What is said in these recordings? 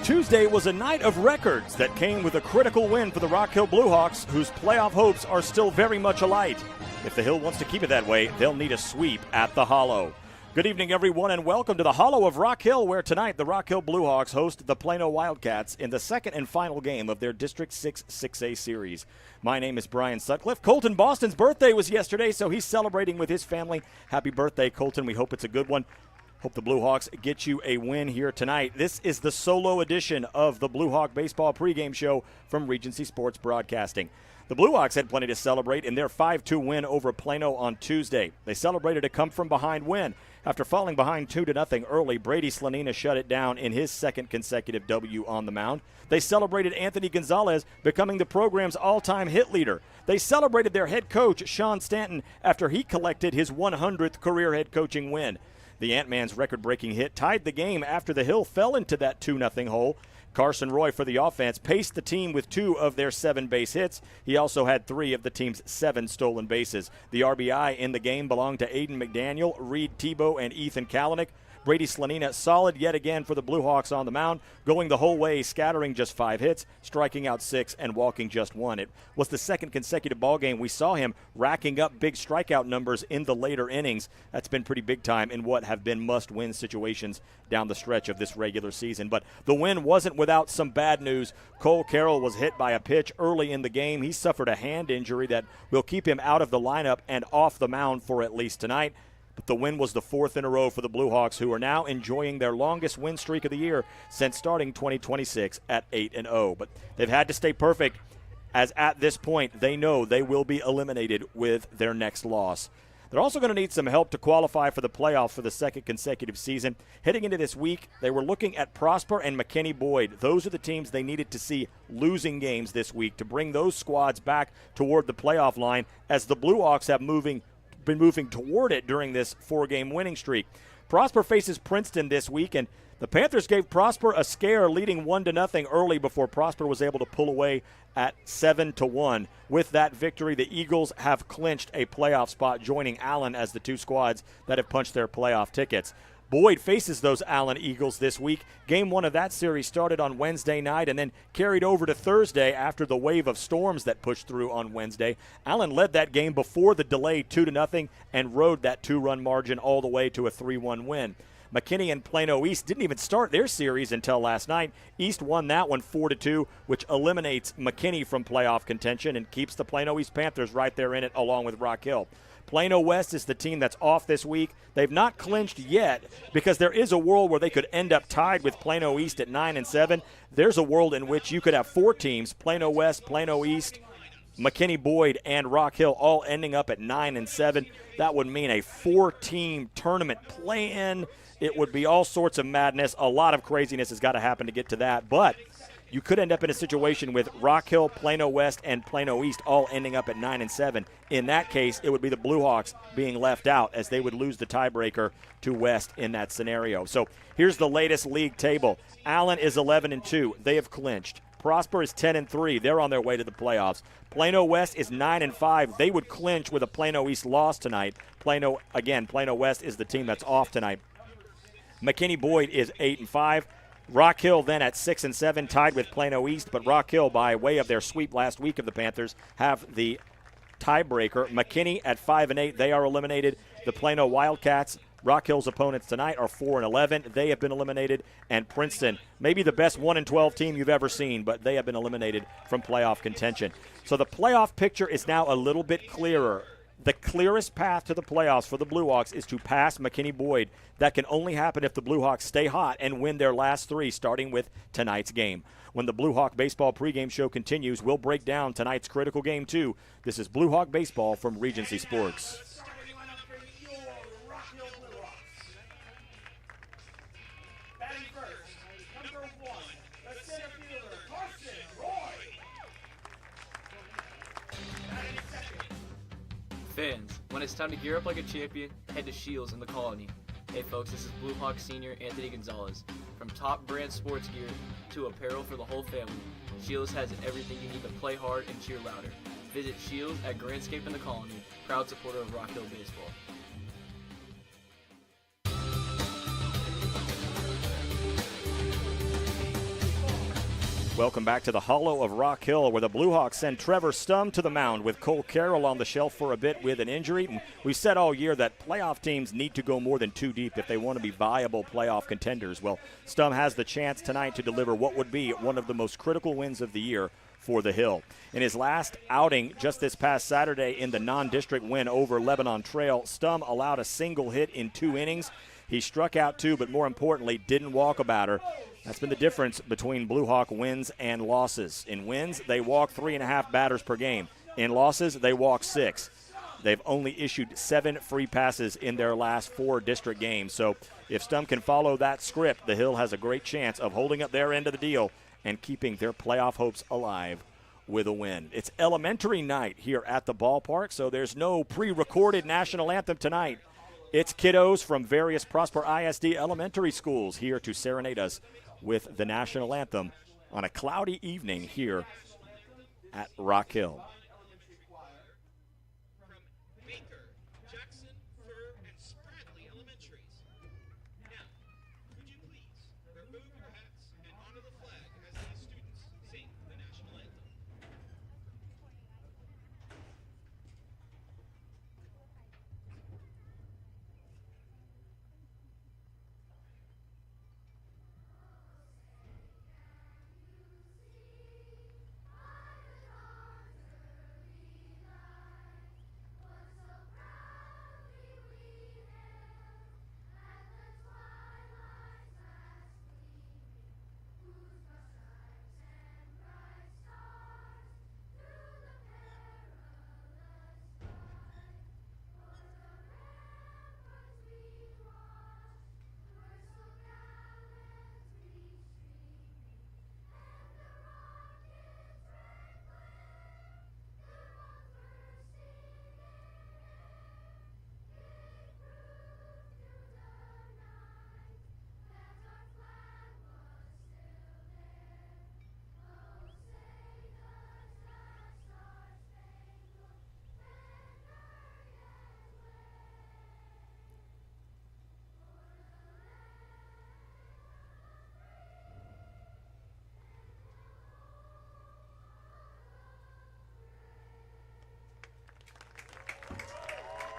Tuesday was a night of records that came with a critical win for the Rock Hill Bluehawks, whose playoff hopes are still very much alight. If the Hill wants to keep it that way, they'll need a sweep at the Hollow. Good evening, everyone, and welcome to the Hollow of Rock Hill, where tonight the Rock Hill Bluehawks host the Plano Wildcats in the second and final game of their District 6 6A series. My name is Brian Sutcliffe. Colton Boston's birthday was yesterday, so he's celebrating with his family. Happy birthday, Colton. We hope it's a good one. Hope the Bluehawks get you a win here tonight. This is the solo edition of the Bluehawk Baseball pregame show from Regency Sports Broadcasting. The Bluehawks had plenty to celebrate in their 5-2 win over Plano on Tuesday. They celebrated a come-from-behind win. After falling behind 2-0 early, Brady Slanina shut it down in his second consecutive W on the mound. They celebrated Anthony Gonzalez becoming the program's all-time hit leader. They celebrated their head coach, Sean Stanton, after he collected his 100th career head coaching win. The Ant-Man's record-breaking hit tied the game after the Hill fell into that 2-0 hole. Carson Roy for the offense paced the team with 2 of their 7 base hits. He also had 3 of the team's 7 stolen bases. The RBI in the game belonged to Aiden McDaniel, Reed Tebow, and Ethan Kalanick. Brady Slanina solid yet again for the Bluehawks on the mound, going the whole way, scattering just 5 hits, striking out 6, and walking just 1. It was the second consecutive ballgame we saw him racking up big strikeout numbers in the later innings. That's been pretty big time in what have been must-win situations down the stretch of this regular season. But the win wasn't without some bad news. Cole Carroll was hit by a pitch early in the game. He suffered a hand injury that will keep him out of the lineup and off the mound for at least tonight. But the win was the 4th in a row for the Bluehawks, who are now enjoying their longest win streak of the year since starting 2026 at 8-0. But they've had to stay perfect, as at this point they know they will be eliminated with their next loss. They're also going to need some help to qualify for the playoffs for the second consecutive season. Heading into this week, they were looking at Prosper and McKinney Boyd. Those are the teams they needed to see losing games this week to bring those squads back toward the playoff line, as the Bluehawks have been moving toward it during this 4-game winning streak. Prosper faces Princeton this week, and the Panthers gave Prosper a scare, leading 1-0 early before Prosper was able to pull away at 7-1. With that victory, the Eagles have clinched a playoff spot, joining Allen as the 2 squads that have punched their playoff tickets. Boyd faces those Allen Eagles this week. Game 1 of that series started on Wednesday night and then carried over to Thursday after the wave of storms that pushed through on Wednesday. Allen led that game before the delay 2-0 and rode that 2-run margin all the way to a 3-1 win. McKinney and Plano East didn't even start their series until last night. East won that one 4-2, which eliminates McKinney from playoff contention and keeps the Plano East Panthers right there in it along with Rock Hill. Plano West is the team that's off this week. They've not clinched yet because there is a world where they could end up tied with Plano East at 9-7. There's a world in which you could have 4 teams, Plano West, Plano East, McKinney Boyd, and Rock Hill, all ending up at 9-7. That would mean a 4-team tournament play-in. It would be all sorts of madness. A lot of craziness has got to happen to get to that. But you could end up in a situation with Rock Hill, Plano West, and Plano East all ending up at 9-7. In that case, it would be the Bluehawks being left out, as they would lose the tiebreaker to West in that scenario. So here's the latest league table. Allen is 11-2. They have clinched. Prosper is 10-3. They're on their way to the playoffs. Plano West is 9-5. They would clinch with a Plano East loss tonight. Plano West is the team that's off tonight. McKinney Boyd is 8-5. Rock Hill then at 6-7, tied with Plano East, but Rock Hill, by way of their sweep last week of the Panthers, have the tiebreaker. McKinney at 5-8, they are eliminated. The Plano Wildcats, Rock Hill's opponents tonight, are 4-11. They have been eliminated. And Princeton, maybe the best 1-12 team you've ever seen, but they have been eliminated from playoff contention. So the playoff picture is now a little bit clearer. The clearest path to the playoffs for the Bluehawks is to pass McKinney Boyd. That can only happen if the Bluehawks stay hot and win their last 3, starting with tonight's game. When the Bluehawk Baseball pregame show continues, we'll break down tonight's critical game, too. This is Bluehawk Baseball from Regency Sports. Fans, when it's time to gear up like a champion, head to Shields in the Colony. Hey folks, this is Bluehawk senior Anthony Gonzalez. From top brand sports gear to apparel for the whole family, Shields has everything you need to play hard and cheer louder. Visit Shields at Grandscape in the Colony, proud supporter of Rock Hill Baseball. Welcome back to the Hollow of Rock Hill, where the Blue Hawks send Trevor Stum to the mound with Cole Carroll on the shelf for a bit with an injury. And we've said all year that playoff teams need to go more than 2 deep if they want to be viable playoff contenders. Well, Stum has the chance tonight to deliver what would be one of the most critical wins of the year for the Hill. In his last outing just this past Saturday in the non-district win over Lebanon Trail, Stum allowed a single hit in 2 innings. He struck out 2, but more importantly, didn't walk a batter. That's been the difference between Blue Hawk wins and losses. In wins, they walk 3.5 batters per game. In losses, they walk 6. They've only issued 7 free passes in their last 4 district games. So if Stum can follow that script, the Hill has a great chance of holding up their end of the deal and keeping their playoff hopes alive with a win. It's elementary night here at the ballpark, so there's no pre-recorded national anthem tonight. It's kiddos from various Prosper ISD elementary schools here to serenade us with the national anthem on a cloudy evening here at Rock Hill.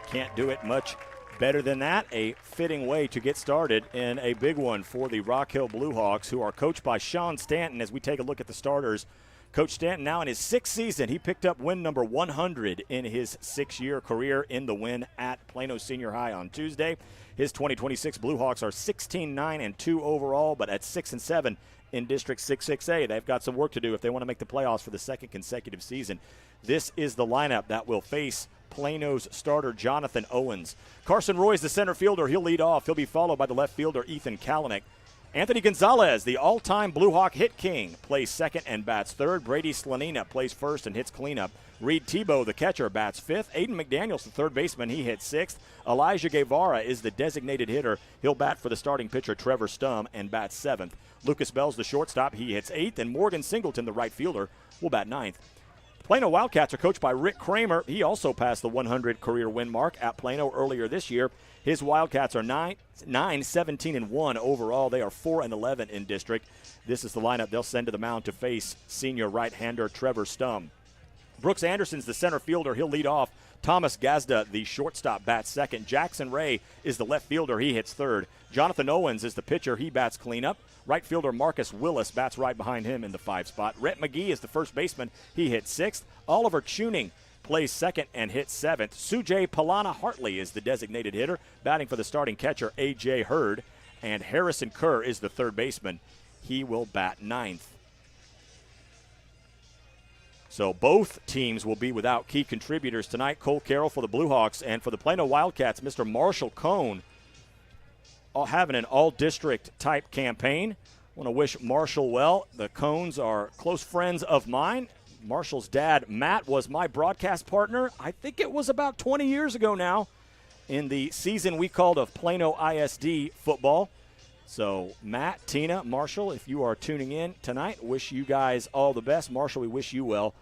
Can't do it much better than that. A fitting way to get started in a big one for the Rock Hill Blue Hawks, who are coached by Sean Stanton. As we take a look at the starters, Coach Stanton now in his 6th season. He picked up win number 100 in his 6-year career in the win at Plano Senior High on Tuesday. His 2026 Blue Hawks are 16-9-2 overall, but at 6-7 in District 6-6A. They've got some work to do if they want to make the playoffs for the 2nd consecutive season. This is the lineup that will face Plano's starter, Jonathan Owens. Carson Roy's the center fielder. He'll lead off. He'll be followed by the left fielder, Ethan Kalanick. Anthony Gonzalez, the all-time Blue Hawk hit king, plays second and bats third. Brady Slanina plays first and hits cleanup. Reed Tebow, the catcher, bats fifth. Aiden McDaniels, the third baseman, he hits sixth. Elijah Guevara is the designated hitter. He'll bat for the starting pitcher, Trevor Stum, and bats seventh. Lucas Bell's the shortstop. He hits eighth. And Morgan Singleton, the right fielder, will bat ninth. Plano Wildcats are coached by Rick Kramer. He also passed the 100 career win mark at Plano earlier this year. His Wildcats are 9-17-1 overall. They are 4-11 in district. This is the lineup they'll send to the mound to face senior right-hander Trevor Stum. Brooks Anderson's the center fielder. He'll lead off. Thomas Gazda, the shortstop, bats second. Jackson Ray is the left fielder. He hits third. Jonathan Owens is the pitcher. He bats cleanup. Right fielder Marcus Willis bats right behind him in the 5 spot. Rhett McGee is the first baseman. He hits sixth. Oliver Tuning plays second and hits seventh. Sujay Palana Hartley is the designated hitter, batting for the starting catcher, A.J. Hurd. And Harrison Kerr is the third baseman. He will bat ninth. So both teams will be without key contributors tonight. Cole Carroll for the Blue Hawks, and for the Plano Wildcats, Mr. Marshall Cohn, having an all-district type campaign. I want to wish Marshall well. The Cohns are close friends of mine. Marshall's dad, Matt, was my broadcast partner. I think it was about 20 years ago now in the season we called of Plano ISD football. So Matt, Tina, Marshall, if you are tuning in tonight, wish you guys all the best. Marshall, we wish you well.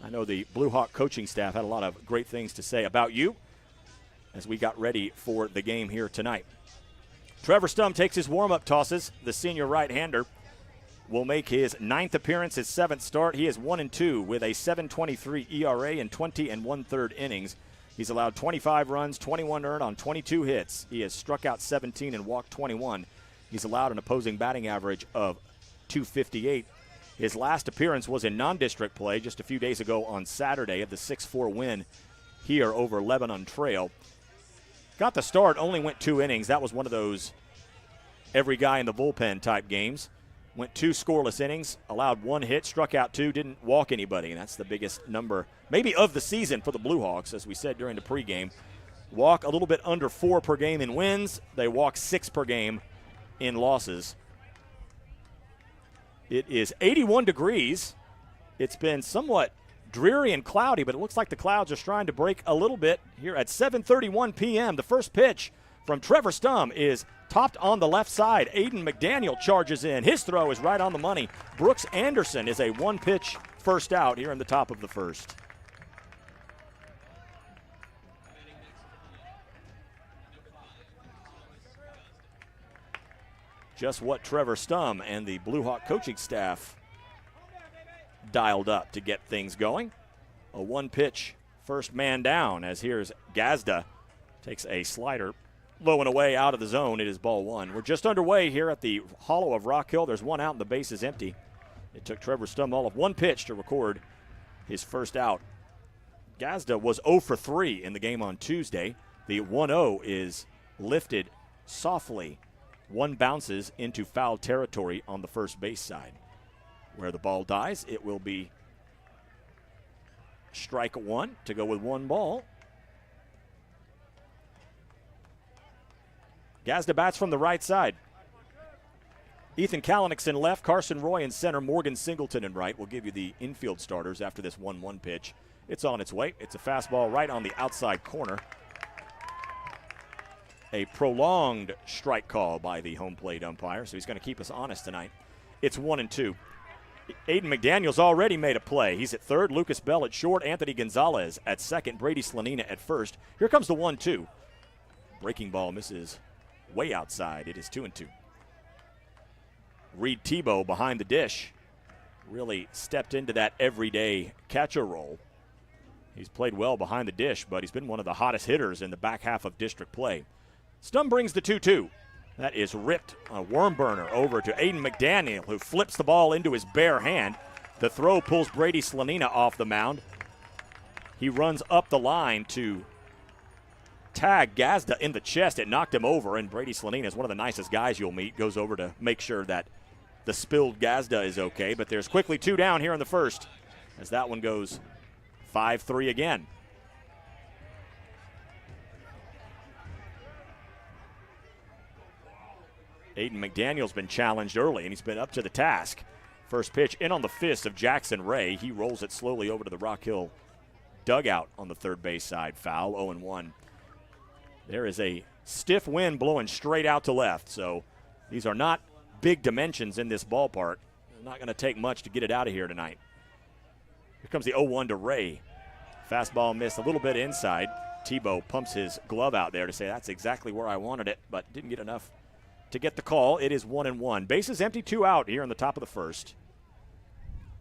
I know the Blue Hawk coaching staff had a lot of great things to say about you as we got ready for the game here tonight. Trevor Stum takes his warm-up tosses, the senior right-hander. will make his 9th appearance, his 7th start. He is 1-2 with a 7.23 ERA in 20 1/3 innings. He's allowed 25 runs, 21 earned on 22 hits. He has struck out 17 and walked 21. He's allowed an opposing batting average of .258. His last appearance was in non-district play just a few days ago on Saturday of the 6-4 win here over Lebanon Trail. Got the start, only went 2 innings. That was one of those every guy in the bullpen type games. Went 2 scoreless innings, allowed 1 hit, struck out 2, didn't walk anybody. And that's the biggest number maybe of the season for the Blue Hawks, as we said during the pregame. Walk a little bit under 4 per game in wins. They walk 6 per game in losses. It is 81 degrees. It's been somewhat dreary and cloudy, but it looks like the clouds are trying to break a little bit here at 7:31 p.m. The first pitch from Trevor Stum is topped on the left side. Aiden McDaniel charges in. His throw is right on the money. Brooks Anderson is a 1-pitch first out here in the top of the first. Just what Trevor Stum and the Blue Hawk coaching staff dialed up to get things going. A 1-pitch first man down, as here's Gazda. Takes a slider low and away out of the zone. It is ball 1. We're just underway here at the hollow of Rock Hill. There's 1 out and the base is empty. It took Trevor Stum all of 1 pitch to record his first out. Gazda was 0 for 3 in the game on Tuesday. The 1-0 is lifted softly. 1 bounces into foul territory on the first base side. Where the ball dies, it will be strike 1 to go with 1 ball. Gazda bats from the right side. Ethan Kalanick's in left, Carson Roy in center, Morgan Singleton in right. We'll give you the infield starters after this 1-1 pitch. It's on its way. It's a fastball right on the outside corner. A prolonged strike call by the home plate umpire, so he's going to keep us honest tonight. It's 1-2. Aiden McDaniel's already made a play. He's at third, Lucas Bell at short, Anthony Gonzalez at second, Brady Slanina at first. Here comes the 1-2. Breaking ball misses way outside. It is 2-2. Reed Tebow behind the dish really stepped into that everyday catcher role. He's played well behind the dish, but he's been one of the hottest hitters in the back half of district play. Stum brings the 2-2. That is ripped on a worm burner over to Aiden McDaniel, who flips the ball into his bare hand. The throw pulls Brady Slanina off the mound. He runs up the line to tag Gazda in the chest. It knocked him over, and Brady Slanina is one of the nicest guys you'll meet. Goes over to make sure that the spilled Gazda is okay, but there's quickly 2 down here in the first as that one goes 5-3 again. Aiden McDaniel's been challenged early, and he's been up to the task. First pitch in on the fist of Jackson Ray. He rolls it slowly over to the Rock Hill dugout on the third base side. Foul, 0-1. There is a stiff wind blowing straight out to left, so these are not big dimensions in this ballpark. Not going to take much to get it out of here tonight. Here comes the 0-1 to Ray. Fastball missed a little bit inside. Tebow pumps his glove out there to say that's exactly where I wanted it, but didn't get enough to get the call. It is 1-1. Bases empty, 2 out here in the top of the first.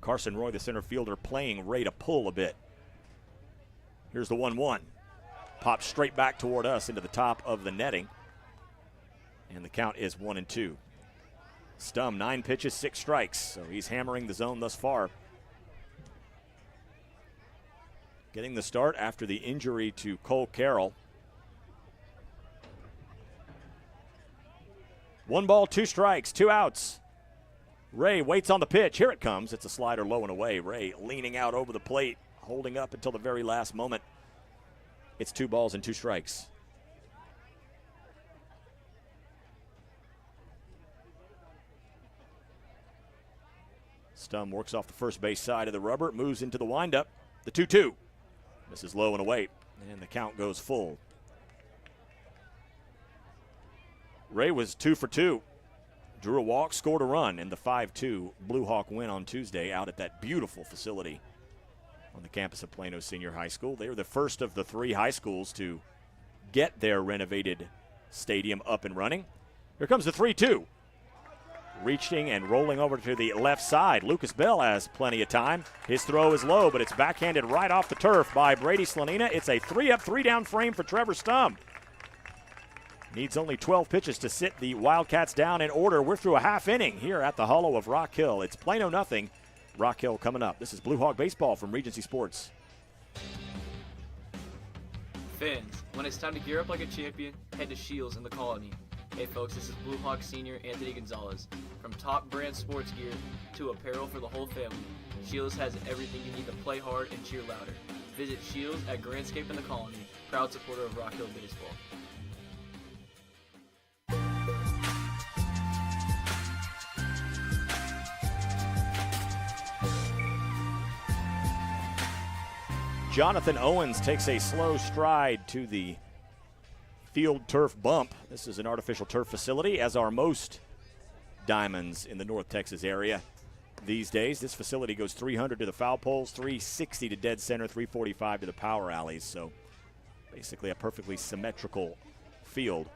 Carson Roy, the center fielder, playing Ray to pull a bit. Here's the 1-1. Pops straight back toward us into the top of the netting. And the count is 1-2. Stum, 9 pitches, 6 strikes. So he's hammering the zone thus far. Getting the start after the injury to Cole Carroll. 1 ball, 2 strikes, 2 outs. Ray waits on the pitch. Here it comes. It's a slider low and away. Ray leaning out over the plate, holding up until the very last moment. It's 2 balls and 2 strikes. Stum works off the first base side of the rubber, moves into the windup. The 2-2. Misses low and away, and the count goes full. Ray was 2 for 2. Drew a walk, scored a run in the 5-2 Blue Hawk win on Tuesday out at that beautiful facility on the campus of Plano Senior High School. They were the first of the 3 high schools to get their renovated stadium up and running. Here comes the 3-2. reaching and rolling over to the left side. Lucas Bell has plenty of time. His throw is low, but it's backhanded right off the turf by Brady Slanina. It's a 3-up, 3-down frame for Trevor Stum. Needs only 12 pitches to sit the Wildcats down in order. We're through a half inning here at the Hollow of Rock Hill. It's Plano nothing. Rock Hill coming up. This is Blue Hawk Baseball from Regency Sports. Fans, when it's time to gear up like a champion, head to Shields in the Colony. Hey folks, this is Blue Hawk senior Anthony Gonzalez. From top brand sports gear to apparel for the whole family, Shields has everything you need to play hard and cheer louder. Visit Shields at Grandscape in the Colony, proud supporter of Rock Hill Baseball. Jonathan Owens takes a slow stride to the field turf bump. This is an artificial turf facility, as are most diamonds in the North Texas area these days. This facility goes 300 to the foul poles, 360 to dead center, 345 to the power alleys. So basically a perfectly symmetrical field.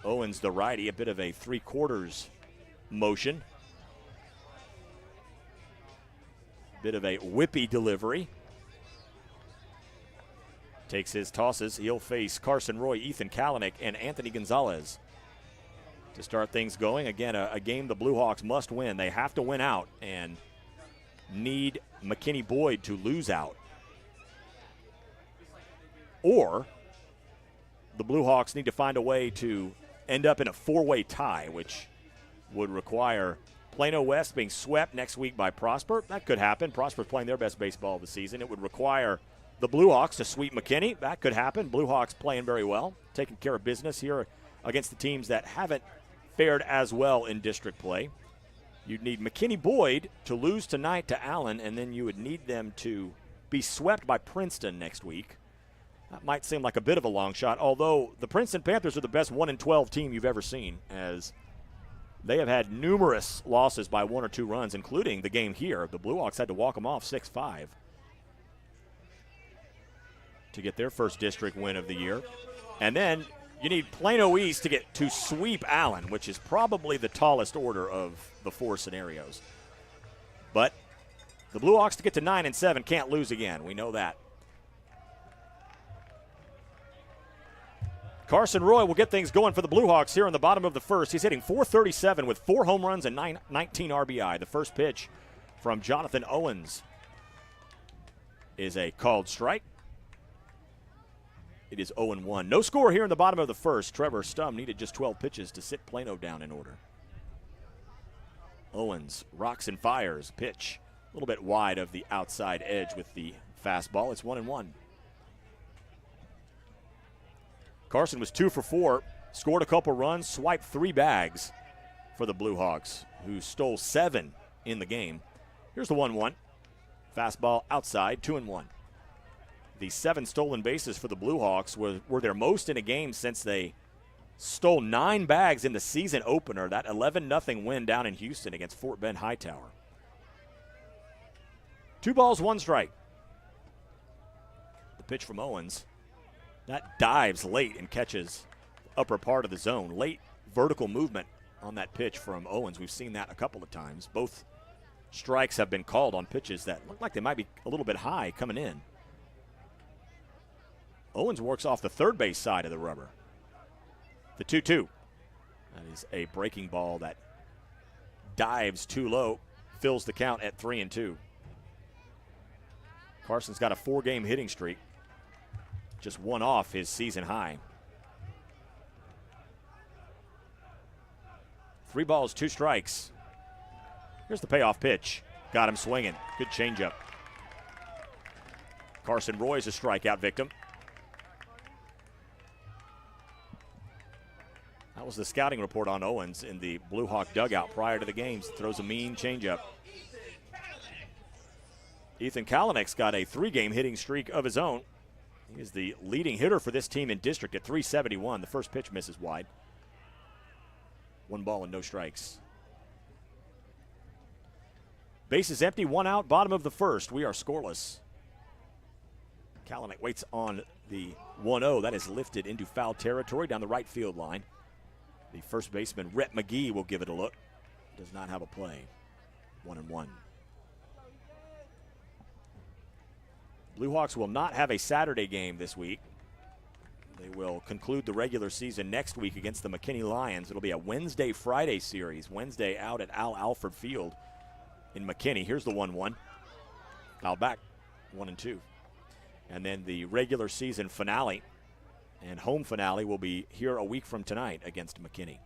Owens, the righty, a bit of a three-quarters motion. Bit of a whippy delivery. Takes his tosses. He'll face Carson Roy, Ethan Kalanick, and Anthony Gonzalez to start things going. Again, a game the Blue Hawks must win. They have to win out and need McKinney Boyd to lose out. Or the Blue Hawks need to find a way to end up in a four-way tie, which would require Plano West being swept next week by Prosper. That could happen. Prosper's playing their best baseball of the season. It would require the Blue Hawks to sweep McKinney. That could happen. Blue Hawks playing very well, taking care of business here against the teams that haven't fared as well in district play. You'd need McKinney Boyd to lose tonight to Allen, and then you would need them to be swept by Princeton next week. That might seem like a bit of a long shot, although the Princeton Panthers are the best 1-12 team you've ever seen, as they have had numerous losses by 1 or 2 runs, including the game here. The Blue Hawks had to walk them off 6-5. To get their first district win of the year. And then you need Plano East to sweep Allen, which is probably the tallest order of the 4 scenarios. But the Blue Hawks to get to 9-7 can't lose again. We know that. Carson Roy will get things going for the Blue Hawks here in the bottom of the first. He's hitting .437 with 4 home runs and 19 RBI. The first pitch from Jonathan Owens is a called strike. It is 0-1. No score here in the bottom of the first. Trevor Stum needed just 12 pitches to sit Plano down in order. Owens rocks and fires. Pitch a little bit wide of the outside edge with the fastball. It's 1-1. Carson was 2 for 4. Scored a couple runs. Swiped 3 bags for the Blue Hawks, who stole 7 in the game. Here's the 1-1. Fastball outside, 2-1. The 7 stolen bases for the Blue Hawks were their most in a game since they stole 9 bags in the season opener, that 11-0 win down in Houston against Fort Bend Hightower. 2 balls, 1 strike. The pitch from Owens. That dives late and catches the upper part of the zone. Late vertical movement on that pitch from Owens. We've seen that a couple of times. Both strikes have been called on pitches that look like they might be a little bit high coming in. Owens works off the third base side of the rubber. The 2-2. That is a breaking ball that dives too low, fills the count at 3-2. Carson's got a 4-game hitting streak, just 1 off his season high. 3 balls, 2 strikes. Here's the payoff pitch. Got him swinging. Good changeup. Carson Roy's a strikeout victim. That was the scouting report on Owens in the Blue Hawk dugout prior to the games. Throws a mean changeup. Ethan Kalanick's got a 3-game hitting streak of his own. He is the leading hitter for this team in district at .371. The first pitch misses wide. 1 ball and no strikes. Bases empty, 1 out, bottom of the first. We are scoreless. Kalanick waits on the 1-0. That is lifted into foul territory down the right field line. The first baseman, Rhett McGee, will give it a look. Does not have a play. 1-1. Blue Hawks will not have a Saturday game this week. They will conclude the regular season next week against the McKinney Lions. It'll be a Wednesday-Friday series. Wednesday out at Al Alford Field in McKinney. Here's the 1-1. Foul back, 1-2. And then the regular season finale and home finale will be here a week from tonight against McKinney.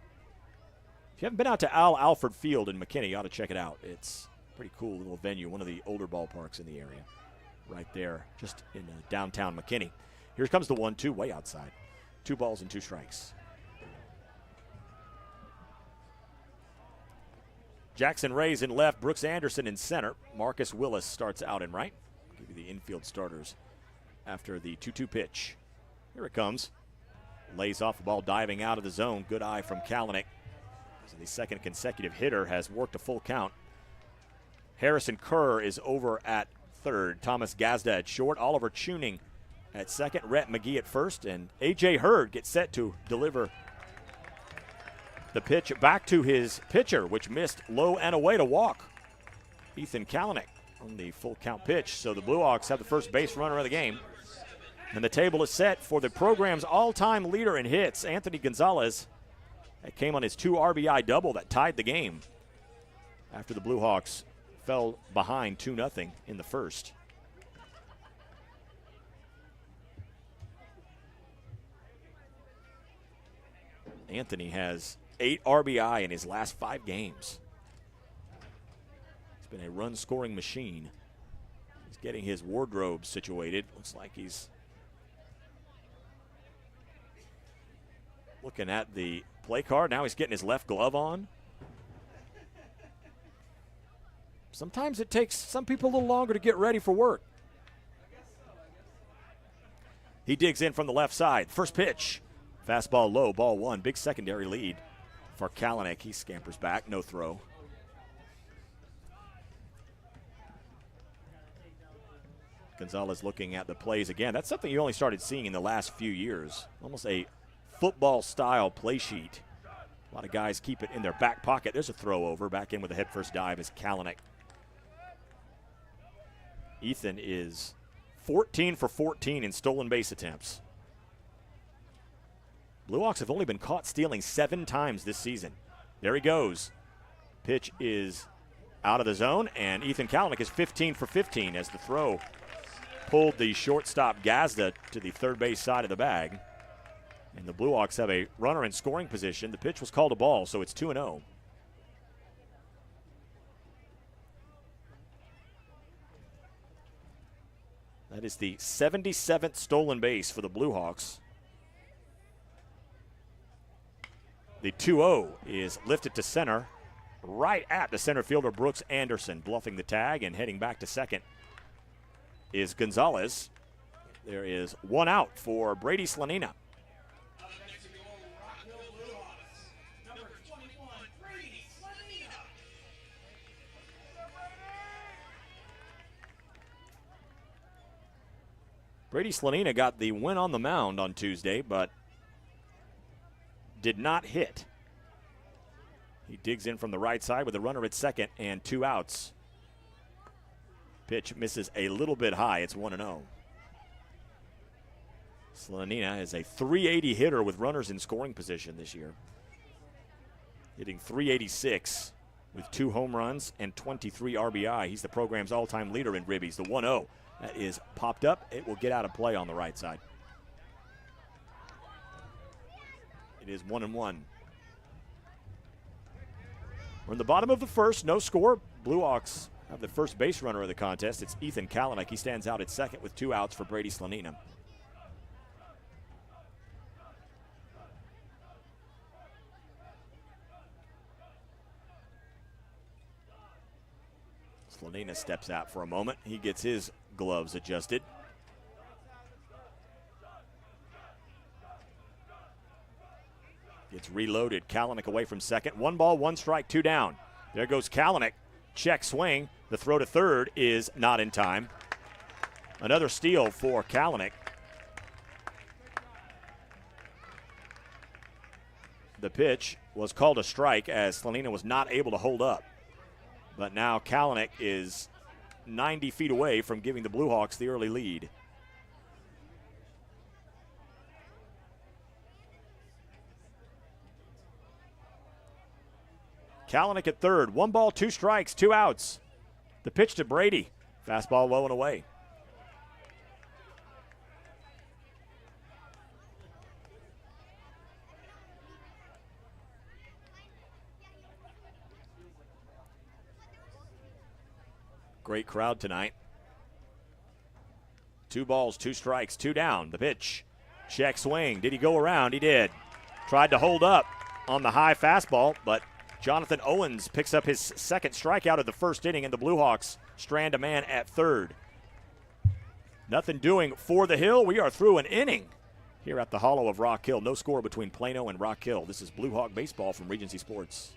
If you haven't been out to Al Alford Field in McKinney, you ought to check it out. It's a pretty cool little venue, one of the older ballparks in the area. Right there, just in downtown McKinney. Here comes the 1-2 way outside. 2 balls and 2 strikes. Jackson Ray's in left, Brooks Anderson in center. Marcus Willis starts out in right. Give you the infield starters after the 2-2 pitch. Here it comes. Lays off the ball, diving out of the zone. Good eye from Kalanick. So the second consecutive hitter has worked a full count. Harrison Kerr is over at third. Thomas Gazda at short. Oliver Tuning at second. Rhett McGee at first. And A.J. Hurd gets set to deliver the pitch back to his pitcher, which missed low and away to walk. Ethan Kalanick on the full count pitch. So the Blue Hawks have the first base runner of the game. And the table is set for the program's all-time leader in hits, Anthony Gonzalez. That came on his 2 RBI double that tied the game after the Blue Hawks fell behind 2-0 in the first. Anthony has 8 RBI in his last 5 games. He's been a run-scoring machine. He's getting his wardrobe situated. Looks like he's looking at the play card. Now he's getting his left glove on. Sometimes it takes some people a little longer to get ready for work. He digs in from the left side. First pitch. Fastball low, ball 1. Big secondary lead for Kalanick. He scampers back, no throw. Gonzalez looking at the plays again. That's something you only started seeing in the last few years. Almost a football-style play sheet. A lot of guys keep it in their back pocket. There's a throw over. Back in with a head-first dive is Kalanick. Ethan is 14 for 14 in stolen base attempts. Blue Hawks have only been caught stealing 7 times this season. There he goes. Pitch is out of the zone, and Ethan Kalanick is 15 for 15 as the throw pulled the shortstop Gazda to the third base side of the bag. And the Blue Hawks have a runner in scoring position. The pitch was called a ball, so it's 2-0. That is the 77th stolen base for the Blue Hawks. The 2-0 is lifted to center, right at the center fielder Brooks Anderson. Bluffing the tag and heading back to second is Gonzalez. There is 1 out for Brady Slanina. Brady Slanina got the win on the mound on Tuesday, but did not hit. He digs in from the right side with a runner at second and 2 outs. Pitch misses a little bit high. It's 1-0. Slanina is a .380 hitter with runners in scoring position this year. Hitting .386 with 2 home runs and 23 RBI. He's the program's all-time leader in ribbies. The 1-0. That is popped up. It will get out of play on the right side. It is 1-1. We're in the bottom of the first. No score. Blue Hawks have the first base runner of the contest. It's Ethan Kalanick. He stands out at second with 2 outs for Brady Slanina. Slanina steps out for a moment. He gets his gloves adjusted. Gets reloaded. Kalanick away from second. 1 ball, 1 strike, 2 down. There goes Kalanick. Check swing. The throw to third is not in time. Another steal for Kalanick. The pitch was called a strike as Slanina was not able to hold up. But now Kalanick is 90 feet away from giving the Blue Hawks the early lead. Kalanick at third. 1 ball, 2 strikes, 2 outs. The pitch to Brady. Fastball low and away. Great crowd tonight. 2 balls, 2 strikes, 2 down. The pitch. Check swing. Did he go around? He did. Tried to hold up on the high fastball, but Jonathan Owens picks up his second strikeout of the first inning, and the Blue Hawks strand a man at third. Nothing doing for the Hill. We are through an inning here at the Hollow of Rock Hill. No score between Plano and Rock Hill. This is Blue Hawk Baseball from Regency Sports.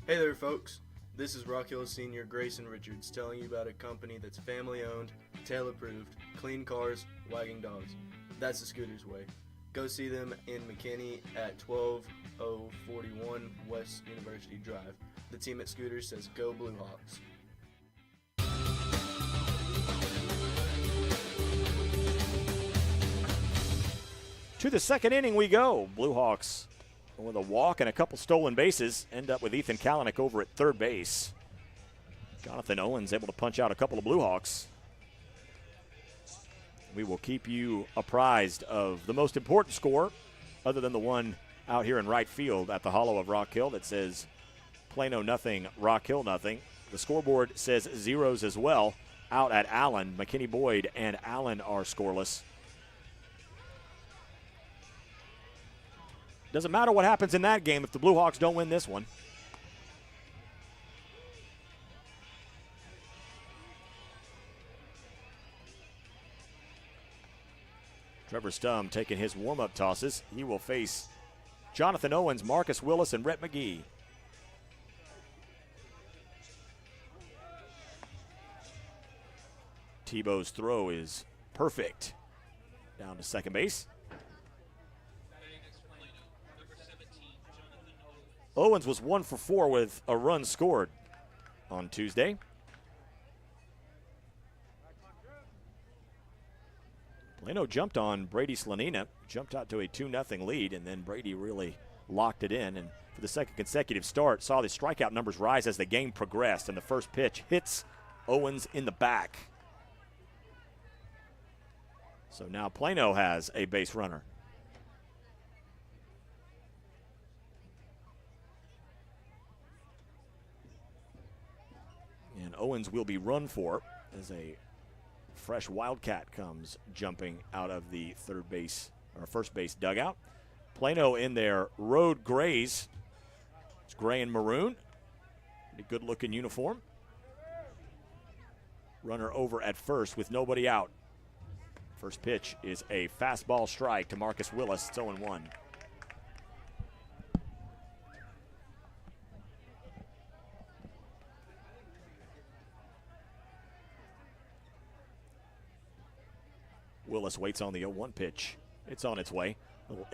Hey there, folks. This is Rock Hill senior Grayson Richards telling you about a company that's family-owned, tail-approved, clean cars, wagging dogs. That's the Scooters way. Go see them in McKinney at 12041 West University Drive. The team at Scooters says go Blue Hawks. To the second inning we go. Blue Hawks with a walk and a couple stolen bases end up with Ethan Kalanick over at third base. Jonathan Owens able to punch out a couple of Blue Hawks. We will keep you apprised of the most important score, other than the one out here in right field at the Hollow of Rock Hill that says Plano nothing, Rock Hill nothing. The scoreboard says zeros as well out at Allen. McKinney Boyd and Allen are scoreless. Doesn't matter what happens in that game if the Blue Hawks don't win this one. Trevor Stum taking his warm-up tosses. He will face Jonathan Owens, Marcus Willis, and Rhett McGee. Tebow's throw is perfect. Down to second base. Owens was 1 for 4 with a run scored on Tuesday. Plano jumped on Brady Slanina, jumped out to a 2-0 lead, and then Brady really locked it in. And for the second consecutive start, saw the strikeout numbers rise as the game progressed, and the first pitch hits Owens in the back. So now Plano has a base runner. And Owens will be run for as a fresh Wildcat comes jumping out of the first base dugout. Plano in their road grays. It's gray and maroon. Pretty good looking uniform. Runner over at first with nobody out. First pitch is a fastball strike to Marcus Willis. It's 0-1. Willis waits on the 0-1 pitch. It's on its way. Little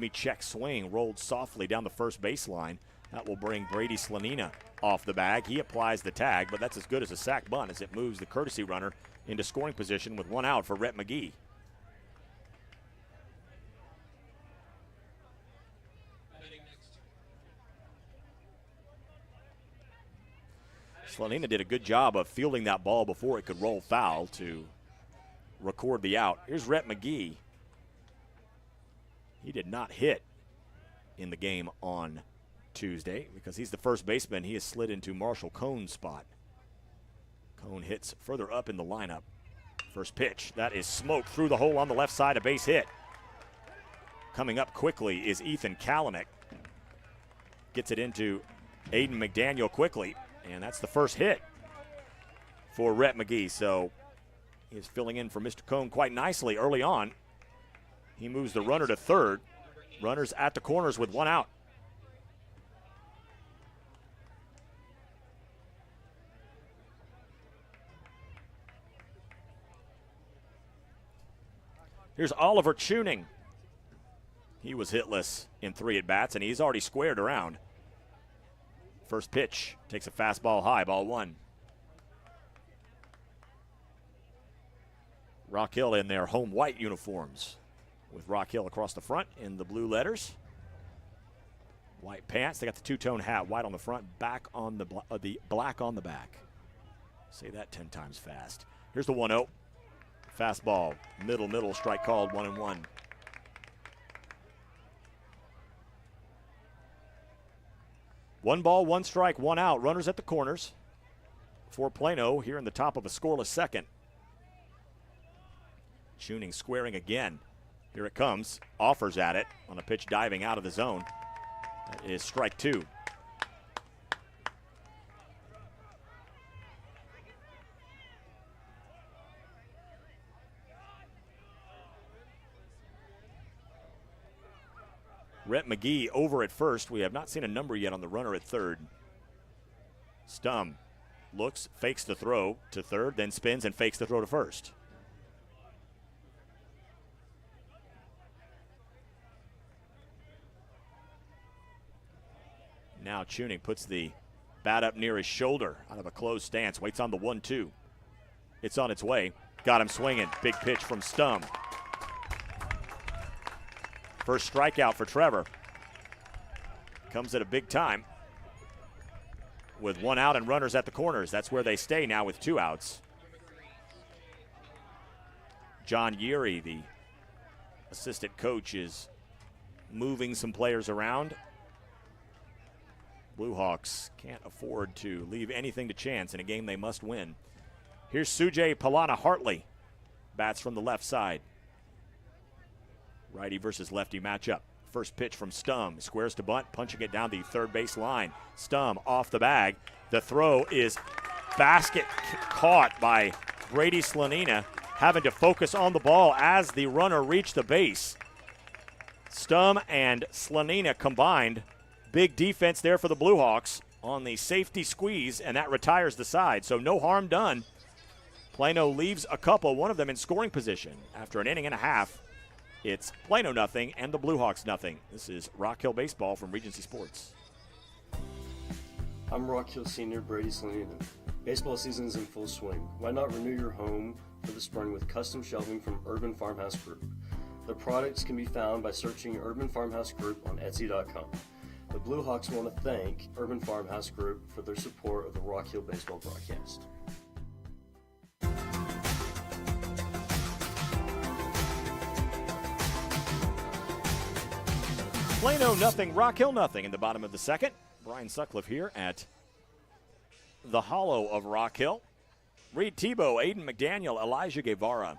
check swing rolled softly down the first baseline. That will bring Brady Slanina off the bag. He applies the tag, but that's as good as a sac bunt as it moves the courtesy runner into scoring position with 1 out for Rhett McGee. Slanina did a good job of fielding that ball before it could roll foul to record the out. Here's Rhett McGee. He did not hit in the game on Tuesday because he's the first baseman. He has slid into Marshall Cohn's spot. Cohn hits further up in the lineup. First pitch, that is smoked through the hole on the left side, a base hit. Coming up quickly is Ethan Kalanick. Gets it into Aiden McDaniel quickly, and that's the first hit for Rhett McGee. So he is filling in for Mr. Cohn quite nicely early on. He moves the runner to third. Runners at the corners with 1 out. Here's Oliver Tuning. He was hitless in 3 at-bats, and he's already squared around. First pitch takes a fastball high, ball 1. Rock Hill in their home white uniforms, with Rock Hill across the front in the blue letters. White pants. They got the two-tone hat, white on the front, black on the back. Say that 10 times fast. Here's the 1-0. Fastball, middle, strike called, 1-1. One ball, one strike, one out. Runners at the corners for Plano here in the top of a scoreless second. Tuning squaring again. Here it comes. Offers at it on a pitch diving out of the zone. That is strike 2. Rhett McGee over at first. We have not seen a number yet on the runner at third. Stum looks, fakes the throw to third, then spins and fakes the throw to first. Now Tuning puts the bat up near his shoulder out of a closed stance, waits on the 1-2. It's on its way. Got him swinging. Big pitch from Stum. First strikeout for Trevor. Comes at a big time. With 1 out and runners at the corners. That's where they stay now with 2 outs. John Yeary, the assistant coach, is moving some players around. Blue Hawks can't afford to leave anything to chance in a game they must win. Here's Sujay Palana-Hartley. Bats from the left side. Righty versus lefty matchup. First pitch from Stum. Squares to bunt, punching it down the third base line. Stum off the bag. The throw is basket caught by Brady Slanina, having to focus on the ball as the runner reached the base. Stum and Slanina combined. Big defense there for the Blue Hawks on the safety squeeze, and that retires the side. So no harm done. Plano leaves a couple, one of them in scoring position. After an inning and a half, it's Plano nothing and the Blue Hawks nothing. This is Rock Hill Baseball from Regency Sports. I'm Rock Hill senior Brady Slanina. Baseball season is in full swing. Why not renew your home for the spring with custom shelving from Urban Farmhouse Group? The products can be found by searching Urban Farmhouse Group on Etsy.com. The Blue Hawks want to thank Urban Farmhouse Group for their support of the Rock Hill Baseball broadcast. Plano nothing, Rock Hill nothing in the bottom of the second. Brian Sutcliffe here at the hollow of Rock Hill. Reed Tebow, Aiden McDaniel, Elijah Guevara.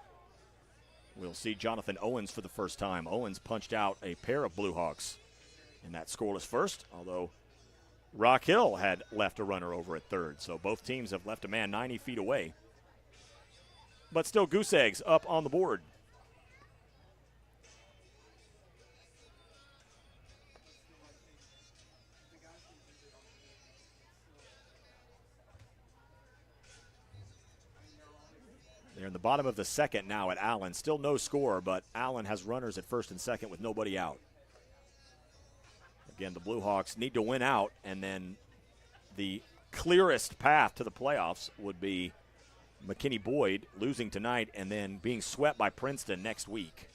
We'll see Jonathan Owens for the first time. Owens punched out a pair of Blue Hawks in that scoreless first, although Rock Hill had left a runner over at third. So both teams have left a man 90 feet away. But still goose eggs up on the board. They're in the bottom of the second now at Allen. Still no score, but Allen has runners at first and second with nobody out. Again, the Blue Hawks need to win out, and then the clearest path to the playoffs would be McKinney Boyd losing tonight and then being swept by Princeton next week.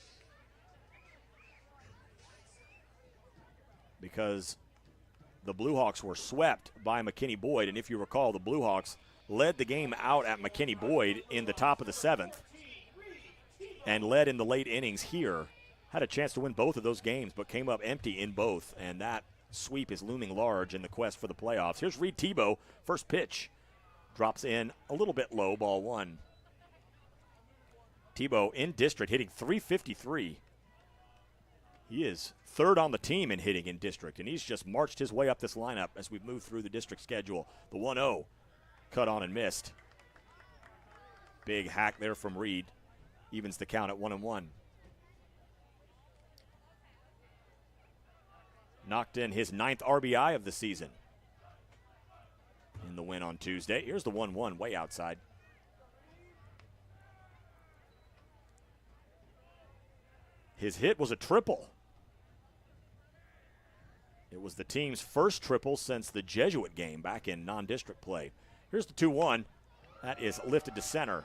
Because the Blue Hawks were swept by McKinney Boyd, and if you recall, the Blue Hawks led the game out at McKinney Boyd in the top of the seventh and led in the late innings here. Had a chance to win both of those games, but came up empty in both, and that sweep is looming large in the quest for the playoffs. Here's Reed Tebow, first pitch. Drops in a little bit low, ball 1. Tebow in district hitting .353. He is third on the team in hitting in district, and he's just marched his way up this lineup as we've moved through the district schedule. The 1-0 cut on and missed. Big hack there from Reed. Evens the count at 1-1. Knocked in his 9th RBI of the season in the win on Tuesday. Here's the 1-1 way outside. His hit was a triple. It was the team's first triple since the Jesuit game back in non-district play. Here's the 2-1. That is lifted to center.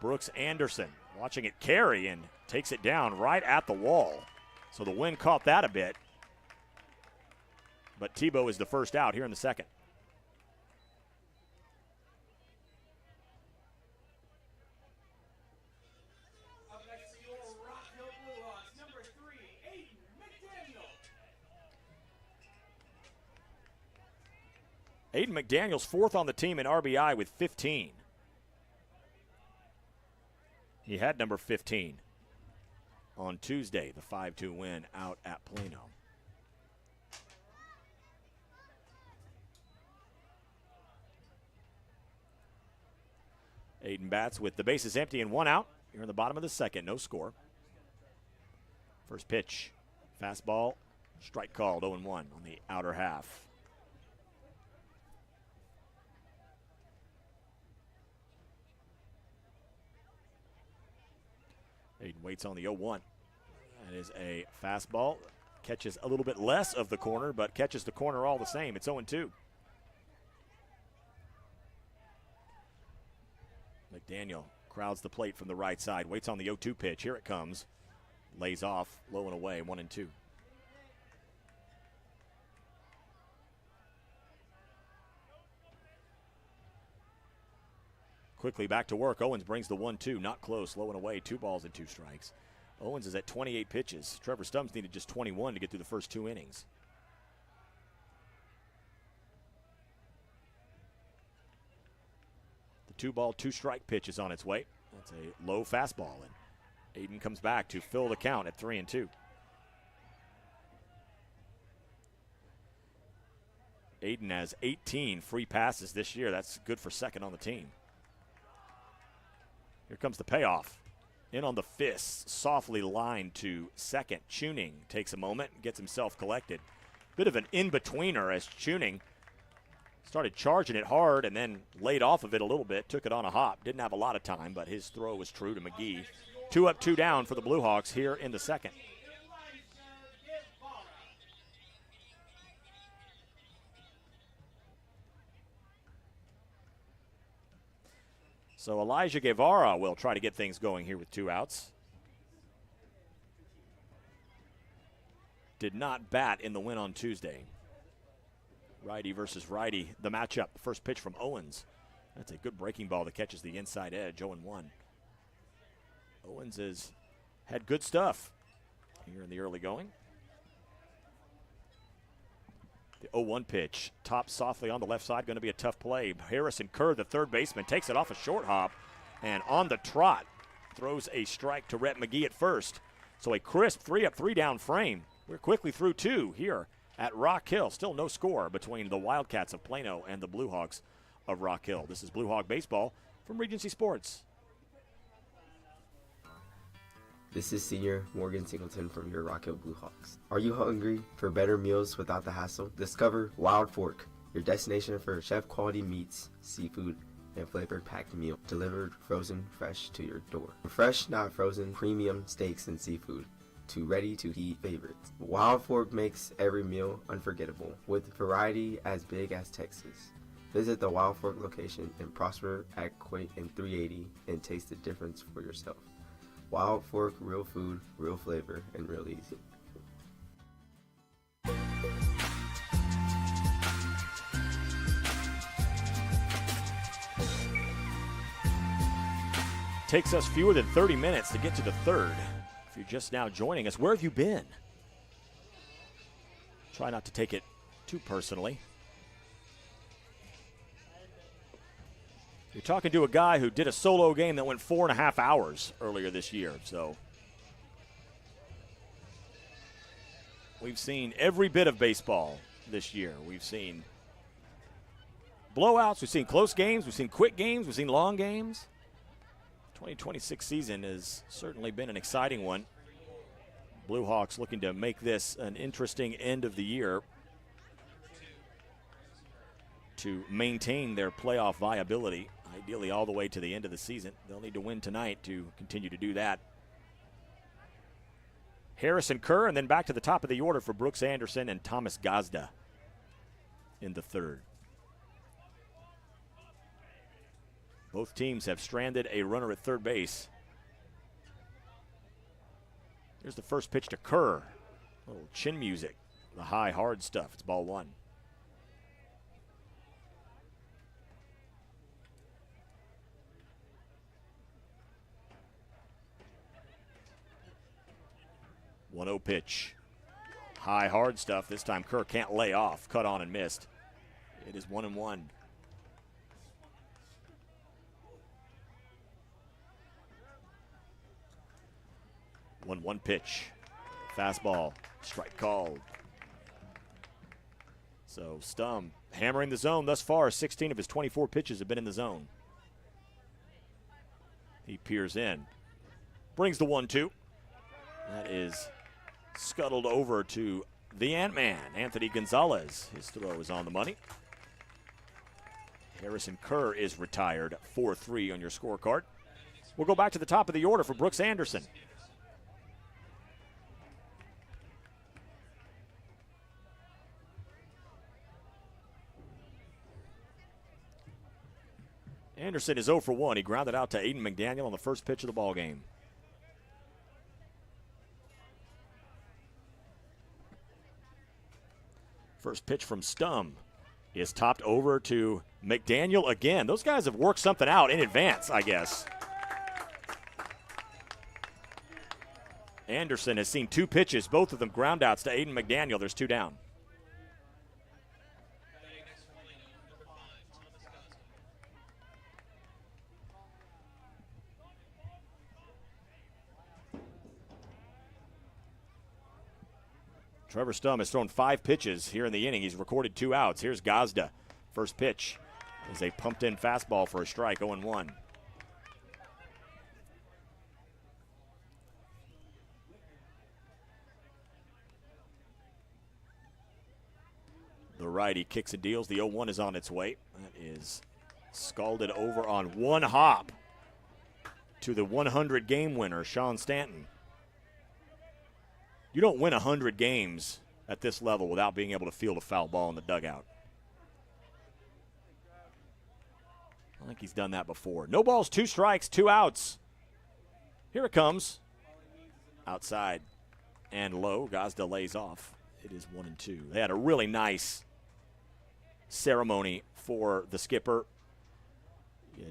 Brooks Anderson watching it carry and takes it down right at the wall. So the wind caught that a bit. But Tebow is the first out here in the second. Aiden McDaniel's fourth on the team in RBI with 15. He had number 15 on Tuesday, the 5-2 win out at Plano. Aiden bats with the bases empty and one out. Here in the bottom of the second, no score. First pitch, fastball, strike called, 0-1 on the outer half. Aiden waits on the 0-1. That is a fastball. Catches a little bit less of the corner, but catches the corner all the same. It's 0-2. McDaniel crowds the plate from the right side. Waits on the 0-2 pitch. Here it comes. Lays off, low and away, 1-2. Quickly back to work. Owens brings the 1-2. Not close. Low and away. 2 balls and 2 strikes. Owens is at 28 pitches. Trevor Stubbs needed just 21 to get through the first 2 innings. The 2-ball, 2-strike pitch is on its way. That's a low fastball. And Aiden comes back to fill the count at 3-2. Aiden has 18 free passes this year. That's good for second on the team. Here comes the payoff. In on the fist, softly lined to second. Tuning takes a moment and gets himself collected. Bit of an in-betweener as Tuning started charging it hard and then laid off of it a little bit. Took it on a hop. Didn't have a lot of time, but his throw was true to McGee. 2 up, 2 down for the Blue Hawks here in the second. So Elijah Guevara will try to get things going here with 2 outs. Did not bat in the win on Tuesday. Righty versus righty, the matchup. The first pitch from Owens. That's a good breaking ball that catches the inside edge, 0-1. Owens has had good stuff here in the early going. The 0-1 pitch, topped softly on the left side, going to be a tough play. Harrison Kerr, the third baseman, takes it off a short hop, and on the trot, throws a strike to Rhett McGee at first. So a crisp 3 up, 3 down frame. We're quickly through 2 here at Rock Hill. Still no score between the Wildcats of Plano and the Blue Hawks of Rock Hill. This is Blue Hawk Baseball from Regency Sports. This is senior Morgan Singleton from your Rock Hill Blue Hawks. Are you hungry for better meals without the hassle? Discover Wild Fork, your destination for chef-quality meats, seafood, and flavor-packed meal delivered frozen fresh to your door. From fresh, not frozen, premium steaks and seafood to ready-to-eat favorites. Wild Fork makes every meal unforgettable with variety as big as Texas. Visit the Wild Fork location in Prosper, Aquate, and 380 and taste the difference for yourself. Wild Fork, real food, real flavor, and real easy. Takes us fewer than 30 minutes to get to the third. If you're just now joining us, where have you been? Try not to take it too personally. You're talking to a guy who did a solo game that went 4.5 hours earlier this year. So we've seen every bit of baseball this year. We've seen blowouts. We've seen close games. We've seen quick games. We've seen long games. 2026 season has certainly been an exciting one. Blue Hawks looking to make this an interesting end of the year to maintain their playoff viability, ideally all the way to the end of the season. They'll need to win tonight to continue to do that. Harrison Kerr, and then back to the top of the order for Brooks Anderson and Thomas Gazda in the third. Both teams have stranded a runner at third base. Here's the first pitch to Kerr. A little chin music, the high, hard stuff. It's ball one. One 0 pitch. High, hard stuff. This time Kerr can't lay off. Cut on and missed. It is 1-1. 1-1 pitch. Fastball. Strike called. So Stum hammering the zone thus far. 16 of his 24 pitches have been in the zone. He peers in. Brings the 1-2. That is scuttled over to the Ant-Man, Anthony Gonzalez. His throw is on the money. Harrison Kerr is retired. 4-3 on your scorecard. We'll go back to the top of the order for Brooks Anderson. Anderson is 0 for 1. He grounded out to Aiden McDaniel on the first pitch of the ball game. First pitch from Stum is topped over to McDaniel again. Those guys have worked something out in advance, I guess. Anderson has seen 2 pitches, both of them ground outs to Aiden McDaniel. There's 2 down. Trevor Stum has thrown 5 pitches here in the inning. He's recorded 2 outs. Here's Gazda. First pitch is a pumped-in fastball for a strike, 0-1. The righty kicks and deals. The 0-1 is on its way. That is scalded over on one hop to the 100 game winner, Sean Stanton. You don't win 100 games at this level without being able to field a foul ball in the dugout. I think he's done that before. No balls, 2 strikes, 2 outs. Here it comes. Outside and low. Gazda lays off. It is 1-2. They had a really nice ceremony for the skipper,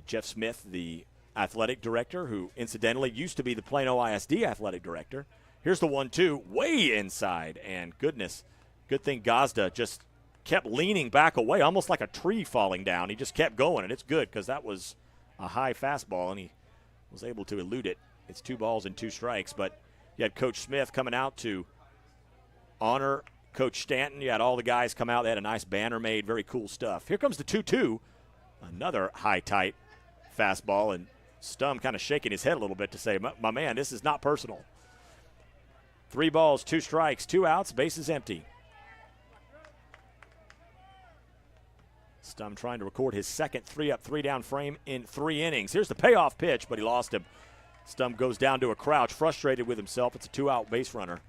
Jeff Smith, the athletic director, who incidentally used to be the Plano ISD athletic director. Here's the 1-2, way inside, and goodness, good thing Gazda just kept leaning back away, almost like a tree falling down. He just kept going, and it's good because that was a high fastball, and he was able to elude it. It's 2 balls and 2 strikes, but you had Coach Smith coming out to honor Coach Stanton. You had all the guys come out. They had a nice banner made, very cool stuff. Here comes the 2-2, another high, tight fastball, and Stum kind of shaking his head a little bit to say, my man, this is not personal. 3 balls, 2 strikes, 2 outs, bases empty. Stum trying to record his second 3-up, 3-down frame in 3 innings. Here's the payoff pitch, but he lost him. Stum goes down to a crouch, frustrated with himself. It's a 2-out base runner.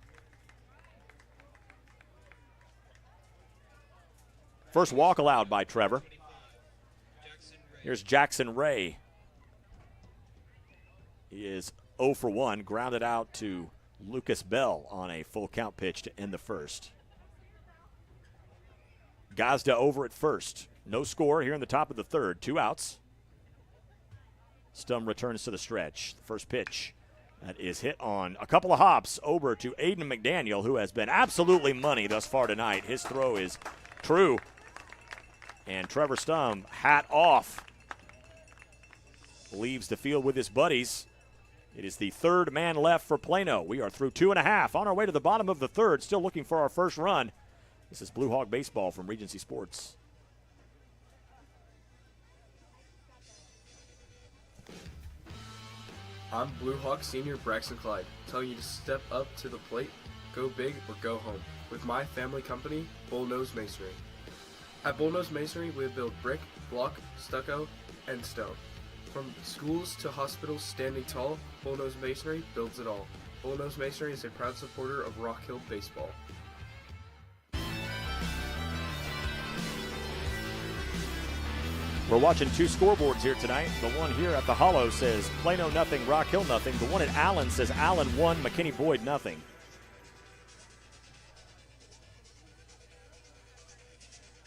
First walk allowed by Trevor. Here's Jackson Ray. He is 0 for 1, grounded out to Lucas Bell on a full count pitch to end the first. Gazda over at first. No score here in the top of the third. 2 outs. Stum returns to the stretch. The first pitch that is hit on a couple of hops over to Aiden McDaniel, who has been absolutely money thus far tonight. His throw is true. And Trevor Stum, hat off, leaves the field with his buddies. It is the 3rd man left for Plano. We are through 2.5 on our way to the bottom of the 3rd, still looking for our first run. This is Blue Hawk Baseball from Regency Sports. I'm Blue Hawk senior Braxton Clyde, telling you to step up to the plate, go big, or go home with my family company, Bullnose Masonry. At Bullnose Masonry, we build brick, block, stucco, and stone. From schools to hospitals standing tall, Bullnose Masonry builds it all. Bullnose Masonry is a proud supporter of Rock Hill baseball. We're watching two scoreboards here tonight. The one here at the Hollow says Plano nothing, Rock Hill nothing. The one at Allen says Allen 1, McKinney Boyd nothing.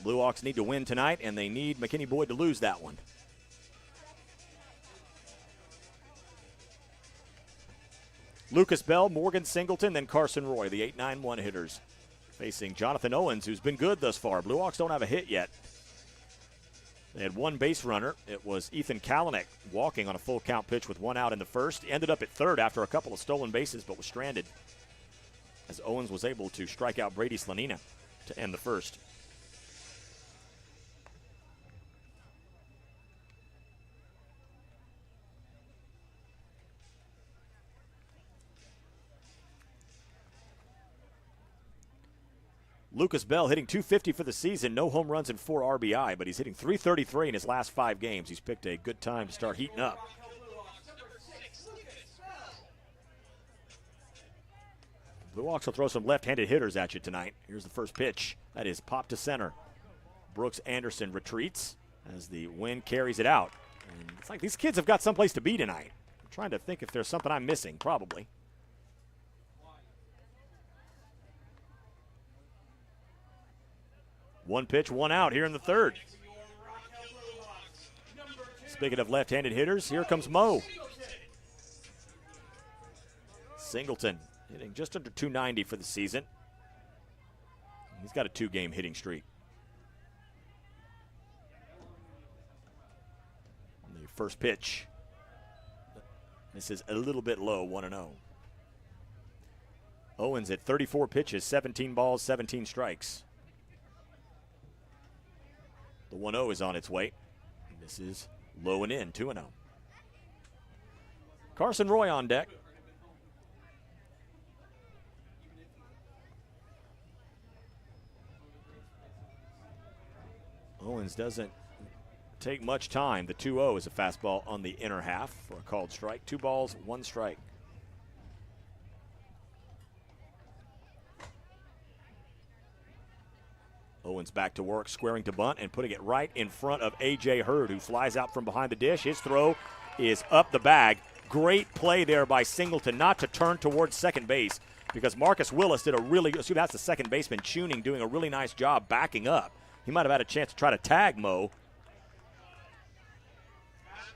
Blue Hawks need to win tonight, and they need McKinney Boyd to lose that one. Lucas Bell, Morgan Singleton, then Carson Roy, the 8-9-1 hitters, facing Jonathan Owens, who's been good thus far. Blue Hawks don't have a hit yet. They had one base runner. It was Ethan Kalanick walking on a full count pitch with one out in the first. He ended up at third after a couple of stolen bases, but was stranded as Owens was able to strike out Brady Slanina to end the first. Lucas Bell hitting .250 for the season, no home runs and 4 RBI, but he's hitting .333 in his last 5 games. He's picked a good time to start heating up. Blue Hawks will throw some left-handed hitters at you tonight. Here's the first pitch. That is popped to center. Brooks Anderson retreats as the wind carries it out. And it's like these kids have got someplace to be tonight. I'm trying to think if there's something I'm missing, probably. One pitch, one out here in the third. Speaking of left-handed hitters, here comes Mo. Singleton hitting just under .290 for the season. He's got a 2-game hitting streak. The first pitch. This is a little bit low, 1-0. Owens at 34 pitches, 17 balls, 17 strikes. The 1-0 is on its way. This is low and in, 2-0. Carson Roy on deck. Owens doesn't take much time. The 2-0 is a fastball on the inner half for a called strike. 2 balls, 1 strike. Owens back to work, squaring to bunt and putting it right in front of A.J. Hurd, who flies out from behind the dish. His throw is up the bag. Great play there by Singleton not to turn towards second base because Marcus Willis did a really good, that's the second baseman, Tuning, doing a really nice job backing up. He might have had a chance to try to tag Mo.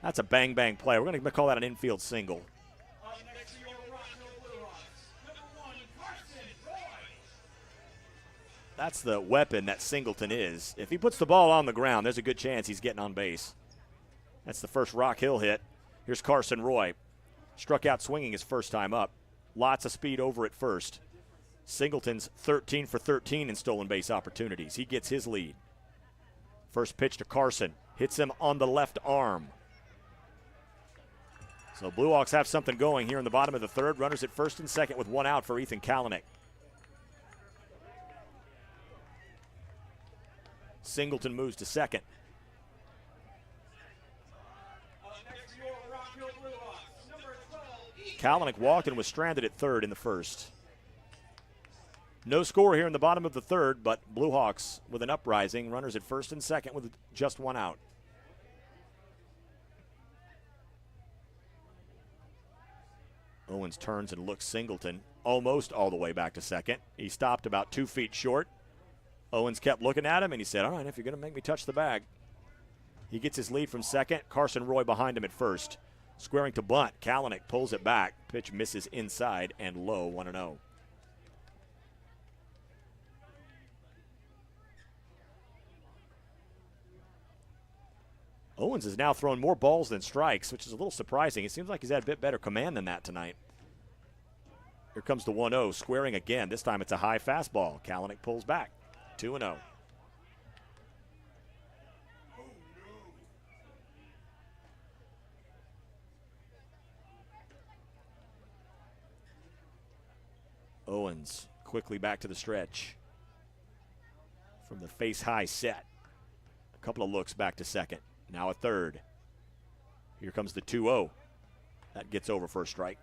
That's a bang-bang play. We're going to call that an infield single. That's the weapon that Singleton is. If he puts the ball on the ground, there's a good chance he's getting on base. That's the first Rock Hill hit. Here's Carson Roy. Struck out swinging his first time up. Lots of speed over at first. Singleton's 13 for 13 in stolen base opportunities. He gets his lead. First pitch to Carson. Hits him on the left arm. So Blue Hawks have something going here in the bottom of the third. Runners at first and second with 1 out for Ethan Kalanick. Singleton moves to second. Kalanick walked and was stranded at third in the first. No score here in the bottom of the third, but Blue Hawks with an uprising. Runners at first and second with just 1 out. Owens turns and looks Singleton almost all the way back to second. He stopped about 2 feet short. Owens kept looking at him, and he said, all right, if you're going to make me touch the bag. He gets his lead from second. Carson Roy behind him at first. Squaring to bunt. Kalanick pulls it back. Pitch misses inside and low, 1-0. Owens has now thrown more balls than strikes, which is a little surprising. It seems like he's had a bit better command than that tonight. Here comes the 1-0, squaring again. This time it's a high fastball. Kalanick pulls back. 2-0. Owens quickly back to the stretch. From the face-high set. A couple of looks back to second. Now a third. Here comes the 2-0. That gets over for a strike.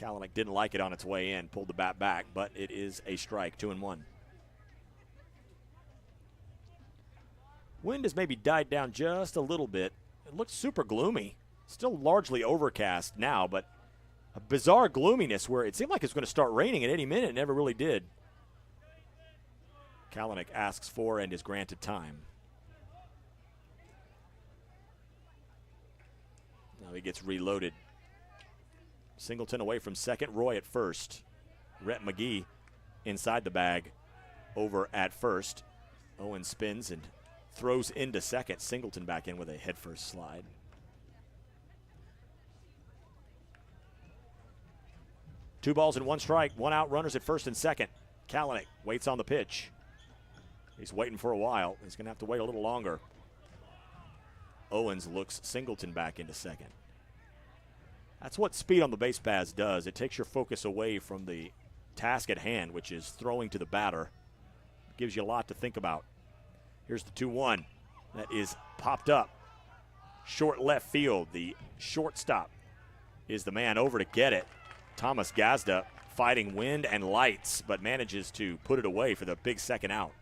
Kalanick didn't like it on its way in, pulled the bat back, but it is a strike, 2-1. Wind has maybe died down just a little bit. It looks super gloomy. Still largely overcast now, but a bizarre gloominess where it seemed like it's going to start raining at any minute. It never really did. Kalanick asks for and is granted time. Now he gets reloaded. Singleton away from second, Roy at first. Rhett McGee inside the bag over at first. Owen spins and throws into second. Singleton back in with a headfirst slide. Two balls and one strike, one out, runners at first and second. Kalanick waits on the pitch. He's waiting for a while. He's going to have to wait a little longer. Owens looks Singleton back into second. That's what speed on the base paths does. It takes your focus away from the task at hand, which is throwing to the batter. It gives you a lot to think about. Here's the 2-1. That is popped up. Short left field. The shortstop is the man over to get it. Thomas Gazda fighting wind and lights, but manages to put it away for the big second out.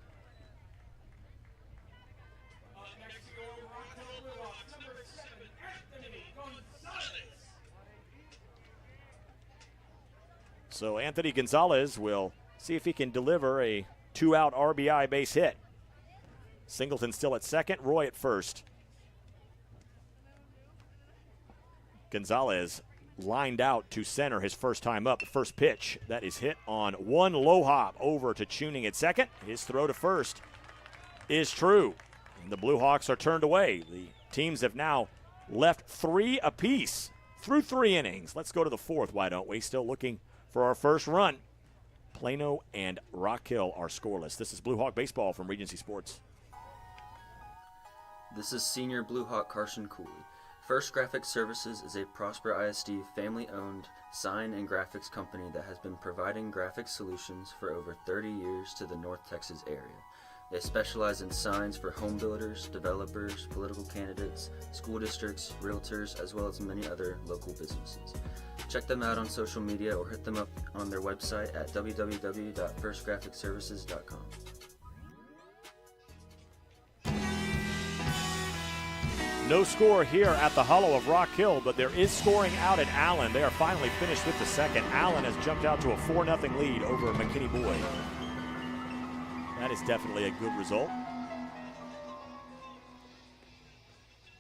So Anthony Gonzalez will see if he can deliver a two-out RBI base hit. Singleton still at second, Roy at first. Gonzalez lined out to center his first time up. The first pitch that is hit on one low hop over to Tuning at second. His throw to first is true. And the Blue Hawks are turned away. The teams have now left three apiece through 3 innings. Let's go to the fourth, why don't we? Still looking for our first run. Plano and Rock Hill are scoreless. This is Blue Hawk Baseball from Regency Sports. This is Senior Blue Hawk Carson Cooley. First Graphic Services is a Prosper ISD family-owned sign and graphics company that has been providing graphic solutions for over 30 years to the North Texas area. They specialize in signs for home builders, developers, political candidates, school districts, realtors, as well as many other local businesses. Check them out on social media or hit them up on their website at www.firstgraphicservices.com. No score here at the Hollow of Rock Hill, but there is scoring out at Allen. They are finally finished with the second. Allen has jumped out to a 4-0 lead over McKinney Boyd. That is definitely a good result.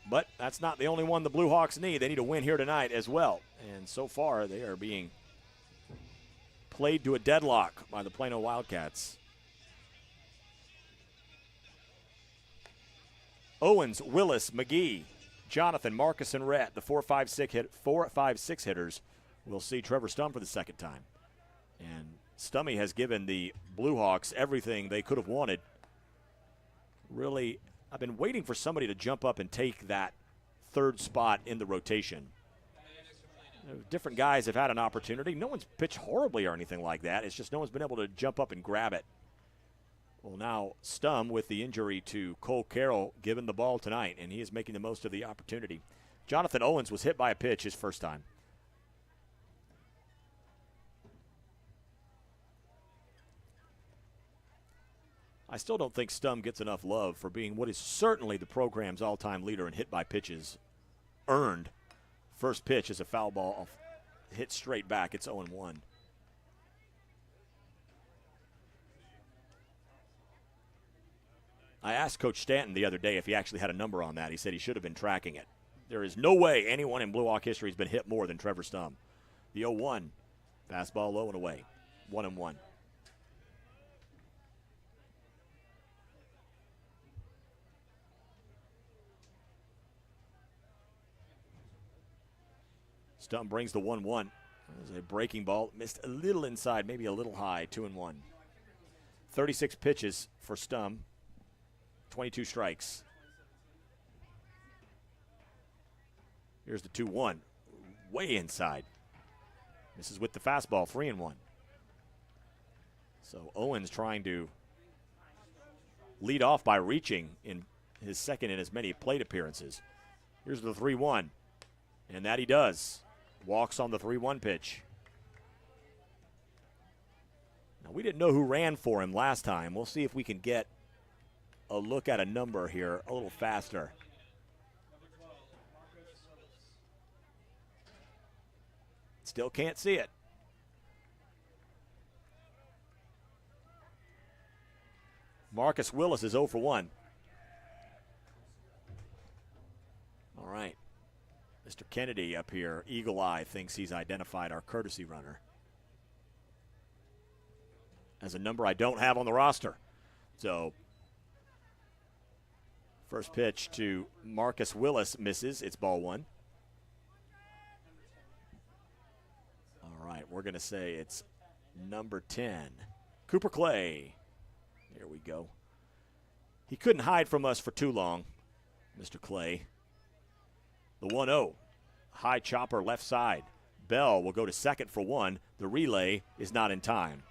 But that's not the only one the Blue Hawks need. They need a win here tonight as well. And so far, they are being played to a deadlock by the Plano Wildcats. Owens, Willis, McGee, Jonathan, Marcus, and Rhett, the 4-5-6 hitters. We'll see Trevor Stum for the second time. And Stummy has given the Blue Hawks everything they could have wanted. Really, I've been waiting for somebody to jump up and take that third spot in the rotation. Different guys have had an opportunity. No one's pitched horribly or anything like that. It's just no one's been able to jump up and grab it. Well, now Stum, with the injury to Cole Carroll, given the ball tonight, and he is making the most of the opportunity. Jonathan Owens was hit by a pitch his first time. I still don't think Stum gets enough love for being what is certainly the program's all-time leader in hit by pitches earned. First pitch is a foul ball hit straight back. It's 0-1. I asked Coach Stanton the other day if he actually had a number on that. He said he should have been tracking it. There is no way anyone in Blue Hawk history has been hit more than Trevor Stum. The 0-1, fastball low and away, 1-1. Stum brings the 1-1. There's a breaking ball, missed a little inside, maybe a little high, 2-1. 36 pitches for Stum. 22 strikes. Here's the 2-1. Way inside. This is with the fastball, 3-1. So Owens trying to lead off by reaching in his second in as many plate appearances. Here's the 3-1. And that he does. Walks on the 3-1 pitch. Now, we didn't know who ran for him last time. We'll see if we can get a look at a number here a little faster. Still can't see it. Marcus Willis is 0 for 1. All right. Mr. Kennedy up here, eagle eye, thinks he's identified our courtesy runner as a number I don't have on the roster. So, first pitch to Marcus Willis misses. It's ball 1. All right, we're going to say it's number 10, Cooper Clay. There we go. He couldn't hide from us for too long, Mr. Clay. The 1-0. High chopper left side. Bell will go to second for 1. The relay is not in time.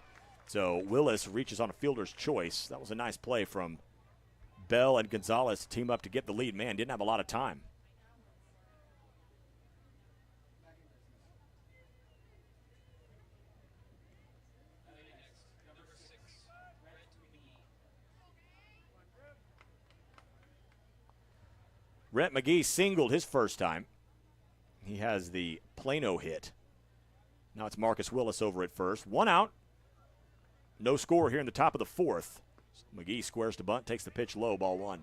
So Willis reaches on a fielder's choice. That was a nice play from Bell and Gonzalez to team up to get the lead. Man, didn't have a lot of time. Rhett McGee singled his first time. He has the Plano hit. Now it's Marcus Willis over at first. 1 out. No score here in the top of the 4th. McGee squares to bunt, takes the pitch low, ball 1.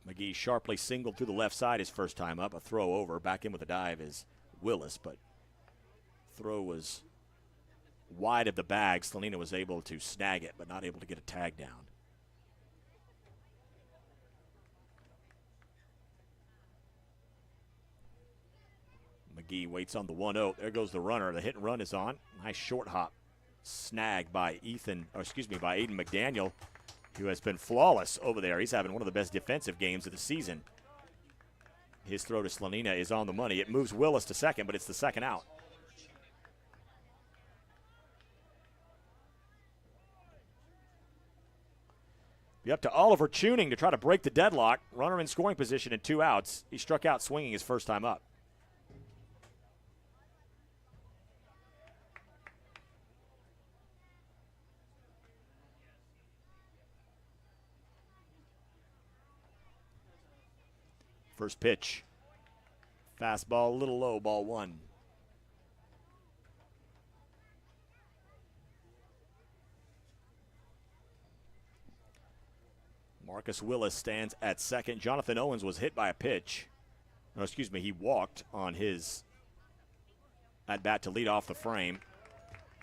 McGee sharply singled through the left side his first time up. A throw over. Back in with a dive is Willis, but throw was wide of the bag. Slanina was able to snag it, but not able to get a tag down. McGee waits on the 1-0. There goes the runner. The hit and run is on. Nice short hop snag by Aiden McDaniel, who has been flawless over there. He's having one of the best defensive games of the season. His throw to Slanina is on the money. It moves Willis to second, but it's the second out. Be up to Oliver Tuning to try to break the deadlock. Runner in scoring position and 2 outs. He struck out swinging his first time up. First pitch. Fastball a little low, ball 1. Marcus Willis stands at second. Jonathan Owens was hit by a pitch. No, excuse me, he walked on his at bat to lead off the frame.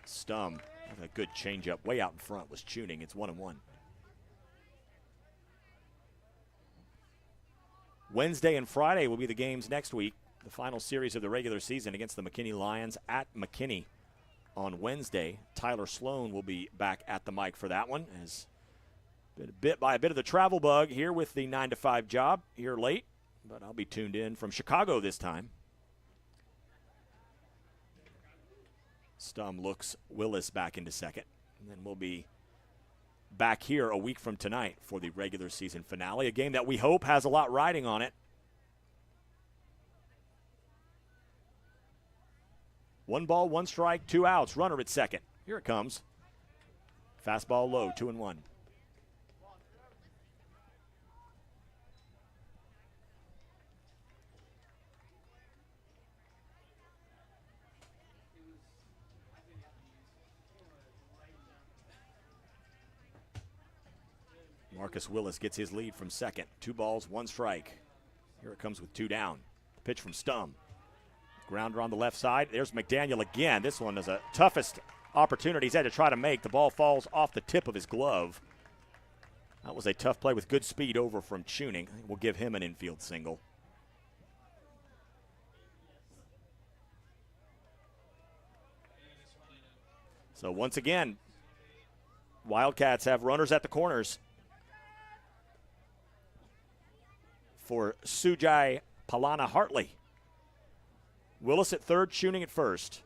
Stum, a good changeup way out in front, was tuning. It's 1-1. Wednesday and Friday will be the games next week. The final series of the regular season against the McKinney Lions at McKinney on Wednesday. Tyler Sloan will be back at the mic for that one, as been bit by a bit of the travel bug here with the 9 to 5 job here late, but I'll be tuned in from Chicago this time. Stum looks Willis back into second, and then we'll be back here a week from tonight for the regular season finale, a game that we hope has a lot riding on it. 1 ball, 1 strike, 2 outs. Runner at second. Here it comes. Fastball low, 2-1. Marcus Willis gets his lead from second. 2 balls, 1 strike. Here it comes with 2 down. Pitch from Stum. Grounder on the left side. There's McDaniel again. This one is the toughest opportunity he's had to try to make. The ball falls off the tip of his glove. That was a tough play with good speed over from Tuning. We'll give him an infield single. So once again, Wildcats have runners at the corners for Sujai Palana Hartley. Willis at third, Tuning at first.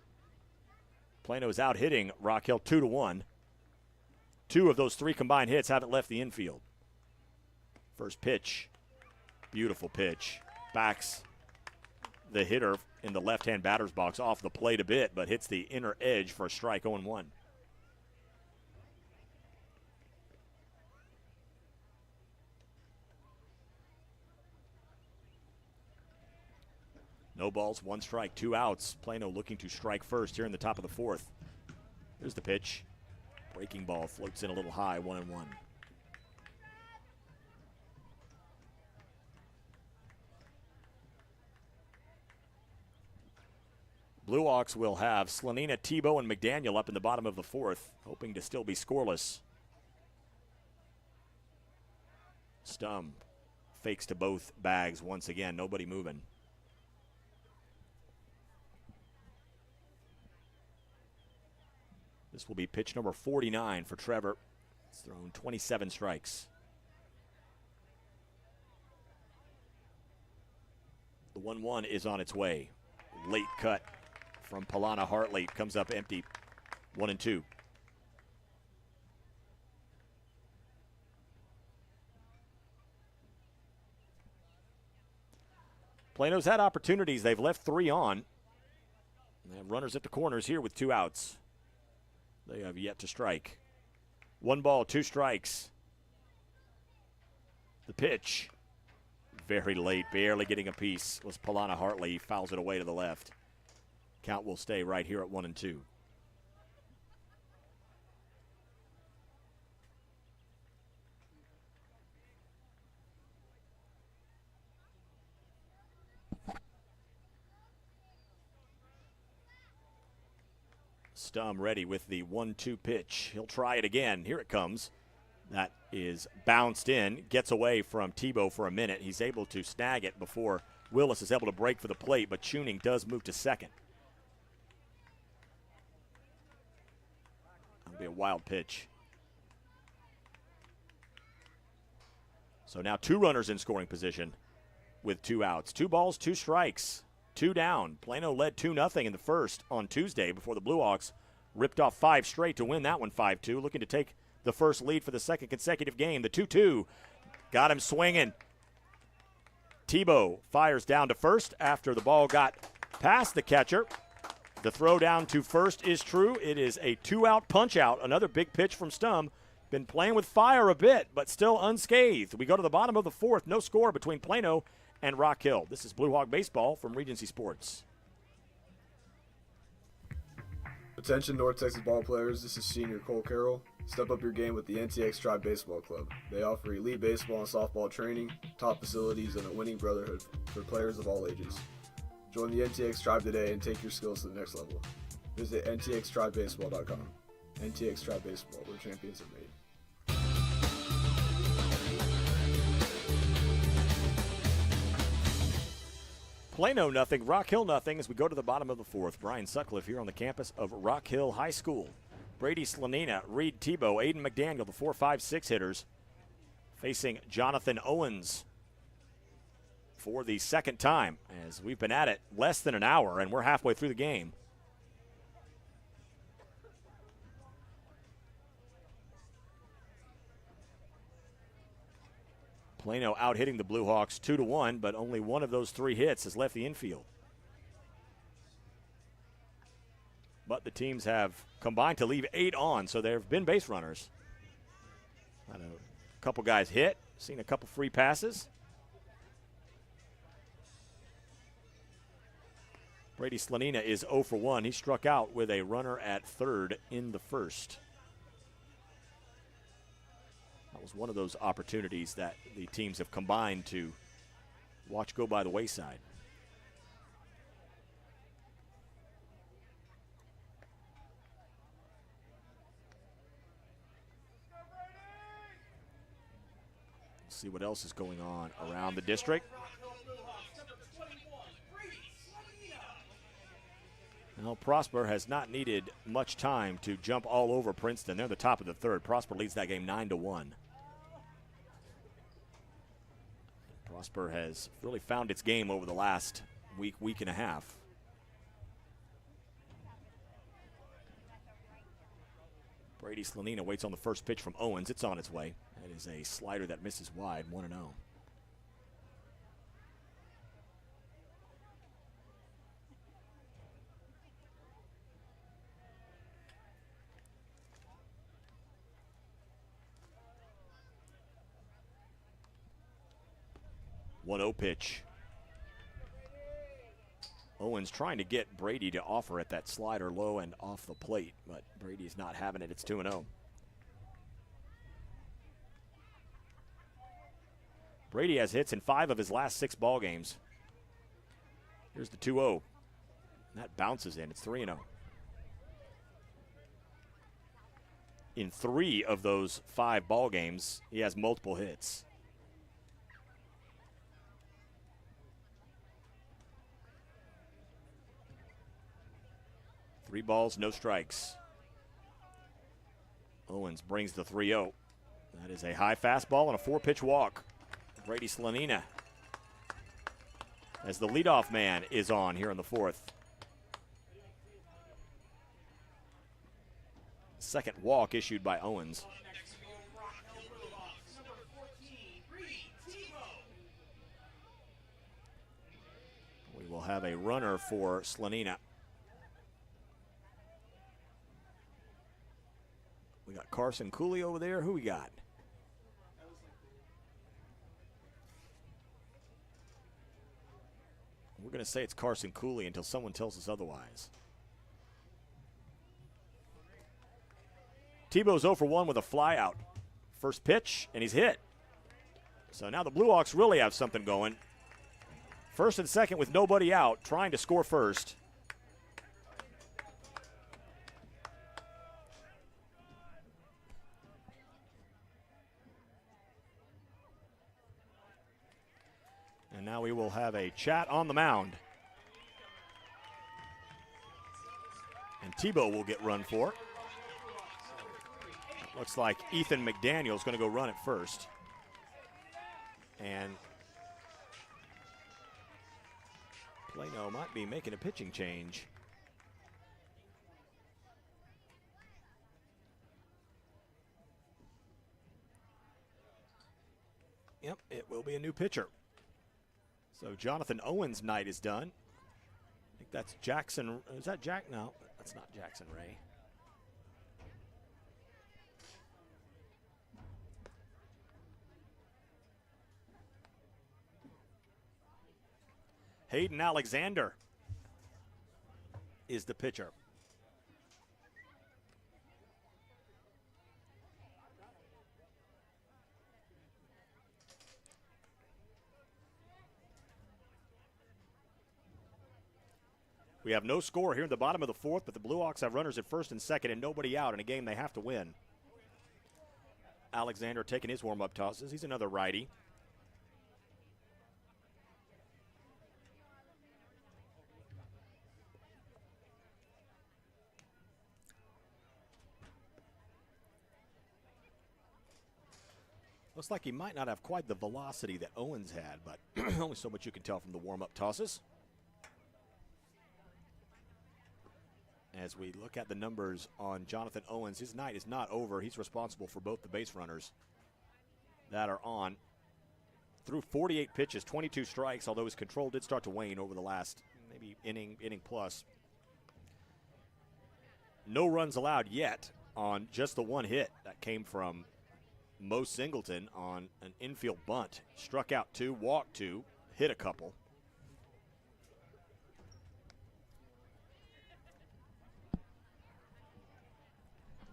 Plano is out hitting Rock Hill 2-1. 2 of those 3 combined hits haven't left the infield. First pitch, beautiful pitch. Backs the hitter in the left-hand batter's box off the plate a bit, but hits the inner edge for a strike, 0-1. No balls, 1 strike, 2 outs. Plano looking to strike first here in the top of the 4th. Here's the pitch. Breaking ball floats in a little high, 1-1. Blue Hawks will have Slanina, Tebow, and McDaniel up in the bottom of the 4th, hoping to still be scoreless. Stum fakes to both bags once again, nobody moving. This will be pitch number 49 for Trevor. He's thrown 27 strikes. The 1-1 is on its way. Late cut from Plano Hartley. Comes up empty. 1-2. Plano's had opportunities. They've left 3 on. They have runners at the corners here with 2 outs. They have yet to strike. 1 ball, 2 strikes. The pitch. Very late, barely getting a piece, was Plano Hartley. He fouls it away to the left. Count will stay right here at 1-2. Stum ready with the 1-2 pitch. He'll try it again. Here it comes. That is bounced in, gets away from Tebow for a minute. He's able to snag it before Willis is able to break for the plate, but Tuning does move to second. That'll be a wild pitch. So now 2 runners in scoring position with 2 outs. 2 balls, 2 strikes, 2 down. Plano led 2-0 in the first on Tuesday before the Blue Hawks ripped off 5 straight to win that one 5-2. Looking to take the first lead for the second consecutive game. The 2-2 got him swinging. Tebow fires down to first after the ball got past the catcher. The throw down to first is true. It is a 2-out punch out. Another big pitch from Stum. Been playing with fire a bit, but still unscathed. We go to the bottom of the 4th. No score between Plano and Rock Hill. This is Blue Hawk Baseball from Regency Sports. Attention North Texas ball players, this is senior Cole Carroll. Step up your game with the NTX Tribe Baseball Club. They offer elite baseball and softball training, top facilities, and a winning brotherhood for players of all ages. Join the NTX Tribe today and take your skills to the next level. Visit ntxtribebaseball.com. NTX Tribe Baseball, where champions are made. Plano nothing, Rock Hill nothing as we go to the bottom of the 4th. Brian Sutcliffe here on the campus of Rock Hill High School. Brady Slanina, Reed Tebow, Aiden McDaniel, the 4, 5, 6 hitters, facing Jonathan Owens for the second time as we've been at it less than an hour and we're halfway through the game. Plano out hitting the Blue Hawks 2-1, but only 1 of those 3 hits has left the infield. But the teams have combined to leave 8 on, so there have been base runners. A couple guys hit, seen a couple free passes. Brady Slanina is 0 for 1. He struck out with a runner at third in the first. That was one of those opportunities that the teams have combined to watch go by the wayside. See what else is going on around the district. Now, Prosper has not needed much time to jump all over Princeton. They're the top of the 3rd. Prosper leads that game 9-1. Prosper has really found its game over the last week and a half. Brady Brady Slanina waits on the first pitch from Owens. It's on its way. That is a slider that misses wide, 1-0. One-0 pitch. Owens trying to get Brady to offer at that slider low and off the plate, but Brady's not having it. It's 2-0. Brady has hits in 5 of his last 6 ball games. Here's the 2-0. That bounces in. It's 3-0. In 3 of those 5 ball games, he has multiple hits. Three balls, no strikes. Owens brings the 3-0. That is a high fastball and a 4-pitch walk. Brady Slanina, as the leadoff man, is on here in the 4th. Second walk issued by Owens. We will have a runner for Slanina. We got Carson Cooley over there. Who we got? We're going to say it's Carson Cooley until someone tells us otherwise. Tebow's 0 for 1 with a fly out. First pitch, and he's hit. So now the Blue Hawks really have something going. First and second with nobody out, trying to score first. And now we will have a chat on the mound. And Tebow will get run for. Looks like Ethan McDaniel is going to go run at first. And Plano might be making a pitching change. Yep, it will be a new pitcher. So Jonathan Owens' night is done. I think that's Jackson. Is that Jack? No, that's not Jackson Ray. Hayden Alexander is the pitcher. We have no score here in the bottom of the 4th, but the Blue Hawks have runners at first and second and nobody out in a game they have to win. Alexander taking his warm-up tosses. He's another righty. Looks like he might not have quite the velocity that Owens had, but only so much you can tell from the warm-up tosses. As we look at the numbers on Jonathan Owens, his night is not over. He's responsible for both the base runners that are on. Through 48 pitches, 22 strikes, although his control did start to wane over the last maybe inning plus. No runs allowed yet on just the one hit that came from Mo Singleton on an infield bunt. Struck out 2, walked 2, hit a couple.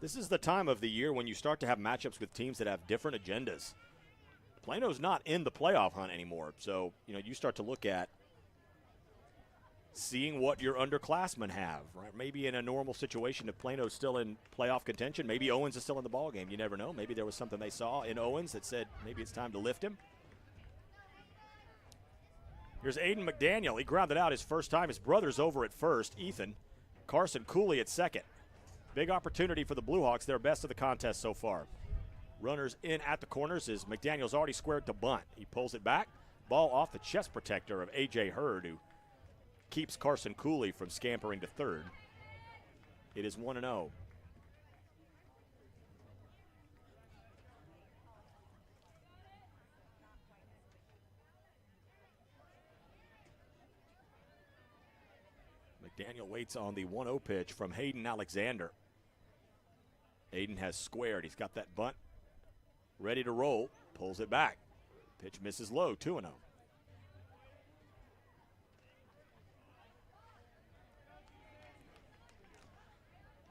This is the time of the year when you start to have matchups with teams that have different agendas. Plano's not in the playoff hunt anymore, so you start to look at seeing what your underclassmen have. Right? Maybe in a normal situation, if Plano's still in playoff contention, maybe Owens is still in the ballgame. You never know. Maybe there was something they saw in Owens that said maybe it's time to lift him. Here's Aiden McDaniel. He grounded out his first time. His brother's over at first, Ethan. Carson Cooley at second. Big opportunity for the Blue Hawks, their best of the contest so far. Runners in at the corners as McDaniel's already squared to bunt. He pulls it back. Ball off the chest protector of A.J. Hurd, who keeps Carson Cooley from scampering to third. It is 1-0. McDaniel waits on the 1-0 pitch from Hayden Alexander. Hayden has squared. He's got that bunt ready to roll. Pulls it back. Pitch misses low, 2-0.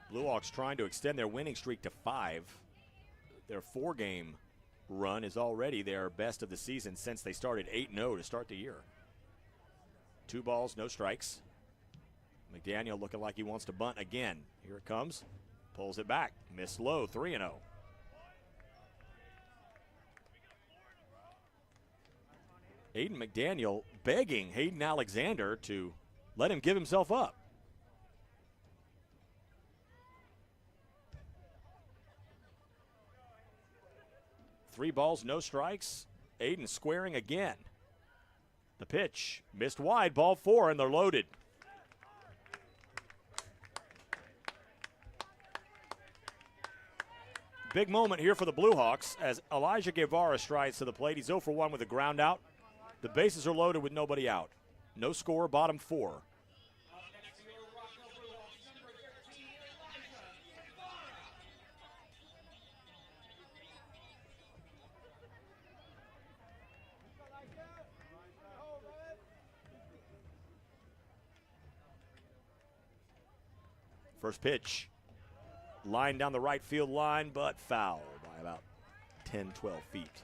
Blue Hawks trying to extend their winning streak to 5. Their 4-game run is already their best of the season since they started 8-0 to start the year. 2 balls, no strikes. McDaniel looking like he wants to bunt again. Here it comes. Pulls it back. Missed low, 3-0. Hayden McDaniel begging Hayden Alexander to let him give himself up. Three balls, no strikes. Hayden squaring again. The pitch missed wide, ball 4, and they're loaded. Big moment here for the Blue Hawks as Elijah Guevara strides to the plate. He's 0 for 1 with a ground out. The bases are loaded with nobody out. No score, bottom 4. First pitch, line down the right field line, but foul by about 10, 12 feet.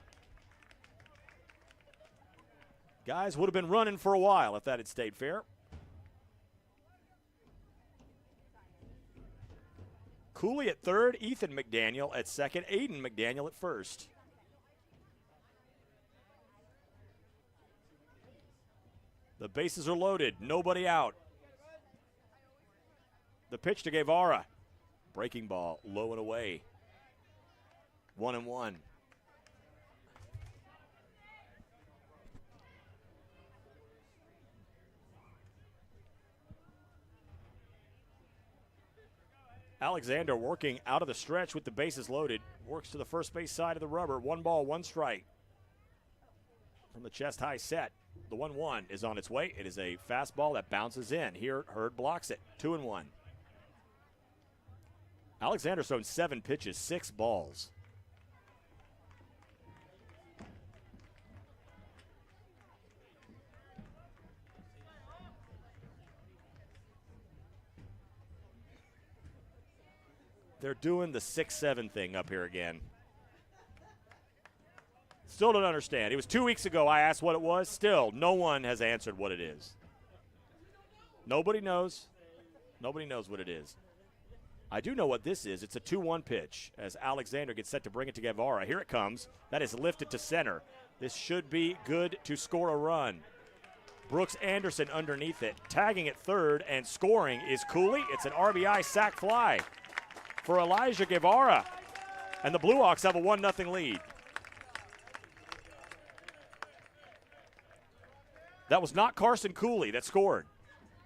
Guys would have been running for a while if that had stayed fair. Cooley at third, Ethan McDaniel at second, Aiden McDaniel at first. The bases are loaded, nobody out. The pitch to Guevara. Breaking ball, low and away. 1-1. Alexander working out of the stretch with the bases loaded. Works to the first base side of the rubber. 1 ball, 1 strike. From the chest high set. The 1-1 is on its way. It is a fastball that bounces in. Here, Hurd blocks it. 2-1. Alexander's thrown 7 pitches, 6 balls. They're doing the 6-7 thing up here again. Still don't understand. It was 2 weeks ago I asked what it was. Still, no one has answered what it is. Nobody knows. Nobody knows what it is. I do know what this is. It's a 2-1 pitch as Alexander gets set to bring it to Guevara. Here it comes. That is lifted to center. This should be good to score a run. Brooks Anderson underneath it. Tagging at third and scoring is Cooley. It's an RBI sac fly for Elijah Guevara. And the Blue Hawks have a 1-0 lead. That was not Carson Cooley that scored.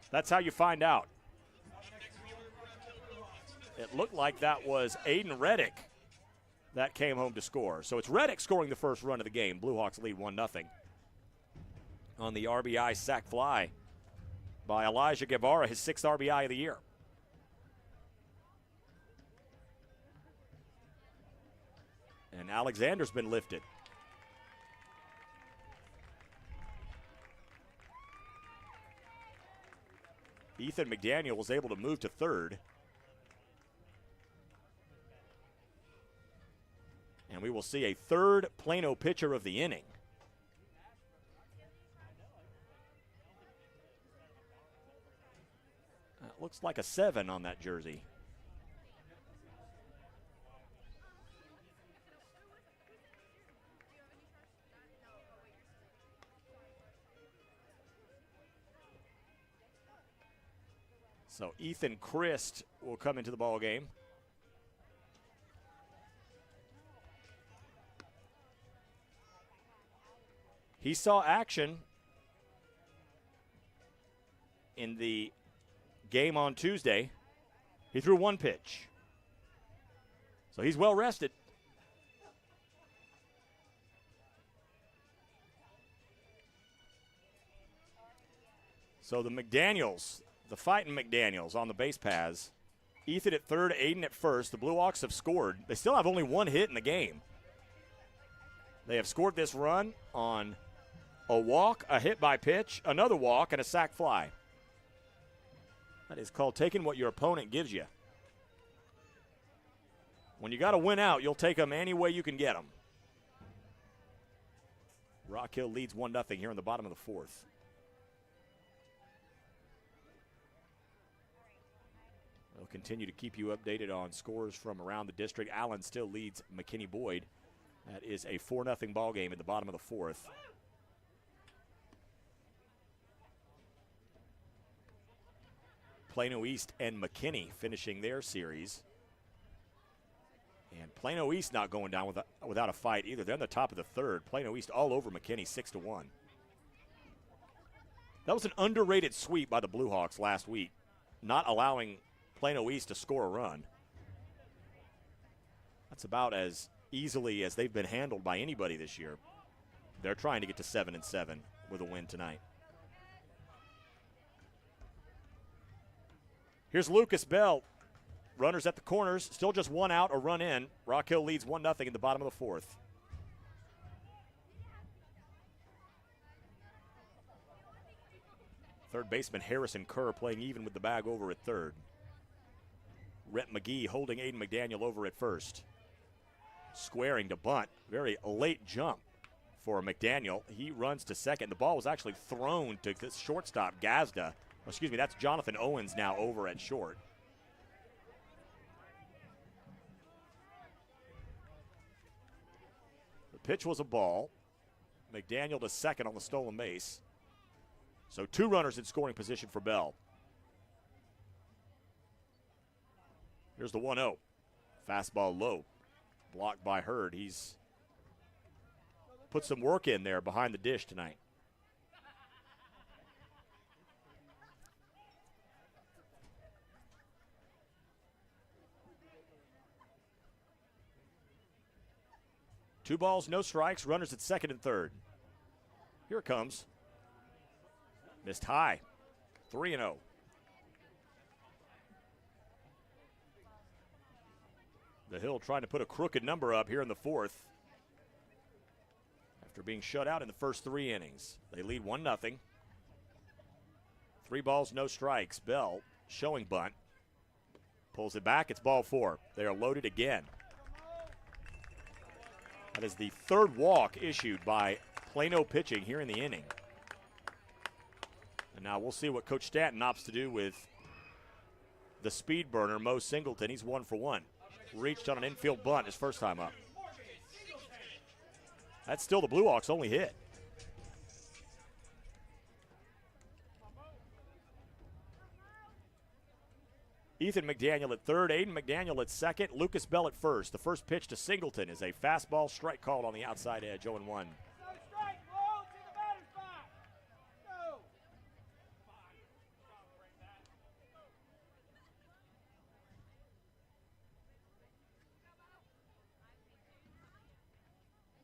That's how you find out. It looked like that was Aiden Reddick that came home to score. So it's Reddick scoring the first run of the game. Blue Hawks lead 1-0 on the RBI sac fly by Elijah Guevara, his 6th RBI of the year. And Alexander's been lifted. Ethan McDaniel was able to move to third. And we will see a third Plano pitcher of the inning. That looks like a 7 on that jersey. So Ethan Christ will come into the ball game. He saw action in the game on Tuesday. He threw 1 pitch. So he's well rested. So the McDaniels The fight in McDaniels on the base paths. Ethan at third, Aiden at first. The Blue Hawks have scored. They still have only one hit in the game. They have scored this run on a walk, a hit by pitch, another walk, and a sac fly. That is called taking what your opponent gives you. When you got to win out, you'll take them any way you can get them. Rock Hill leads 1-0 here in the bottom of the fourth. We'll continue to keep you updated on scores from around the district. Allen still leads McKinney Boyd. That is a 4-0 ball game in the bottom of the fourth. Plano East and McKinney finishing their series. And Plano East not going down without a fight either. They're on the top of the third. Plano East all over McKinney 6-1. That was an underrated sweep by the Blue Hawks last week, not allowing Plano East to score a run. That's about as easily as they've been handled by anybody this year. They're trying to get to 7-7 with a win tonight. Here's Lucas Bell. Runners at the corners, still just one out, a run in. Rock Hill leads 1-0 in the bottom of the fourth. Third baseman Harrison Kerr playing even with the bag over at third. Rhett McGee holding Aiden McDaniel over at first. Squaring to bunt. Very late jump for McDaniel. He runs to second. The ball was actually thrown to the shortstop, Gazda. Excuse me, that's Jonathan Owens now over at short. The pitch was a ball. McDaniel to second on the stolen base. So two runners in scoring position for Bell. Here's the 1-0. Fastball low. Blocked by Hurd. He's put some work in there behind the dish tonight. Two balls, no strikes. Runners at second and third. Here it comes. Missed high. 3-0. The Hill trying to put a crooked number up here in the fourth. After being shut out in the first three innings. They lead 1-0. Three balls, no strikes. Bell showing bunt. Pulls it back. It's ball four. They are loaded again. That is the third walk issued by Plano pitching here in the inning. And now we'll see what Coach Stanton opts to do with the speed burner, Mo Singleton. He's 1 for 1. Reached on an infield bunt his first time up. That's still the Blue Hawks' only hit. Ethan McDaniel at third, Aiden McDaniel at second, Lucas Bell at first. The first pitch to Singleton is a fastball strike called on the outside edge, 0-1.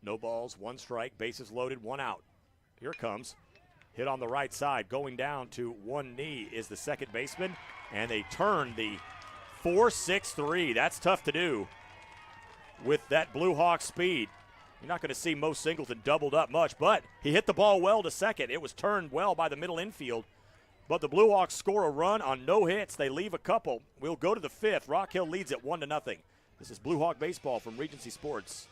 No balls, one strike, bases loaded, one out. Here it comes. Hit on the right side, going down to one knee is the second baseman, and they turn the 4-6-3. That's tough to do with that Blue Hawk speed. You're not going to see Mo Singleton doubled up much, but he hit the ball well to second. It was turned well by the middle infield, but the Blue Hawks score a run on no hits. They leave a couple. We'll go to the fifth. Rock Hill leads at 1-0. This is Blue Hawk Baseball from Regency Sports.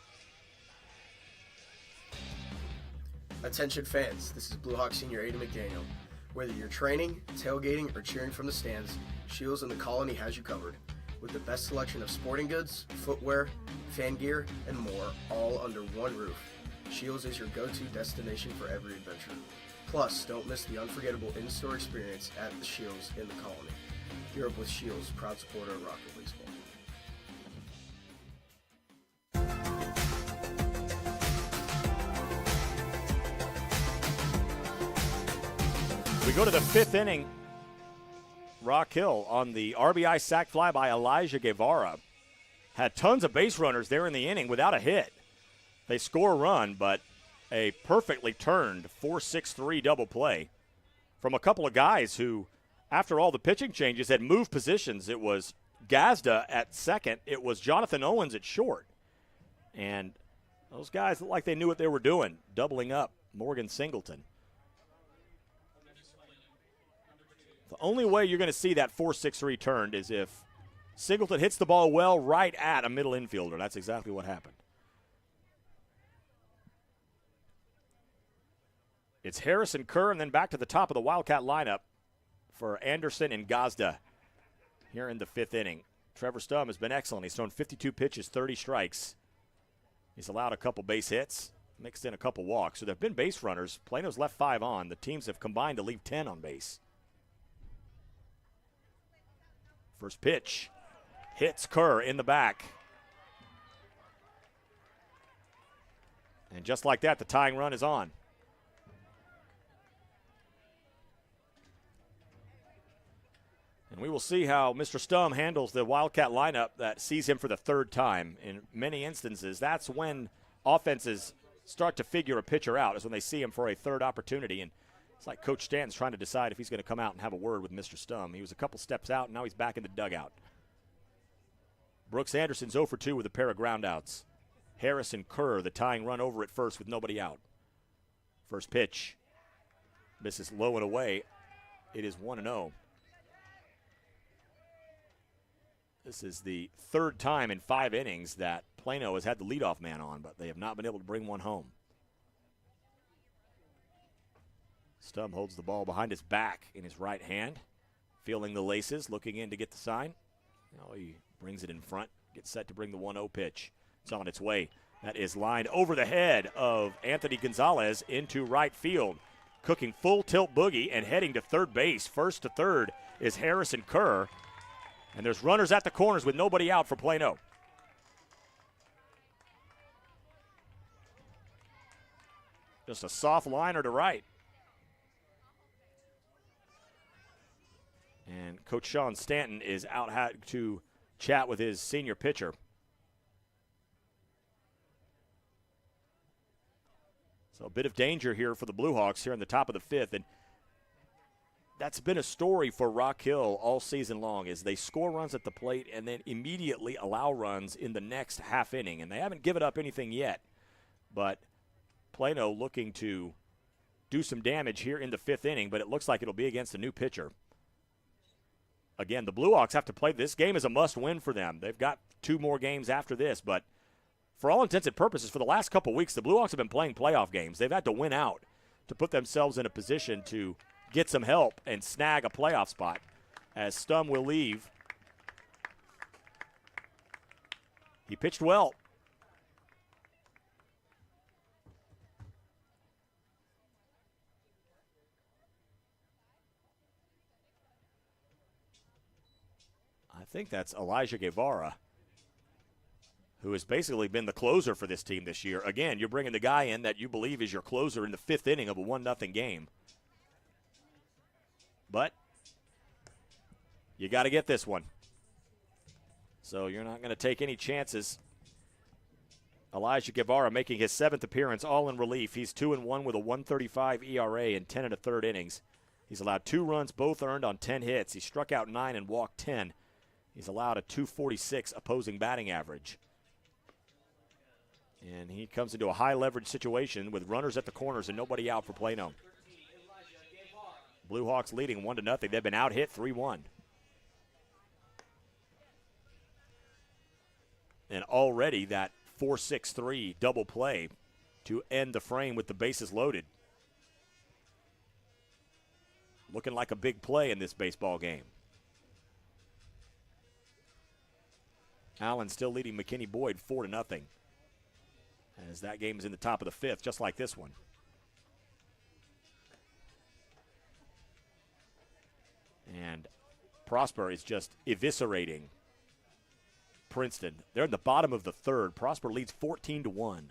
Attention fans, this is Blue Hawk senior Aiden McDaniel. Whether you're training, tailgating, or cheering from the stands, Shields and the Colony has you covered. With the best selection of sporting goods, footwear, fan gear, and more, all under one roof. Shields is your go-to destination for every adventure. Plus, don't miss the unforgettable in-store experience at the Shields in the Colony. Europe with Shields, proud supporter of Rock Hill Baseball. We go to the fifth inning. Rock Hill on the RBI sac fly by Elijah Guevara. Had tons of base runners there in the inning without a hit. They score a run, but a perfectly turned 4-6-3 double play from a couple of guys who after all the pitching changes, had moved positions. It was Gazda at second. It was Jonathan Owens at short. And those guys looked like they knew what they were doing, doubling up Morgan Singleton. The only way you're going to see that 4-6 turned is if Singleton hits the ball well right at a middle infielder. That's exactly what happened. It's Harrison Kerr, and then back to the top of the Wildcat lineup for Anderson and Gazda here in the fifth inning. Trevor Stum has been excellent. He's thrown 52 pitches, 30 strikes. He's allowed a couple base hits, mixed in a couple walks. So there have been base runners. Plano's left 5 on. The teams have combined to leave 10 on base. First pitch hits Kerr in the back. And just like that, the tying run is on. And we will see how Mr. Stum handles the Wildcat lineup that sees him for the third time. In many instances, that's when offenses start to figure a pitcher out, is when they see him for a third opportunity. And it's like Coach Stanton's trying to decide if he's going to come out and have a word with Mr. Stum. He was a couple steps out, and now he's back in the dugout. Brooks Anderson's 0 for 2 with a pair of groundouts. Harrison Kerr, the tying run over at first with nobody out. First pitch misses low and away. It is 1-0. This is the third time in 5 innings that Plano has had the leadoff man on, but they have not been able to bring one home. Stum holds the ball behind his back in his right hand, feeling the laces, looking in to get the sign. Now he brings it in front, gets set to bring the 1-0 pitch. It's on its way. That is lined over the head of Anthony Gonzalez into right field. Cooking full tilt boogie and heading to third base. First to third is Harrison Kerr. And there's runners at the corners with nobody out for Plano. Just a soft liner to right. And Coach Sean Stanton is out to chat with his senior pitcher. So a bit of danger here for the Blue Hawks here in the top of the fifth. And that's been a story for Rock Hill all season long, is they score runs at the plate and then immediately allow runs in the next half inning. And they haven't given up anything yet. But Plano looking to do some damage here in the fifth inning, but it looks like it'll be against a new pitcher. Again, the Blue Hawks have to play. This game is a must-win for them. They've got 2 more games after this, but for all intents and purposes, for the last couple weeks, the Blue Hawks have been playing playoff games. They've had to win out to put themselves in a position to get some help and snag a playoff spot, as Stum will leave. He pitched well. I think that's Elijah Guevara, who has basically been the closer for this team this year. Again, you're bringing the guy in that you believe is your closer in the fifth inning of a 1-0 game. But you got to get this one. So you're not going to take any chances. Elijah Guevara making his 7th appearance, all in relief. He's 2-1 with a 1.35 ERA in 10 1/3 innings. He's allowed 2 runs, both earned on 10 hits. He struck out 9 and walked 10. He's allowed a 246 opposing batting average. And he comes into a high leverage situation with runners at the corners and nobody out for Plano. Blue Hawks leading 1-0. They've been out hit 3-1. And already that 4-6-3 double play to end the frame with the bases loaded. Looking like a big play in this baseball game. Allen still leading McKinney Boyd 4-0. As that game is in the top of the fifth, just like this one. And Prosper is just eviscerating Princeton. They're in the bottom of the third. Prosper leads 14-1.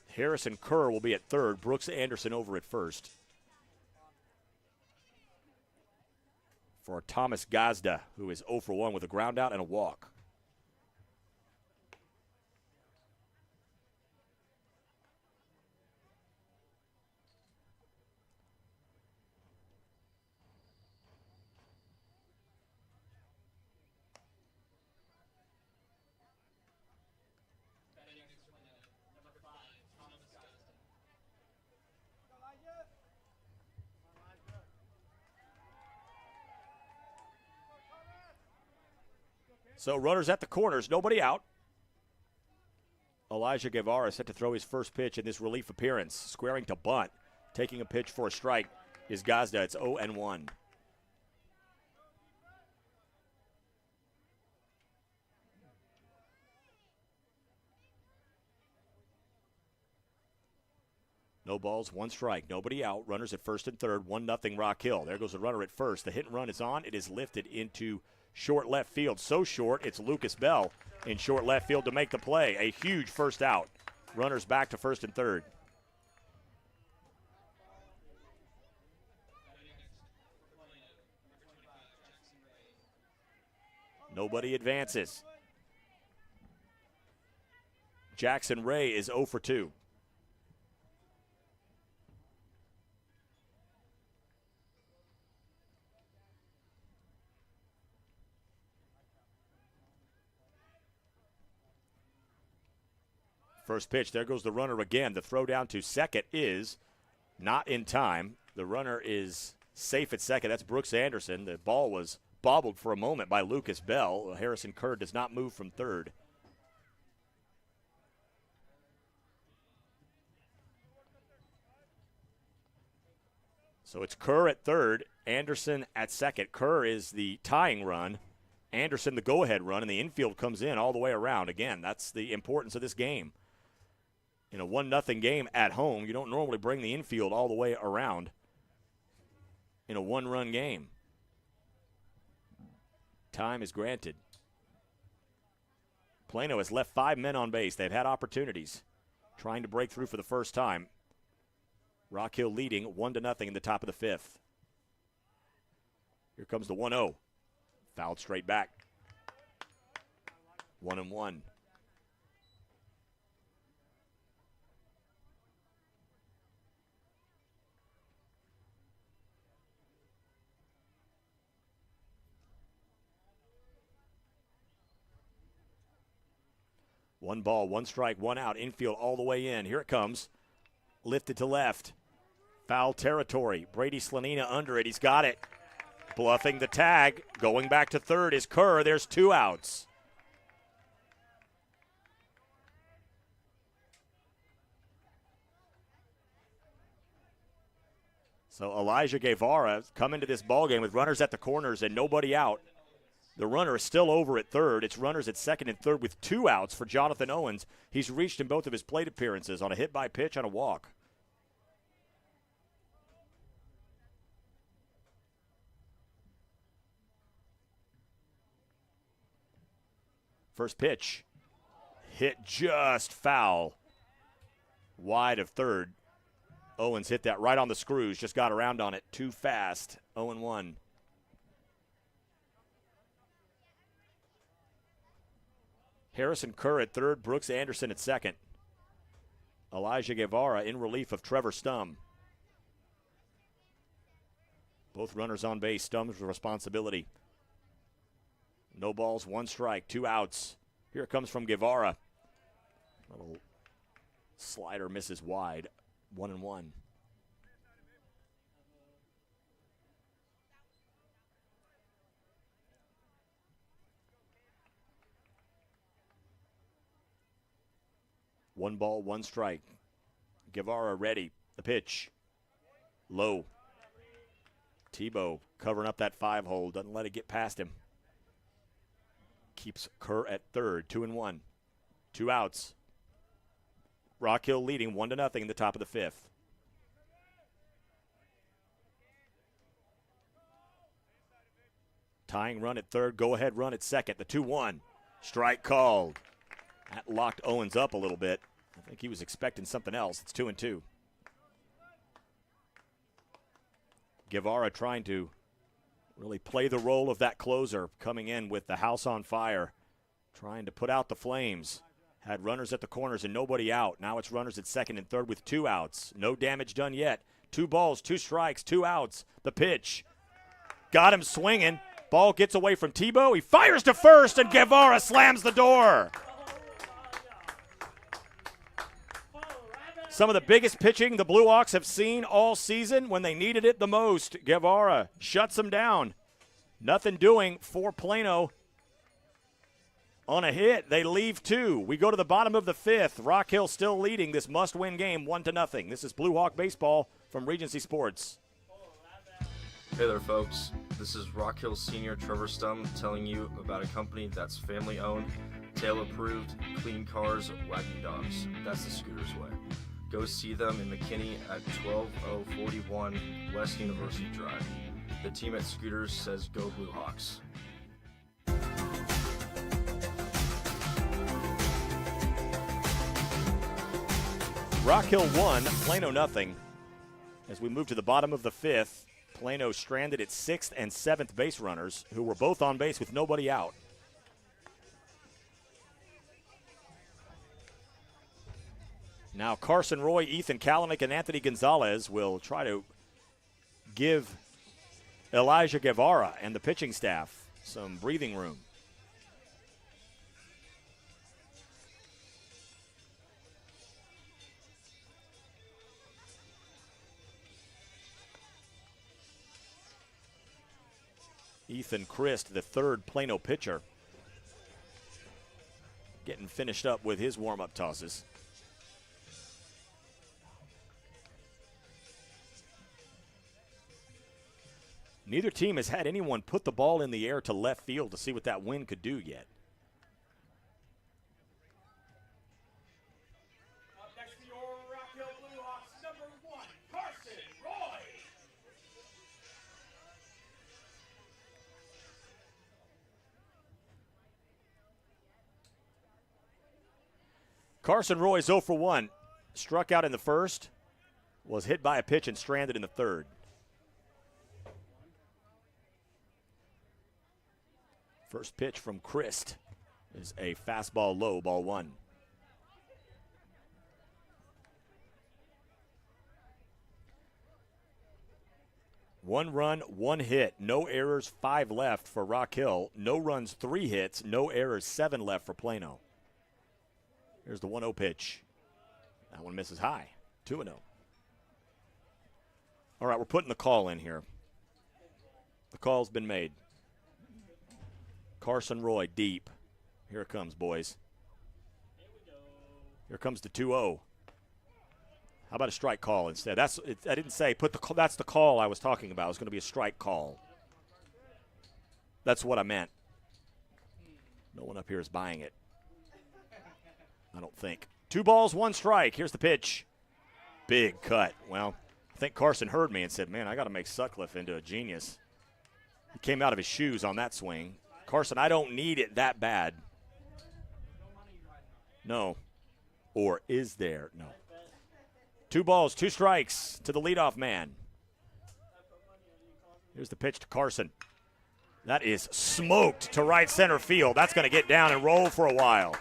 Harrison Kerr will be at third. Brooks Anderson over at first. For Thomas Gazda, who is 0 for 1 with a ground out and a walk. So runners at the corners, nobody out. Elijah Guevara set to throw his first pitch in this relief appearance. Squaring to bunt. Taking a pitch for a strike is Gazda. It's 0-1. No balls, one strike, nobody out. Runners at first and third, 1-0 Rock Hill. There goes the runner at first. The hit and run is on. It is lifted into short left field. So short, it's Lucas Bell in short left field to make the play. A huge first out. Runners back to first and third. Nobody advances. Jackson Ray is 0 for 2. First pitch, there goes the runner again. The throw down to second is not in time. The runner is safe at second. That's Brooks Anderson. The ball was bobbled for a moment by Lucas Bell. Harrison Kerr does not move from third. So it's Kerr at third, Anderson at second. Kerr is the tying run, Anderson the go-ahead run, and the infield comes in all the way around. Again, that's the importance of this game. In a 1-0 game at home, you don't normally bring the infield all the way around in a one-run game. Time is granted. Plano has left 5 men on base. They've had opportunities trying to break through for the first time. Rock Hill leading 1-0 in the top of the fifth. Here comes the 1-0. Fouled straight back. 1-1. One ball, one strike, one out. Infield all the way in. Here it comes. Lifted to left. Foul territory. Brady Slanina under it. He's got it. Bluffing the tag. Going back to third is Kerr. There's 2 outs. So Elijah Guevara come into this ballgame with runners at the corners and nobody out. The runner is still over at third. It's runners at second and third with 2 outs for Jonathan Owens. He's reached in both of his plate appearances on a hit by pitch on a walk. First pitch. Hit just foul. Wide of third. Owens hit that right on the screws. Just got around on it too fast. 0-1. Harrison Kerr at third, Brooks Anderson at second. Elijah Guevara in relief of Trevor Stum. Both runners on base. Stum's responsibility. No balls, 1 strike, 2 outs. Here it comes from Guevara. Little slider misses wide. 1-1. One ball, 1 strike. Guevara ready. The pitch. Low. Tebow covering up that 5-hole. Doesn't let it get past him. Keeps Kerr at third. 2-1. 2 outs. Rock Hill leading 1-0 in the top of the fifth. Tying run at third. Go-ahead run at second. The 2-1. Strike called. That locked Owens up a little bit. I think he was expecting something else. It's 2-2. Guevara trying to really play the role of that closer, coming in with the house on fire, trying to put out the flames. Had runners at the corners and nobody out. Now it's runners at second and third with 2 outs. No damage done yet. 2 balls, 2 strikes, 2 outs. The pitch. Got him swinging. Ball gets away from Tebow. He fires to first, and Guevara slams the door. Some of the biggest pitching the Blue Hawks have seen all season when they needed it the most. Guevara shuts them down. Nothing doing for Plano. on a hit. They leave 2. We go to the bottom of the 5th. Rock Hill still leading this must-win game 1-0. This is Blue Hawk Baseball from Regency Sports. Hey there, folks. This is Rock Hill Senior Trevor Stum telling you about a company that's family-owned, tail-approved, clean cars, wagging dogs. That's the Scooters way. Go see them in McKinney at 12041 West University Drive. The team at Scooters says go Blue Hawks. Rock Hill 1, Plano nothing. As we move to the bottom of the 5th, Plano stranded its 6th and 7th base runners, who were both on base with nobody out. Now Carson Roy, Ethan Kalanick, and Anthony Gonzalez will try to give Elijah Guevara and the pitching staff some breathing room. Ethan Christ, the 3rd Plano pitcher, getting finished up with his warm-up tosses. Neither team has had anyone put the ball in the air to left field to see what that wind could do yet. Up next for your Rock Hill Blue Hawks, number 1, Carson Roy. Carson Roy is 0 for 1. Struck out in the 1st, was hit by a pitch and stranded in the 3rd. First pitch from Christ is a fastball low, ball 1. One run, 1 hit, no errors, 5 left for Rock Hill. No runs, 3 hits, no errors, 7 left for Plano. Here's the 1-0 pitch. That one misses high, 2-0. All right, we're putting the call in here. The call's been made. Carson Roy deep. Here it comes, boys. Here comes the 2-0. How about a strike call instead? I didn't say that's the call I was talking about. It was going to be a strike call. That's what I meant. No one up here is buying it. I don't think. 2 balls, 1 strike. Here's the pitch. Big cut. Well, I think Carson heard me and said, man, I got to make Sutcliffe into a genius. He came out of his shoes on that swing. Carson, I don't need it that bad. No. Or is there? No. 2 balls, 2 strikes to the leadoff man. Here's the pitch to Carson. That is smoked to right center field. That's going to get down and roll for a while.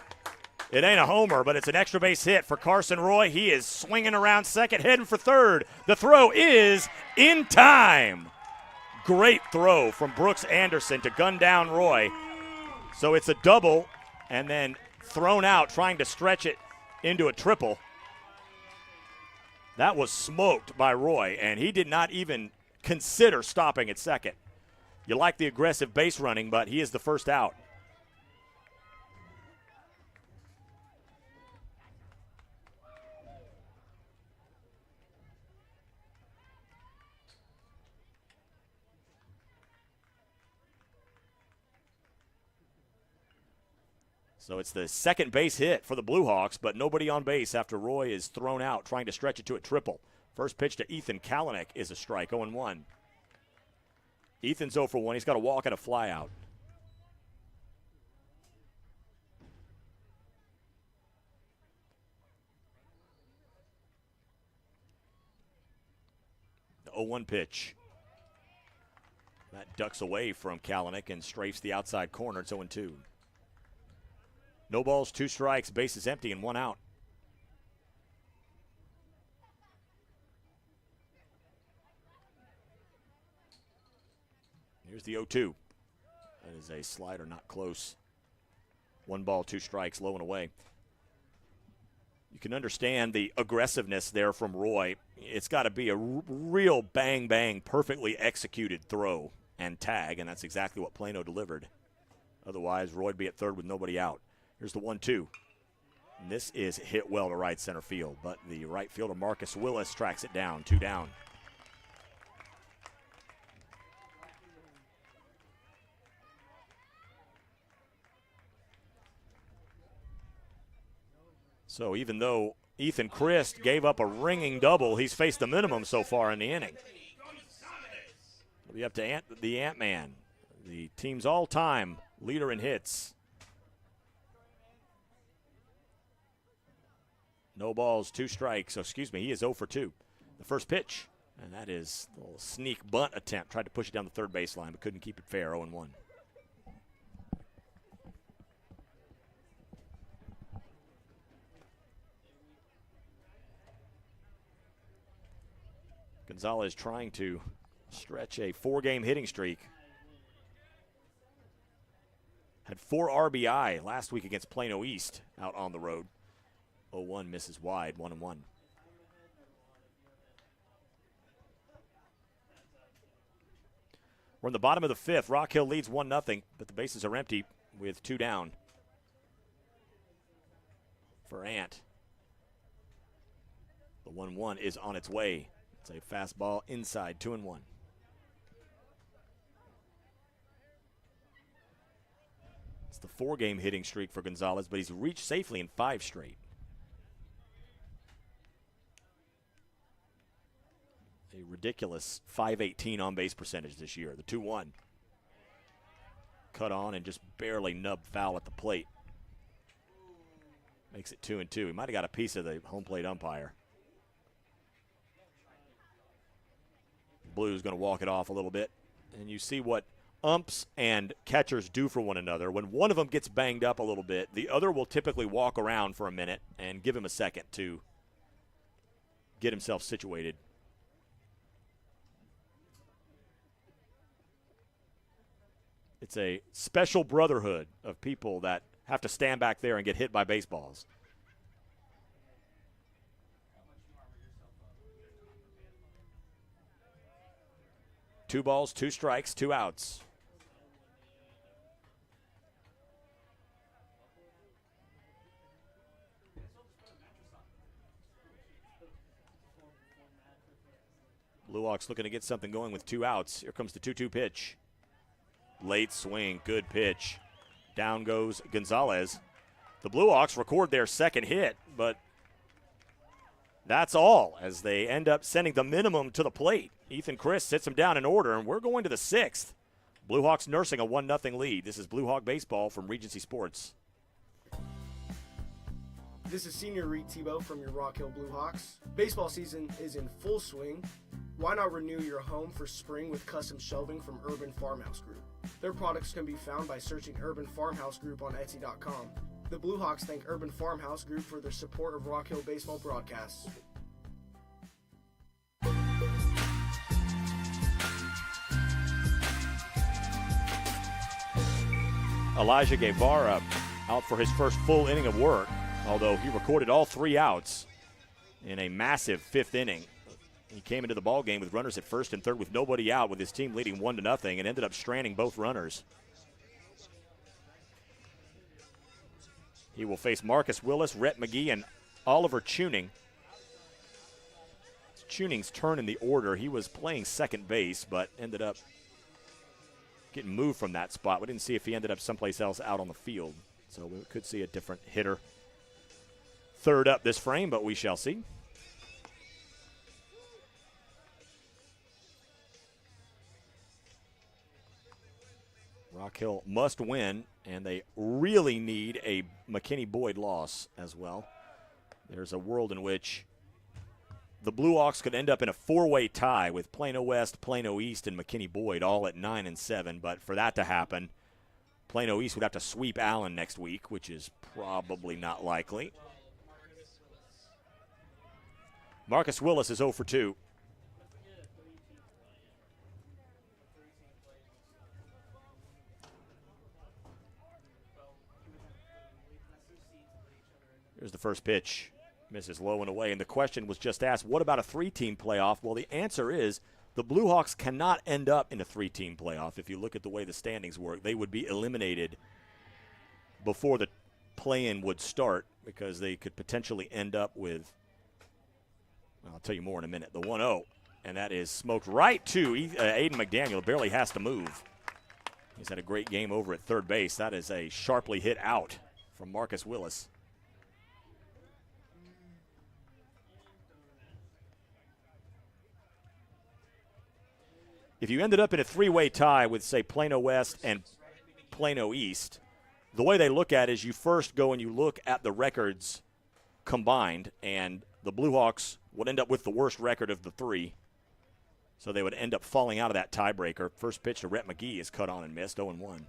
It ain't a homer, but it's an extra base hit for Carson Roy. He is swinging around second, heading for third. The throw is in time. Great throw from Brooks Anderson to gun down Roy. So it's a double and then thrown out, trying to stretch it into a triple. That was smoked by Roy, and he did not even consider stopping at second. You like the aggressive base running, but he is the first out. So it's the second base hit for the Blue Hawks, but nobody on base after Roy is thrown out trying to stretch it to a triple. First pitch to Ethan Kalanick is a strike, 0-1. Ethan's 0 for 1. He's got a walk and a fly out. The 0-1 pitch. That ducks away from Kalanick and strafes the outside corner. It's 0-2. No balls, 2 strikes, bases empty, and 1 out. Here's the 0-2. That is a slider, not close. 1 ball, 2 strikes, low and away. You can understand the aggressiveness there from Roy. It's got to be a real bang-bang, perfectly executed throw and tag, and that's exactly what Plano delivered. Otherwise, Roy would be at third with nobody out. Here's the 1-2. And this is hit well to right center field, but the right fielder Marcus Willis tracks it down, 2 down. So even though Ethan Christ gave up a ringing double, he's faced the minimum so far in the inning. It'll be up to the Ant-Man, the team's all-time leader in hits. No balls, 2 strikes. So, excuse me, he is 0 for 2. The first pitch, and that is a little sneak bunt attempt. Tried to push it down the third baseline, but couldn't keep it fair, 0-1. Gonzalez trying to stretch a 4-game hitting streak. Had 4 RBI last week against Plano East out on the road. 0-1 misses wide, 1-1. We're in the bottom of the 5th. Rock Hill leads 1-0, but the bases are empty with 2 down for Ant. The 1-1 is on its way. It's a fastball inside, 2-1. It's the 4-game hitting streak for Gonzalez, but he's reached safely in 5 straight. A ridiculous .518 on-base percentage this year. The 2-1. Cut on and just barely nubbed foul at the plate. Makes it 2-2. He might have got a piece of the home plate umpire. Blue's going to walk it off a little bit. And you see what umps and catchers do for one another. When one of them gets banged up a little bit, the other will typically walk around for a minute and give him a second to get himself situated. It's a special brotherhood of people that have to stand back there and get hit by baseballs. Two balls, 2 strikes, 2 outs. Blue Hawks looking to get something going with 2 outs. Here comes the 2-2 pitch. Late swing, good pitch. Down goes Gonzalez. The Blue Hawks record their second hit, but that's all as they end up sending the minimum to the plate. Ethan Christ sits him down in order, and we're going to the 6th. Blue Hawks nursing a 1-0 lead. This is Blue Hawk Baseball from Regency Sports. This is Senior Reed Tebow from your Rock Hill Blue Hawks. Baseball season is in full swing. Why not renew your home for spring with custom shelving from Urban Farmhouse Group? Their products can be found by searching Urban Farmhouse Group on Etsy.com. The Blue Hawks thank Urban Farmhouse Group for their support of Rock Hill baseball broadcasts. Elijah Guevara out for his first full inning of work, although he recorded all 3 outs in a massive 5th inning. He came into the ball game with runners at first and third with nobody out, with his team leading 1-0, and ended up stranding both runners. He will face Marcus Willis, Rhett McGee, and Oliver Tuning. It's Tuning's turn in the order. He was playing second base, but ended up getting moved from that spot. We didn't see if he ended up someplace else out on the field, so we could see a different hitter third up this frame, but we shall see. Rock Hill must win, and they really need a McKinney-Boyd loss as well. There's a world in which the Blue Hawks could end up in a 4-way tie with Plano West, Plano East, and McKinney-Boyd all at 9-7. But for that to happen, Plano East would have to sweep Allen next week, which is probably not likely. Marcus Willis is 0 for 2. Here's the first pitch. Misses low and away. And the question was just asked, what about a 3-team playoff? Well, the answer is the Blue Hawks cannot end up in a 3-team playoff. If you look at the way the standings work, they would be eliminated before the play-in would start because they could potentially end up with, well, I'll tell you more in a minute, the 1-0. And that is smoked right to Aiden McDaniel. Barely has to move. He's had a great game over at third base. That is a sharply hit out from Marcus Willis. If you ended up in a three-way tie with, say, Plano West and Plano East, the way they look at it is you first go and you look at the records combined, and the Blue Hawks would end up with the worst record of the three. So they would end up falling out of that tiebreaker. First pitch to Rhett McGee is cut on and missed, 0-1.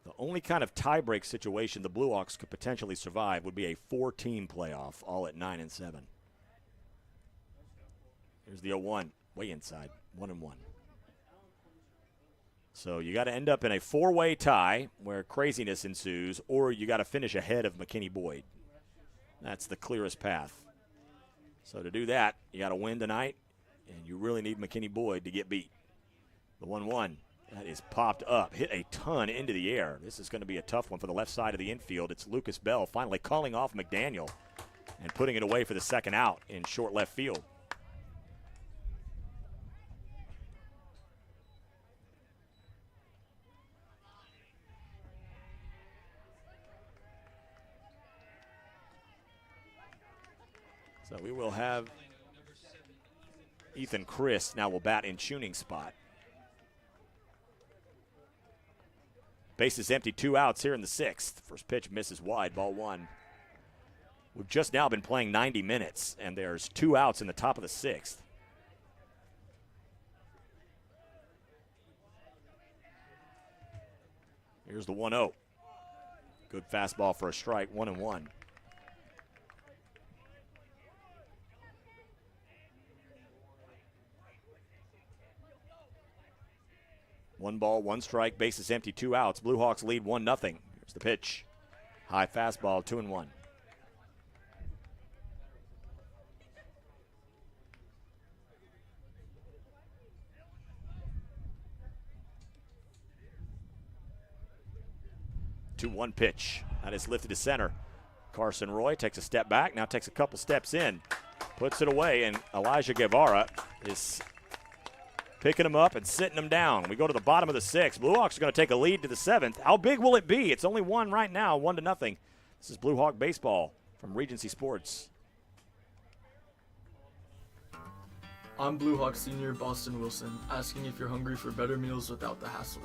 The only kind of tiebreak situation the Blue Hawks could potentially survive would be a 4-team playoff, all at 9-7. Here's the 0-1, way inside, 1-1. So you got to end up in a four-way tie where craziness ensues, or you got to finish ahead of McKinney Boyd. That's the clearest path. So to do that, you got to win tonight, and you really need McKinney Boyd to get beat. The 1-1, that is popped up, hit a ton into the air. This is going to be a tough one for the left side of the infield. It's Lucas Bell finally calling off McDaniel and putting it away for the second out in short left field. So we will have Ethan Chris now will bat in tuning spot. Base is empty, 2 outs here in the 6th. First pitch misses wide, ball 1. We've just now been playing 90 minutes, and there's 2 outs in the top of the 6th. Here's the 1-0. Good fastball for a strike, 1-1. One ball, one strike, base is empty, 2 outs. Blue Hawks lead 1-0. Here's the pitch. High fastball, 2-1. Two-one pitch. That is lifted to center. Carson Roy takes a step back, now takes a couple steps in. Puts it away, and Elijah Guevara is picking him up and sitting him down. We go to the bottom of the 6th. Blue Hawks are going to take a lead to the 7th. How big will it be? It's only 1 right now, 1-0. This is Blue Hawk baseball from Regency Sports. I'm Blue Hawk senior Boston Wilson, asking if you're hungry for better meals without the hassle.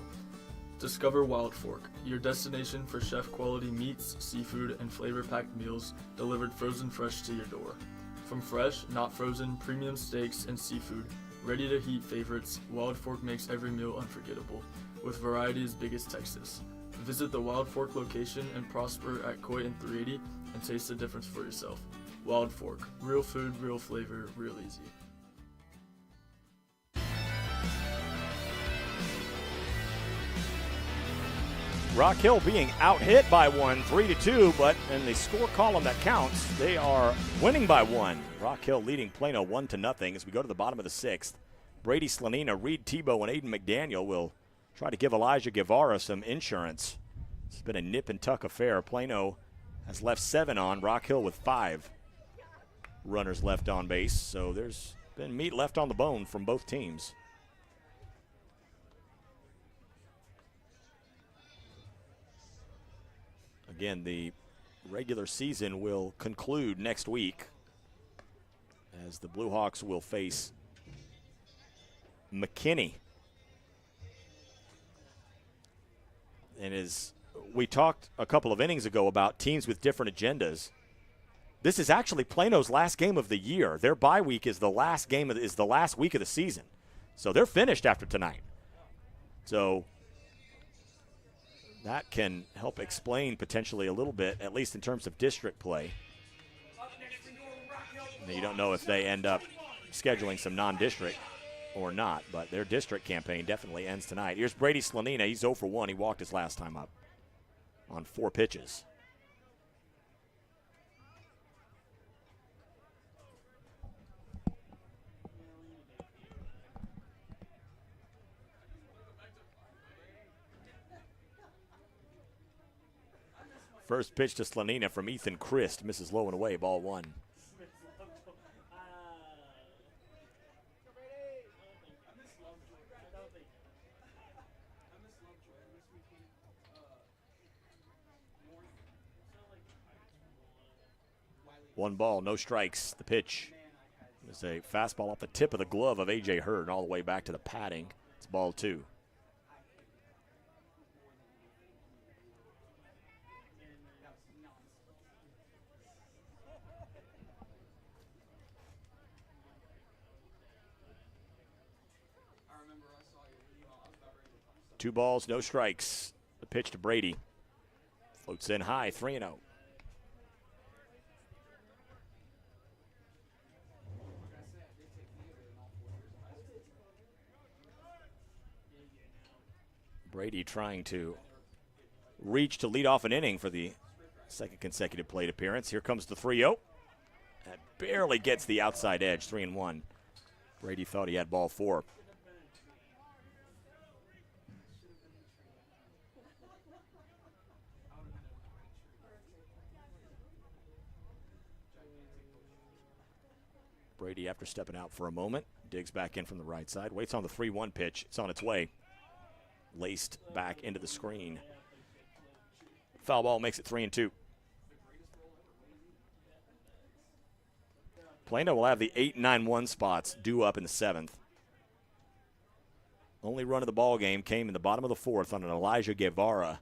Discover Wild Fork, your destination for chef-quality meats, seafood, and flavor-packed meals delivered frozen fresh to your door. From fresh, not frozen, premium steaks and seafood, ready-to-heat favorites, Wild Fork makes every meal unforgettable, with variety as big as Texas. Visit the Wild Fork location and prosper at Coit and 380 and taste the difference for yourself. Wild Fork, real food, real flavor, real easy. Rock Hill being out-hit by 1, 3-2, but in the score column that counts, they are winning by 1. Rock Hill leading Plano 1-0 as we go to the bottom of the 6th. Brady Slanina, Reed Tebow, and Aiden McDaniel will try to give Elijah Guevara some insurance. It's been a nip-and-tuck affair. Plano has left 7 on, Rock Hill with 5 runners left on base, so there's been meat left on the bone from both teams. Again, the regular season will conclude next week as the Blue Hawks will face McKinney. And as we talked a couple of innings ago about teams with different agendas, this is actually Plano's last game of the year. Their bye week is the last week of the season. So they're finished after tonight. So that can help explain potentially a little bit, at least in terms of district play. You don't know if they end up scheduling some non-district or not, but their district campaign definitely ends tonight. Here's Brady Slanina. He's 0 for 1. He walked his last time up on 4 pitches. First pitch to Slanina from Ethan Christ. Misses low and away, ball one. One ball, no strikes. The pitch is a fastball off the tip of the glove of A.J. Hurd all the way back to the padding. It's ball two. Two balls, no strikes. The pitch to Brady. Floats in high, 3-0. Brady trying to reach to lead off an inning for the second consecutive plate appearance. Here comes the 3-0. That barely gets the outside edge, 3-1. Brady thought he had ball four. Brady, after stepping out for a moment, digs back in from the right side, waits on the 3-1 pitch. It's on its way. Laced back into the screen. Foul ball makes it 3-2. Plano will have the 8-9-1 spots due up in the seventh. Only run of the ball game came in the bottom of the fourth on an Elijah Guevara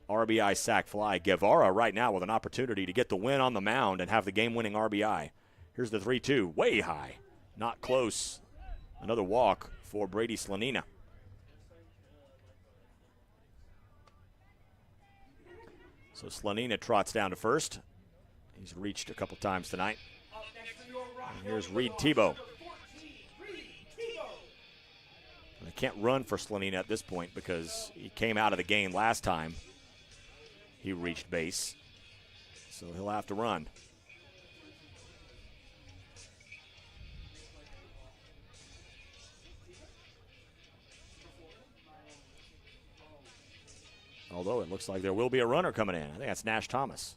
RBI sac fly. Guevara right now with an opportunity to get the win on the mound and have the game-winning RBI. Here's the 3-2, way high, not close. Another walk for Brady Slanina. So Slanina trots down to first. He's reached a couple times tonight. And here's Reed Tebow. They can't run for Slanina at this point because he came out of the game last time he reached base. So he'll have to run. Although it looks like there will be a runner coming in. I think that's Nash Thomas.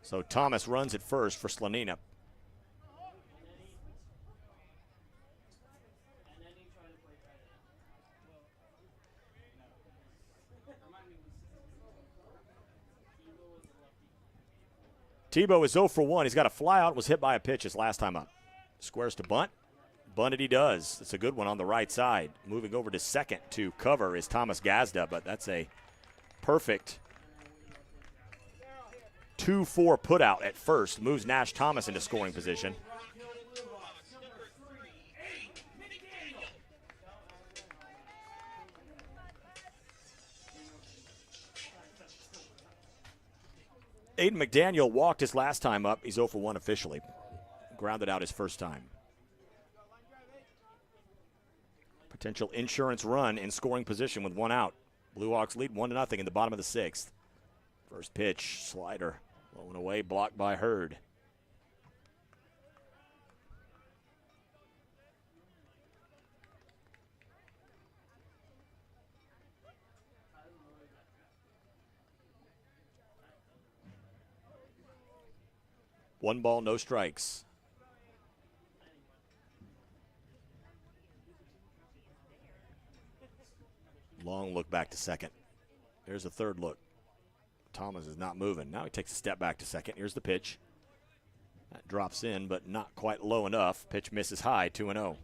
So Thomas runs at first for Slanina. Tebow is 0 for 1. He's got a fly out, was hit by a pitch his last time up. Squares to bunt. Bunted he does. It's a good one on the right side. Moving over to second to cover is Thomas Gazda, but that's a perfect 2-4 put out at first. Moves Nash Thomas into scoring position. Aiden McDaniel walked his last time up. He's 0 for 1 officially. Grounded out his first time. Potential insurance run in scoring position with one out. Blue Hawks lead 1-0 in the bottom of the sixth. First pitch, slider, low and away, blocked by Hurd. One ball, no strikes. Long look back to second. There's a third look. Thomas is not moving. Now he takes a step back to second. Here's the pitch. That drops in, but not quite low enough. Pitch misses high, 2-0.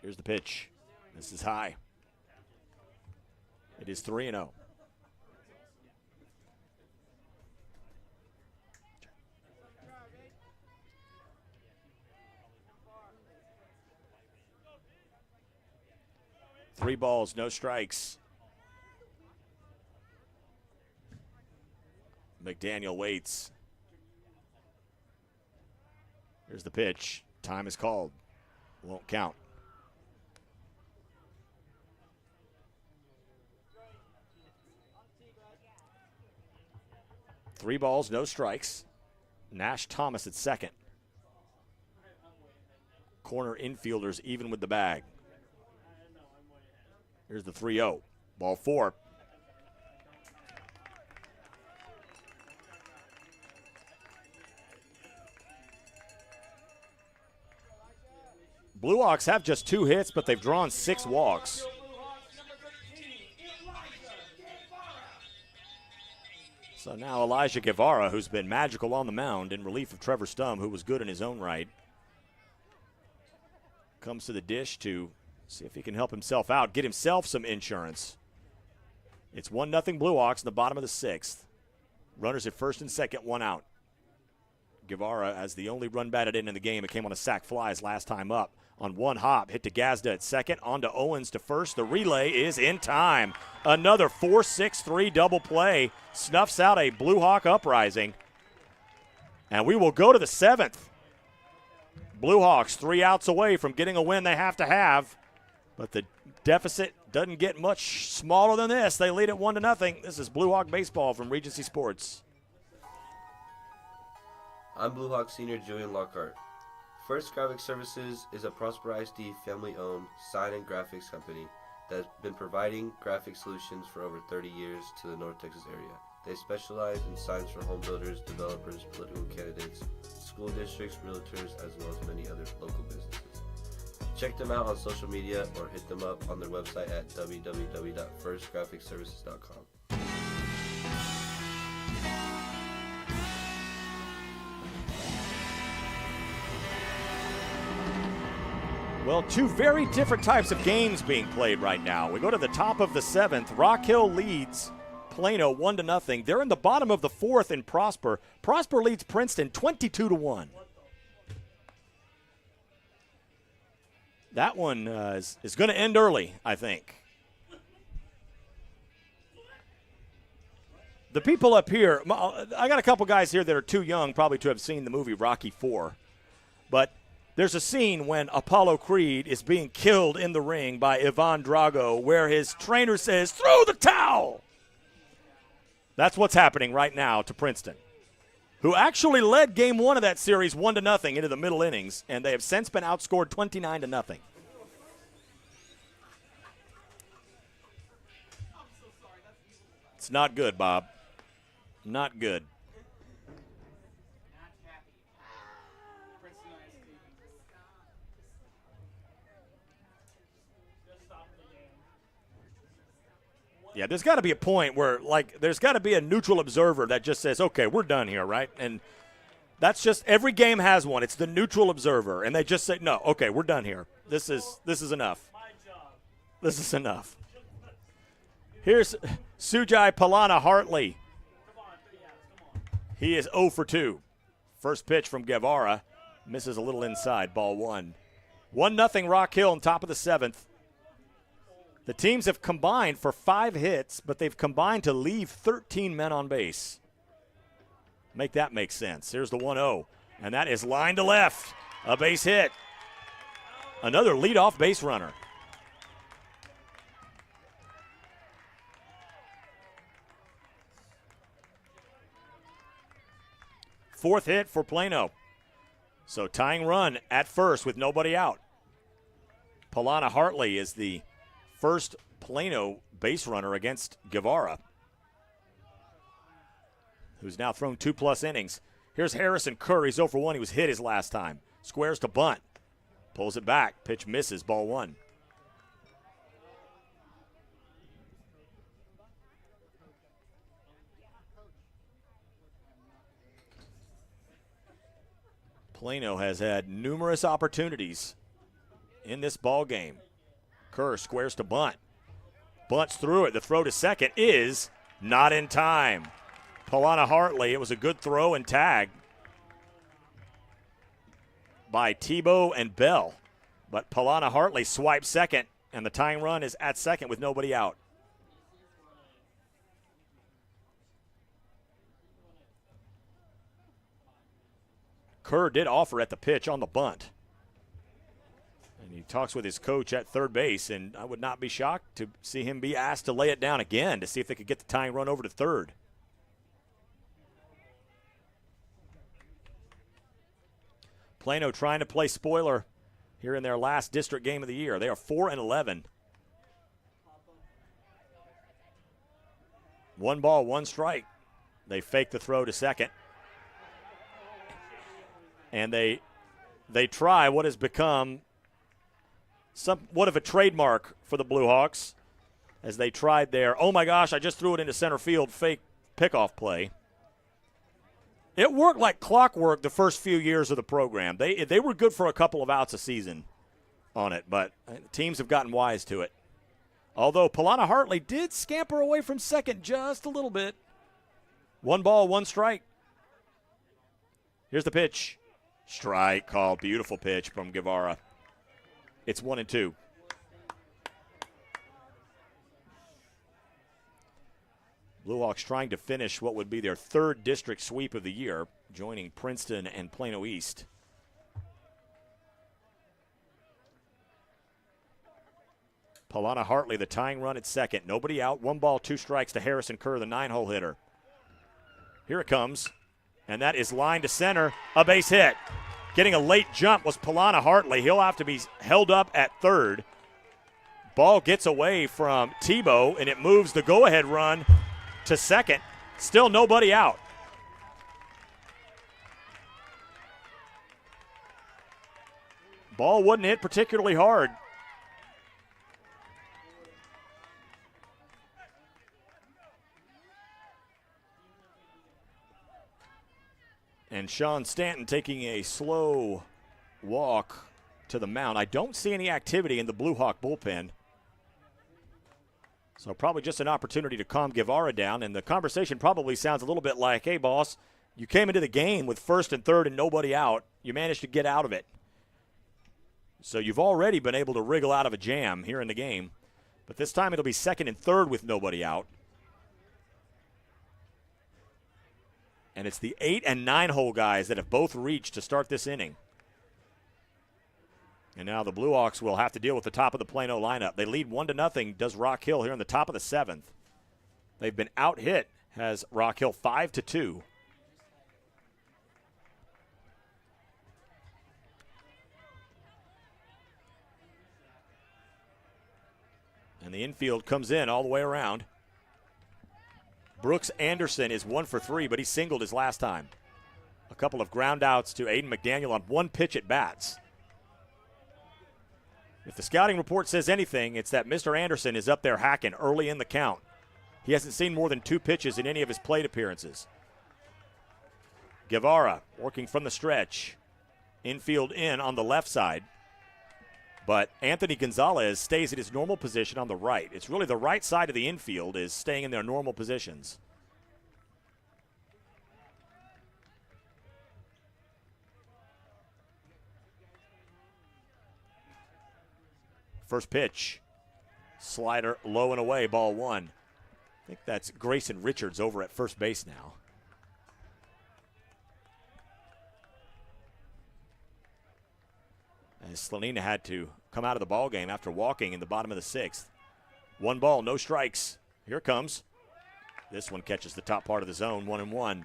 Here's the pitch. This is high. It is 3-0. Three balls, no strikes. McDaniel waits. Here's the pitch. Time is called. Won't count. Three balls, no strikes. Nash Thomas at second. Corner infielders even with the bag. Here's the 3-0. Ball four. Blue Hawks have just 2 hits, but they've drawn 6 walks. So now Elijah Guevara, who's been magical on the mound in relief of Trevor Stum, who was good in his own right, comes to the dish to see if he can help himself out, get himself some insurance. It's 1-0 Blue Hawks in the bottom of the 6th. Runners at first and second, 1 out. Guevara as the only run batted in the game. It came on a sac fly his last time up. On one hop, hit to Gazda at second, on to Owens to first. The relay is in time. Another 4-6-3 double play snuffs out a Blue Hawk uprising. And we will go to the 7th. Blue Hawks 3 outs away from getting a win they have to have. But the deficit doesn't get much smaller than this. They lead it 1-0. This is Blue Hawk baseball from Regency Sports. I'm Blue Hawk senior Julian Lockhart. First Graphic Services is a Prosper ISD family-owned sign and graphics company that has been providing graphic solutions for over 30 years to the North Texas area. They specialize in signs for home builders, developers, political candidates, school districts, realtors, as well as many other local businesses. Check them out on social media or hit them up on their website at www.firstgraphicservices.com. Well, 2 very different types of games being played right now. We go to the top of the 7th. Rock Hill leads Plano 1-0. They're in the bottom of the 4th in Prosper. Prosper leads Princeton 22-1. That one is going to end early, I think. The people up here, I got a couple guys here that are too young probably to have seen the movie Rocky IV, but there's a scene when Apollo Creed is being killed in the ring by Ivan Drago where his trainer says, "Throw the towel!" That's what's happening right now to Princeton, who actually led game 1 of that series 1-0 into the middle innings, and they have since been outscored 29-0. It's not good, Bob. Not good. Yeah, there's got to be a point where, like, there's got to be a neutral observer that just says, okay, we're done here, right? And that's just, every game has one. It's the neutral observer, and they just say, no, okay, we're done here. This is enough. This is enough. Here's Sujai Palana Hartley. He is 0 for 2. First pitch from Guevara. Misses a little inside, ball 1. 1-0 Rock Hill on top of the 7th. The teams have combined for 5 hits, but they've combined to leave 13 men on base. Make that make sense. Here's the 1-0, and that is line to left. A base hit. Another leadoff base runner. Fourth hit for Plano. So tying run at first with nobody out. Palana Hartley is the first Plano base runner against Guevara, who's now thrown 2+ innings. Here's Harrison Kerr. He's 0 for 1. He was hit his last time. Squares to bunt. Pulls it back. Pitch misses. Ball 1. Plano has had numerous opportunities in this ball game. Kerr squares to bunt. Bunts through it. The throw to second is not in time. Palana Hartley, it was a good throw and tag by Tebow and Bell. But Palana Hartley swipes second, and the tying run is at second with nobody out. Kerr did offer at the pitch on the bunt. talks with his coach at third base, and I would not be shocked to see him be asked to lay it down again to see if they could get the tying run over to third. Plano trying to play spoiler here in their last district game of the year. They are 4-11. 1 ball, 1 strike. They fake the throw to second. And they try what has become somewhat of a trademark for the Blue Hawks as they tried their, oh my gosh, I just threw it into center field fake pickoff play. It worked like clockwork the first few years of the program. They were good for a couple of outs a season on it, but teams have gotten wise to it. Although Plano Hartley did scamper away from second just a little bit. 1 ball, 1 strike. Here's the pitch. Strike called. Beautiful pitch from Guevara. It's 1-2. Blue Hawks trying to finish what would be their 3rd district sweep of the year, joining Princeton and Plano East. Plano Hartley, the tying run at second. Nobody out. 1 ball, 2 strikes to Harrison Kerr, the 9-hole hitter. Here it comes, and that is line to center, a base hit. Getting a late jump was Plano Hartley. He'll have to be held up at third. Ball gets away from Tebow, and it moves the go-ahead run to second. Still nobody out. Ball wouldn't hit particularly hard. And Sean Stanton taking a slow walk to the mound. I don't see any activity in the Blue Hawk bullpen. So probably just an opportunity to calm Guevara down. And the conversation probably sounds a little bit like, hey, boss, you came into the game with first and third and nobody out. You managed to get out of it. So you've already been able to wriggle out of a jam here in the game. But this time it'll be second and third with nobody out. And it's the 8 and 9 hole guys that have both reached to start this inning. And now the Blue Hawks will have to deal with the top of the Plano lineup. They lead 1-0, does Rock Hill here in the top of the 7th. They've been out-hit, has Rock Hill 5-2. And the infield comes in all the way around. Brooks Anderson is 1 for 3, but he singled his last time. A couple of ground outs to Aiden McDaniel on 1 pitch at bats. If the scouting report says anything, it's that Mr. Anderson is up there hacking early in the count. He hasn't seen more than 2 pitches in any of his plate appearances. Guevara working from the stretch. Infield in on the left side. But Anthony Gonzalez stays at his normal position on the right. It's really the right side of the infield is staying in their normal positions. First pitch. Slider low and away, ball 1. I think that's Grayson Richards over at first base now. As Slanina had to come out of the ball game after walking in the bottom of the 6th. 1 ball, no strikes. Here it comes. This one catches the top part of the zone, 1-1.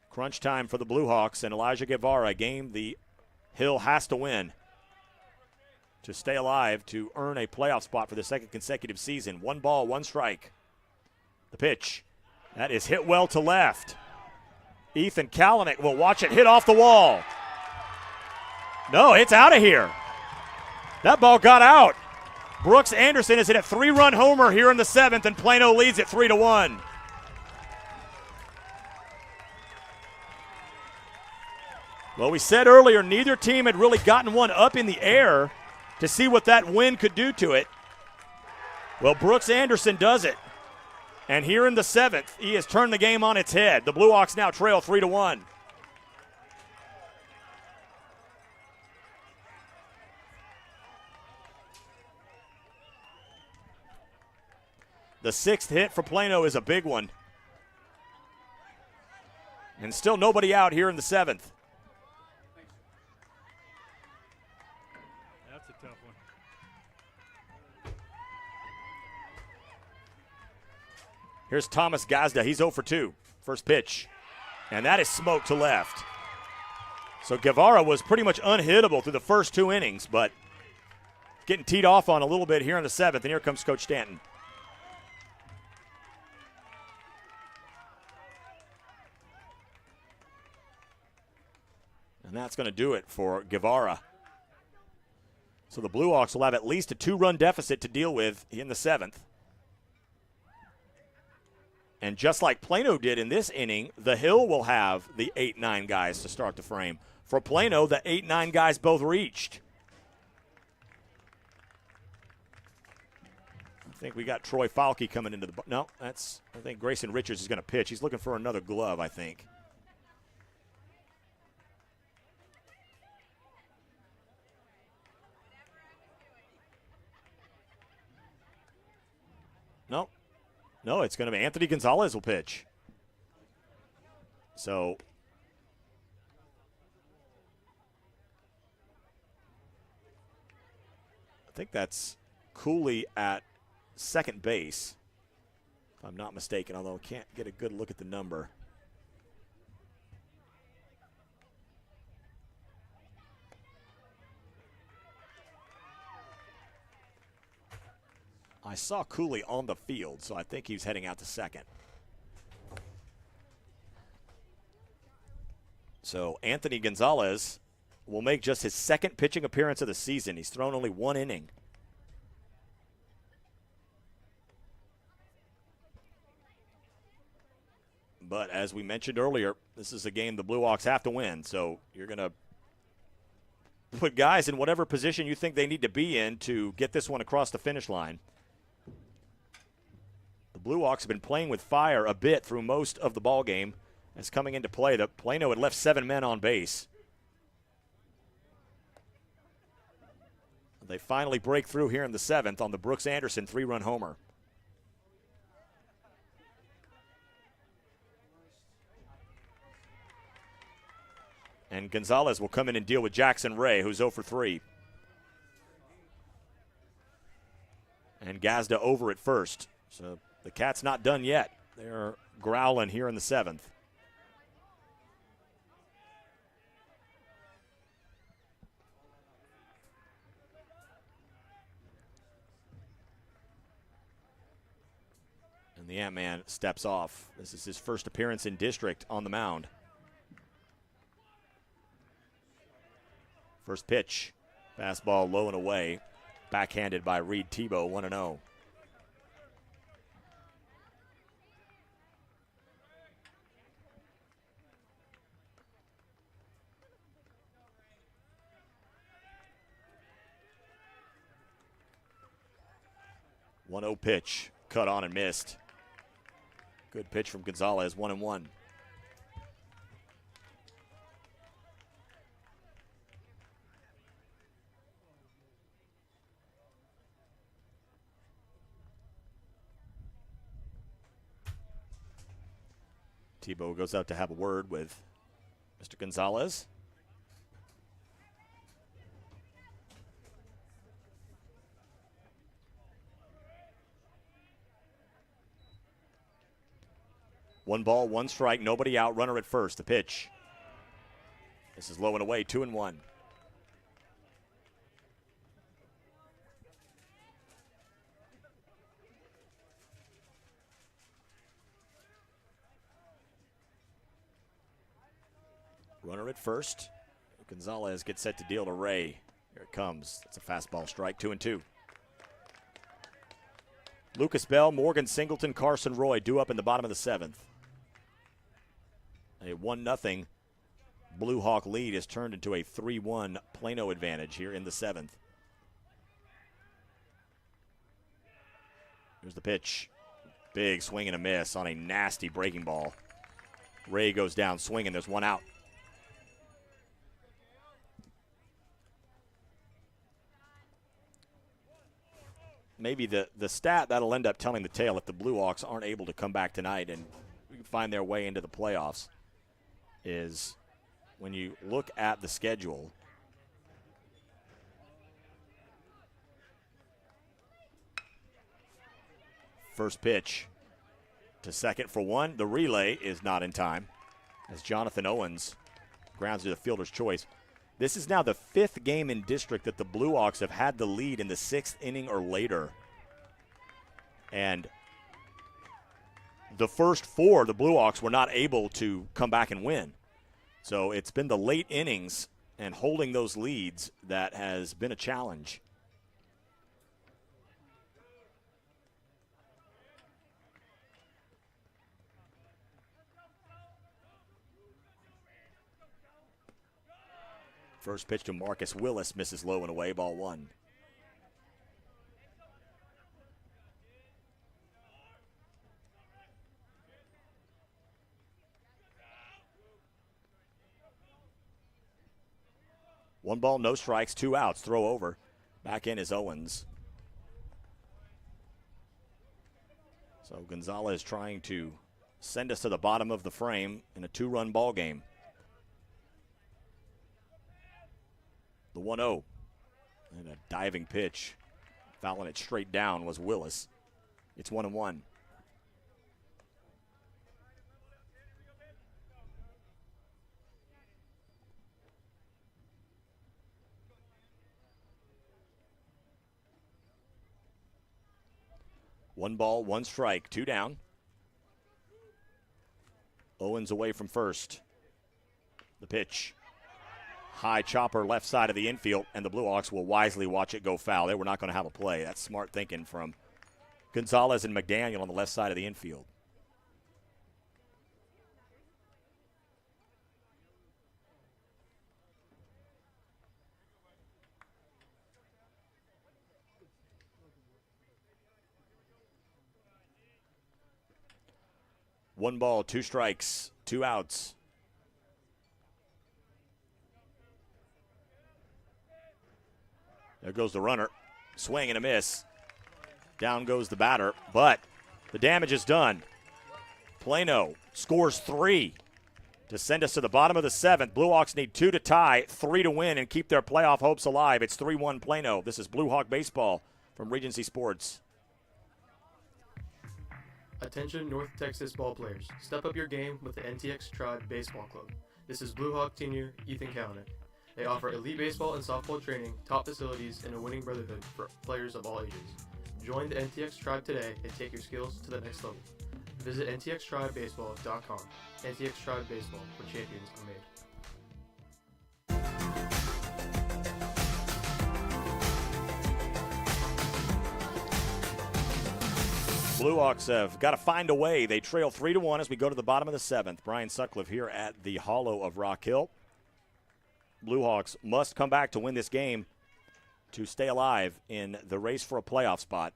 Crunch time for the Blue Hawks and Elijah Guevara, a game the Hill has to win to stay alive, to earn a playoff spot for the 2nd consecutive season. 1 ball, 1 strike. The pitch. That is hit well to left. Ethan Kalanick will watch it hit off the wall. No, it's out of here. That ball got out. Brooks Anderson has hit a 3-run homer here in the 7th, and Plano leads it 3-1. Well, we said earlier neither team had really gotten one up in the air to see what that wind could do to it. Well, Brooks Anderson does it. And here in the 7th, he has turned the game on its head. The Blue Hawks now trail 3-1. The 6th hit for Plano is a big one. And still nobody out here in the 7th. That's a tough one. Here's Thomas Gazda. He's 0 for 2. First pitch. And that is smoked to left. So Guevara was pretty much unhittable through the first 2 innings, but getting teed off on a little bit here in the 7th. And here comes Coach Stanton. And that's going to do it for Guevara. So the Blue Hawks will have at least a 2-run deficit to deal with in the 7th. And just like Plano did in this inning, the Hill will have the 8-9 guys to start the frame. For Plano, the 8-9 guys both reached. I think we got Troy Falke coming into the – no, I think Grayson Richards is going to pitch. He's looking for another glove, I think. No, it's going to be Anthony Gonzalez will pitch. So I think that's Cooley at second base, if I'm not mistaken, although I can't get a good look at the number. I saw Cooley on the field, so I think he's heading out to second. So Anthony Gonzalez will make just his second pitching appearance of the season. He's thrown only 1 inning. But as we mentioned earlier, this is a game the Blue Hawks have to win. So you're going to put guys in whatever position you think they need to be in to get this one across the finish line. The Blue Hawks have been playing with fire a bit through most of the ball game. As coming into play, the Plano had left 7 men on base. They finally break through here in the 7th on the Brooks Anderson 3-run homer. And Gonzalez will come in and deal with Jackson Ray, who's 0 for 3. And Gazda over at first. So the Cats not done yet. They're growling here in the 7th. And the Ant-Man steps off. This is his first appearance in district on the mound. First pitch, fastball low and away, backhanded by Reed Tebow, 1-0. One-0 pitch, cut on and missed. Good pitch from Gonzalez, 1-1. Tebow goes out to have a word with Mr. Gonzalez. One ball, one strike, nobody out, runner at first. The pitch. This is low and away, 2-1. Runner at first. Gonzalez gets set to deal to Ray. Here it comes. It's a fastball strike, 2-2. Lucas Bell, Morgan Singleton, Carson Roy due up in the bottom of the 7th. A 1-0 Blue Hawk lead has turned into a 3-1 Plano advantage here in the 7th. Here's the pitch. Big swing and a miss on a nasty breaking ball. Ray goes down swinging. There's one out. Maybe the stat that'll end up telling the tale if the Blue Hawks aren't able to come back tonight and find their way into the playoffs. is when you look at the schedule, first pitch to second for one. The relay is not in time as Jonathan Owens grounds to the fielder's choice. This is now the 5th game in district that the Blue Hawks have had the lead in the 6th inning or later. And the first 4, the Blue Hawks were not able to come back and win. So it's been the late innings and holding those leads that has been a challenge. First pitch to Marcus Willis, misses low and away, ball 1. One ball, no strikes, 2 outs, throw over. Back in is Owens. So Gonzalez trying to send us to the bottom of the frame in a 2-run ball game. The 1-0. And a diving pitch. Fouling it straight down was Willis. It's 1-1. One ball, 1 strike, 2 down. Owens away from first. The pitch. High chopper left side of the infield, and the Blue Hawks will wisely watch it go foul. They were not going to have a play. That's smart thinking from Gonzalez and McDaniel on the left side of the infield. One ball, 2 strikes, 2 outs. There goes the runner. Swing and a miss. Down goes the batter, but the damage is done. Plano scores 3 to send us to the bottom of the 7th. Blue Hawks need 2 to tie, 3 to win, and keep their playoff hopes alive. It's 3-1 Plano. This is Blue Hawk Baseball from Regency Sports. Attention North Texas ball players. Step up your game with the NTX Tribe Baseball Club. This is Blue Hawk senior Ethan Kalanick. They offer elite baseball and softball training, top facilities, and a winning brotherhood for players of all ages. Join the NTX Tribe today and take your skills to the next level. Visit ntxtribebaseball.com. NTX Tribe Baseball, where champions are made. Blue Hawks have got to find a way. They trail 3-1 as we go to the bottom of the 7th. Brian Sutcliffe here at the Hollow of Rock Hill. Blue Hawks must come back to win this game to stay alive in the race for a playoff spot.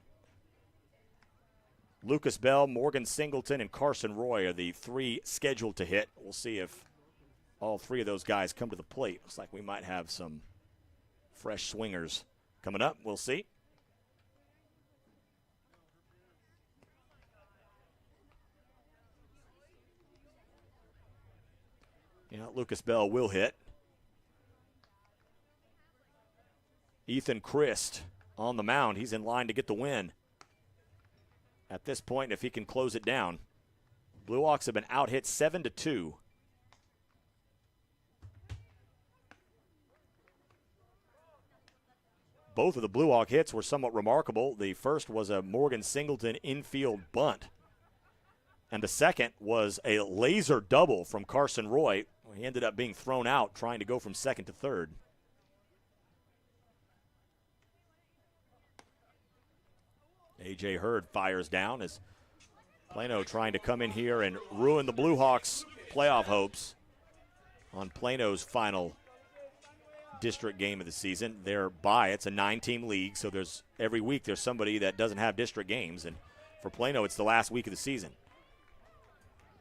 Lucas Bell, Morgan Singleton, and Carson Roy are the 3 scheduled to hit. We'll see if all 3 of those guys come to the plate. Looks like we might have some fresh swingers coming up. We'll see. Yeah, Lucas Bell will hit. Ethan Christ on the mound. He's in line to get the win. At this point, if he can close it down. Blue Hawks have been out-hit 7-2. Both of the Blue Hawk hits were somewhat remarkable. The first was a Morgan Singleton infield bunt. And the second was a laser double from Carson Roy. He ended up being thrown out trying to go from second to third. A.J. Hurd fires down as Plano trying to come in here and ruin the Blue Hawks' playoff hopes on Plano's final district game of the season. They're bye. It's a 9-team league, so every week there's somebody that doesn't have district games. And for Plano, it's the last week of the season.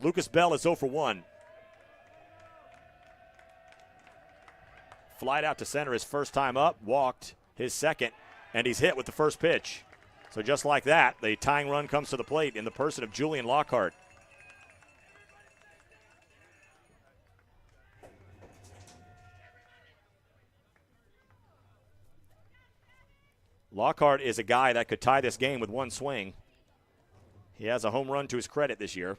Lucas Bell is 0 for 1. Flied out to center his first time up, walked his second, and he's hit with the first pitch. So just like that, the tying run comes to the plate in the person of Julian Lockhart. Lockhart is a guy that could tie this game with one swing. He has a home run to his credit this year.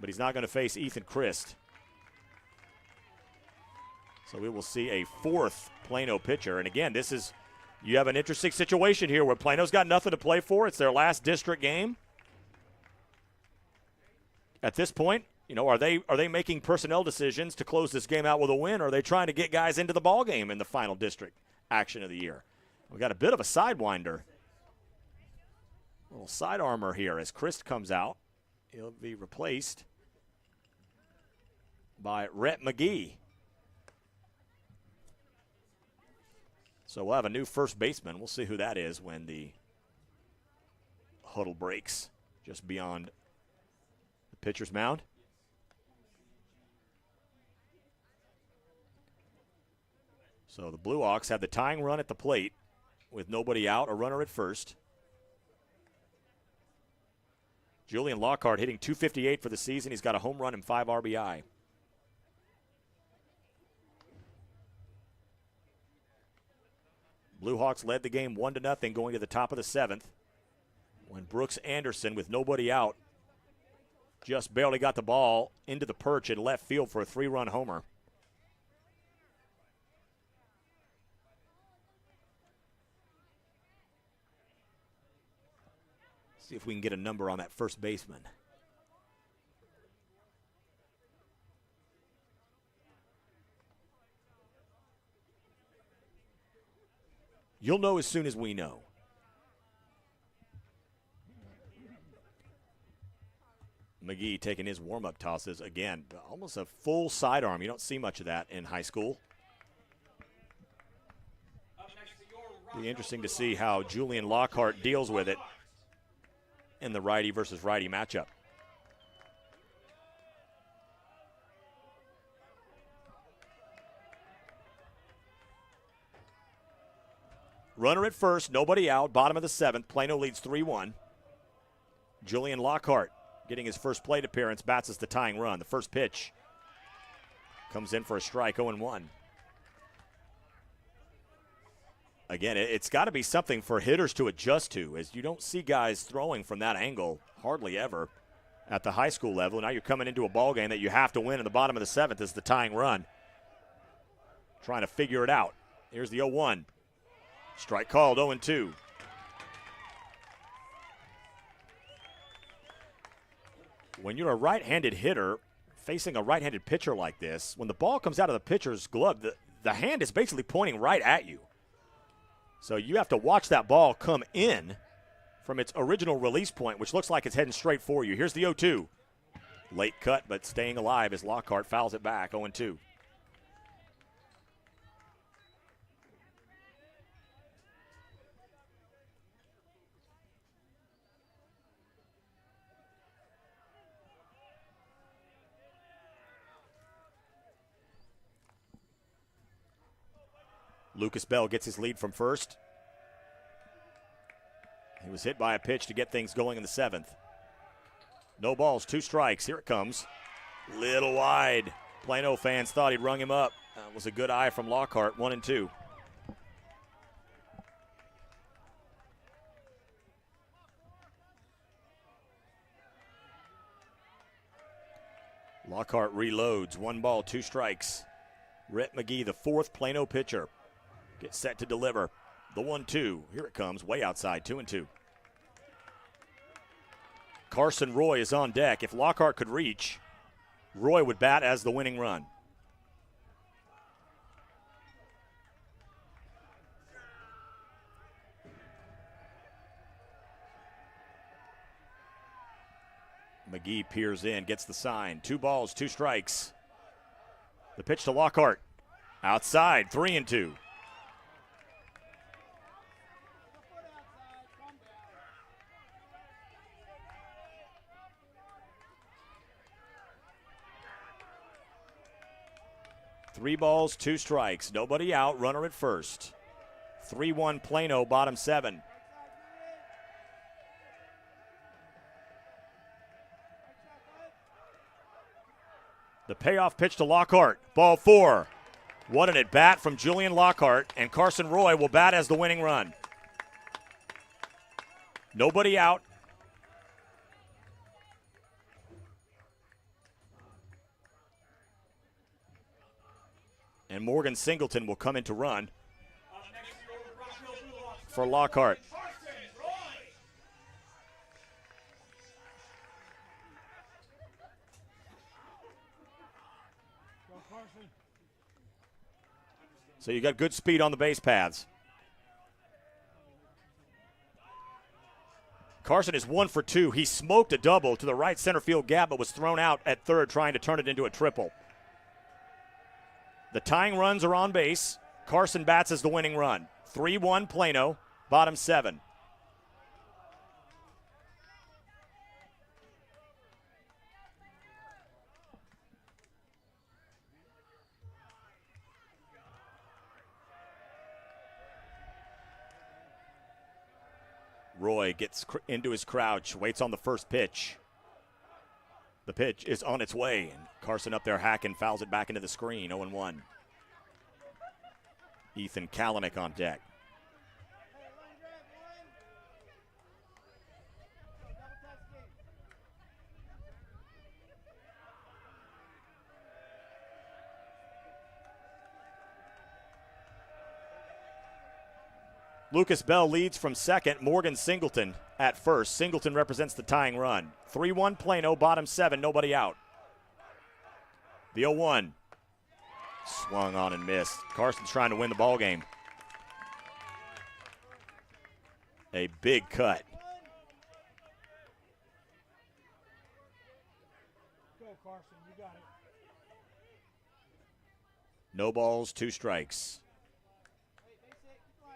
But he's not going to face Ethan Christ. So we will see a fourth Plano pitcher. And again, you have an interesting situation here where Plano's got nothing to play for. It's their last district game. At this point, are they making personnel decisions to close this game out with a win, or are they trying to get guys into the ball game in the final district action of the year? We got a bit of a sidewinder. A little side armor here as Christ comes out. He'll be replaced by Rhett McGee. So we'll have a new first baseman. We'll see who that is when the huddle breaks just beyond the pitcher's mound. So the Blue Hawks have the tying run at the plate with nobody out, a runner at first. Julian Lockhart hitting .258 for the season. He's got a home run and 5 RBI. Blue Hawks led the game 1-0 going to the top of the 7th when Brooks Anderson, with nobody out, just barely got the ball into the perch in left field for a 3-run homer. See if we can get a number on that first baseman. You'll know as soon as we know. McGee taking his warm-up tosses again. Almost a full sidearm. You don't see much of that in high school. Be interesting to see how Julian Lockhart deals with it in the righty versus righty matchup. Runner at first, nobody out, bottom of the 7th. Plano leads 3-1. Julian Lockhart getting his first plate appearance, bats us the tying run. The first pitch comes in for a strike, 0-1. Again, it's got to be something for hitters to adjust to, as you don't see guys throwing from that angle hardly ever at the high school level. Now you're coming into a ball game that you have to win in the bottom of the 7th is the tying run. Trying to figure it out. Here's the 0-1. Strike called, 0-2. When you're a right-handed hitter facing a right-handed pitcher like this, when the ball comes out of the pitcher's glove, the hand is basically pointing right at you. So you have to watch that ball come in from its original release point, which looks like it's heading straight for you. Here's the 0-2. Late cut, but staying alive as Lockhart fouls it back, 0-2. Lucas Bell gets his lead from first. He was hit by a pitch to get things going in the 7th. No balls, 2 strikes. Here it comes. Little wide. Plano fans thought he'd rung him up. That was a good eye from Lockhart, 1-2. Lockhart reloads. 1 ball, 2 strikes. Rhett McGee, the 4th Plano pitcher, gets set to deliver. The 1-2. Here it comes, way outside, 2-2. Carson Roy is on deck. If Lockhart could reach, Roy would bat as the winning run. McGee peers in, gets the sign. 2 balls, 2 strikes. The pitch to Lockhart. Outside, 3-2. Three balls, 2 strikes. Nobody out. Runner at first. 3-1 Plano, bottom 7. The payoff pitch to Lockhart. Ball 4. What an at-bat from Julian Lockhart, and Carson Roy will bat as the winning run. Nobody out. And Morgan Singleton will come in to run for Lockhart. So you got good speed on the base paths. Carson is 1 for 2. He smoked a double to the right center field gap, but was thrown out at third trying to turn it into a triple. The tying runs are on base. Carson bats as the winning run. 3-1 Plano, bottom 7. Roy gets into his crouch, waits on the first pitch. The pitch is on its way, and Carson up there hacking, fouls it back into the screen, 0-1. Ethan Kalanick on deck. Lucas Bell leads from second. Morgan Singleton at first. Singleton represents the tying run. 3-1 Plano, bottom 7, nobody out. The 0-1. Swung on and missed. Carson's trying to win the ball game. A big cut. Go, Carson, you got it. No balls, 2 strikes.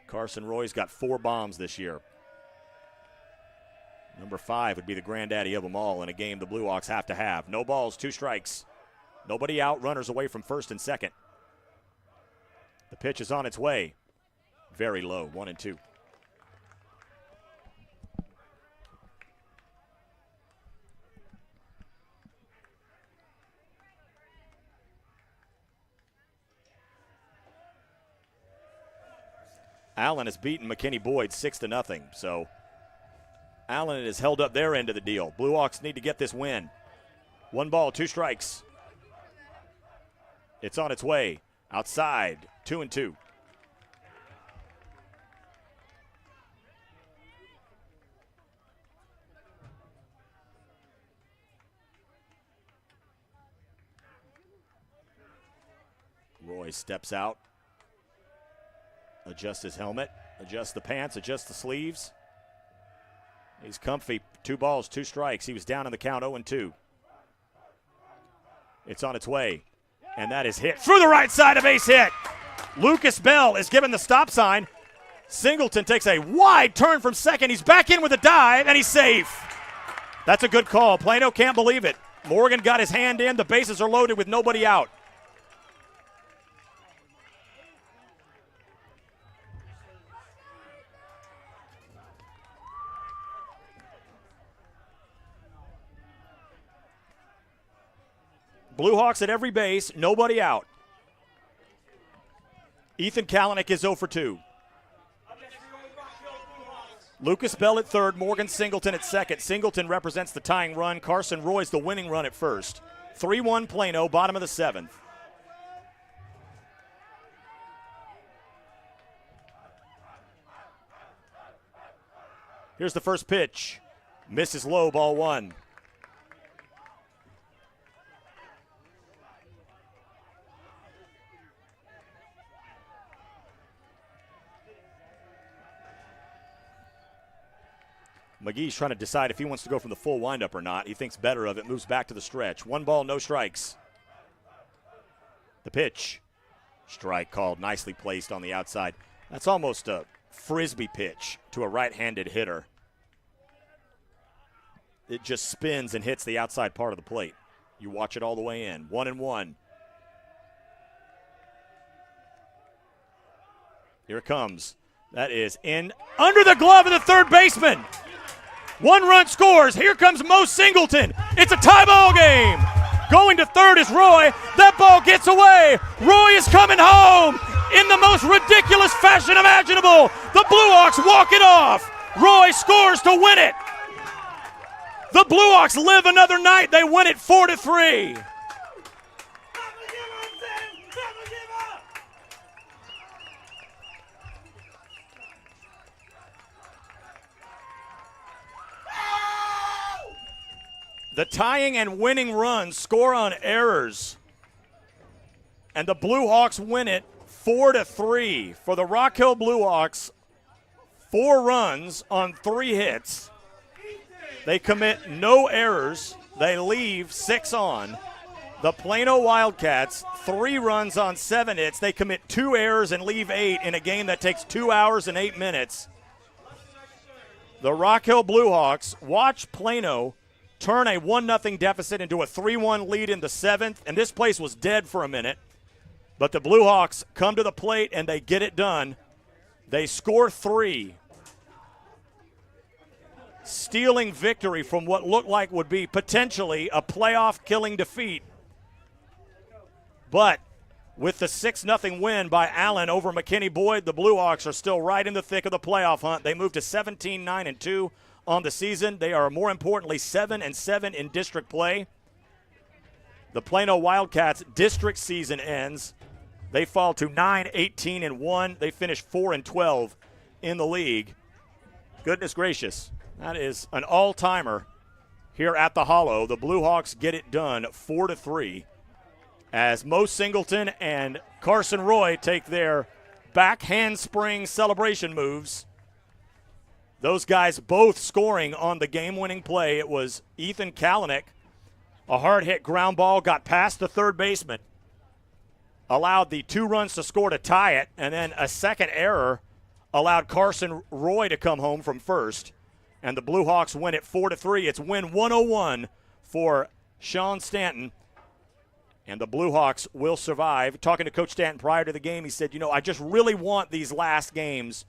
Carson Roy's got 4 bombs this year. Number 5 would be the granddaddy of them all in a game the Blue Hawks have to have. No balls, 2 strikes. Nobody out, runners away from first and second. The pitch is on its way. Very low, 1-2. Allen has beaten McKinney Boyd 6-0. So Allen has held up their end of the deal. Blue Hawks need to get this win. 1 ball, 2 strikes. It's on its way. Outside, 2-2. Roy steps out. Adjust his helmet, adjust the pants, adjust the sleeves. He's comfy. 2 balls, 2 strikes. He was down in the count, 0-2. It's on its way, and that is hit through the right side, a base hit. Lucas Bell is given the stop sign. Singleton takes a wide turn from second. He's back in with a dive, and he's safe. That's a good call. Plano can't believe it. Morgan got his hand in. The bases are loaded with nobody out. Blue Hawks at every base, nobody out. Ethan Kalanick is 0 for 2. Lucas Bell at third, Morgan Singleton at second. Singleton represents the tying run. Carson Roy's the winning run at first. 3-1 Plano, bottom of the 7th. Here's the first pitch. Misses low, ball 1. McGee's trying to decide if he wants to go from the full windup or not. He thinks better of it, moves back to the stretch. 1 ball, no strikes. The pitch. Strike called, nicely placed on the outside. That's almost a frisbee pitch to a right-handed hitter. It just spins and hits the outside part of the plate. You watch it all the way in. 1-1. Here it comes. That is in under the glove of the third baseman. 1 run scores. Here comes Mo Singleton. It's a tie ball game. Going to third is Roy. That ball gets away. Roy is coming home in the most ridiculous fashion imaginable. The Blue Hawks walk it off. Roy scores to win it. The Blue Hawks live another night. They win it 4-3. The tying and winning runs score on errors. And the Blue Hawks win it 4-3. For the Rock Hill Blue Hawks, 4 runs on 3 hits. They commit no errors. They leave 6 on. The Plano Wildcats, 3 runs on 7 hits. They commit 2 errors and leave 8 in a game that takes 2 hours and 8 minutes. The Rock Hill Blue Hawks watch Plano turn a 1-0 deficit into a 3-1 lead in the 7th, and this place was dead for a minute. But the Blue Hawks come to the plate and they get it done. They score 3. Stealing victory from what looked like would be potentially a playoff-killing defeat. But with the 6-0 win by Allen over McKinney Boyd, the Blue Hawks are still right in the thick of the playoff hunt. They move to 17-9-2 on the season. They are, more importantly, 7-7 in district play. The Plano Wildcats district season ends. They fall to 9-18-1. They finish 4-12 in the league. Goodness gracious, that is an all-timer here at the Hollow. The Blue Hawks get it done 4-3 as Mo Singleton and Carson Roy take their back handspring celebration moves. Those guys both scoring on the game-winning play. It was Ethan Kalanick. A hard-hit ground ball got past the third baseman, allowed the 2 runs to score to tie it, and then a second error allowed Carson Roy to come home from first. And the Blue Hawks win it 4-3. It's win 101 for Sean Stanton. And the Blue Hawks will survive. Talking to Coach Stanton prior to the game, he said, I just really want these last games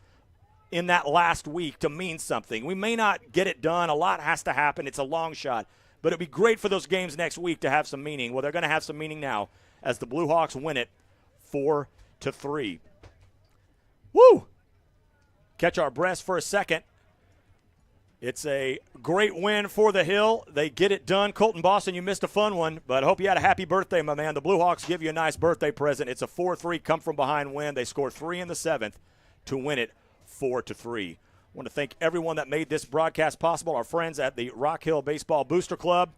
in that last week to mean something. We may not get it done. A lot has to happen. It's a long shot. But it'd be great for those games next week to have some meaning. Well, they're going to have some meaning now as the Blue Hawks win it 4-3. Woo! Catch our breaths for a second. It's a great win for the Hill. They get it done. Colton Boston, you missed a fun one, but I hope you had a happy birthday, my man. The Blue Hawks give you a nice birthday present. It's a 4-3 come-from-behind win. They score 3 in the 7th to win it 4-3. I want to thank everyone that made this broadcast possible, our friends at the Rock Hill Baseball Booster Club.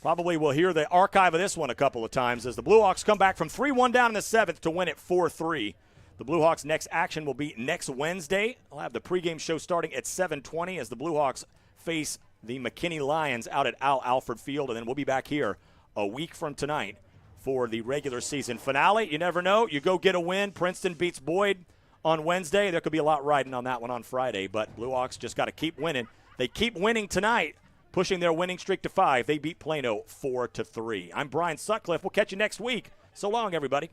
Probably will hear the archive of this one a couple of times as the Blue Hawks come back from 3-1 down in the 7th to win it 4-3. The Blue Hawks' next action will be next Wednesday. I'll have the pregame show starting at 7:20 as the Blue Hawks face the McKinney Lions out at Al Alford Field, and then we'll be back here a week from tonight for the regular season finale. You never know. You go get a win. Princeton beats Boyd on Wednesday. There could be a lot riding on that one on Friday, but Blue Hawks just got to keep winning. They keep winning tonight, pushing their winning streak to 5. They beat Plano 4-3. I'm Brian Sutcliffe. We'll catch you next week. So long, everybody.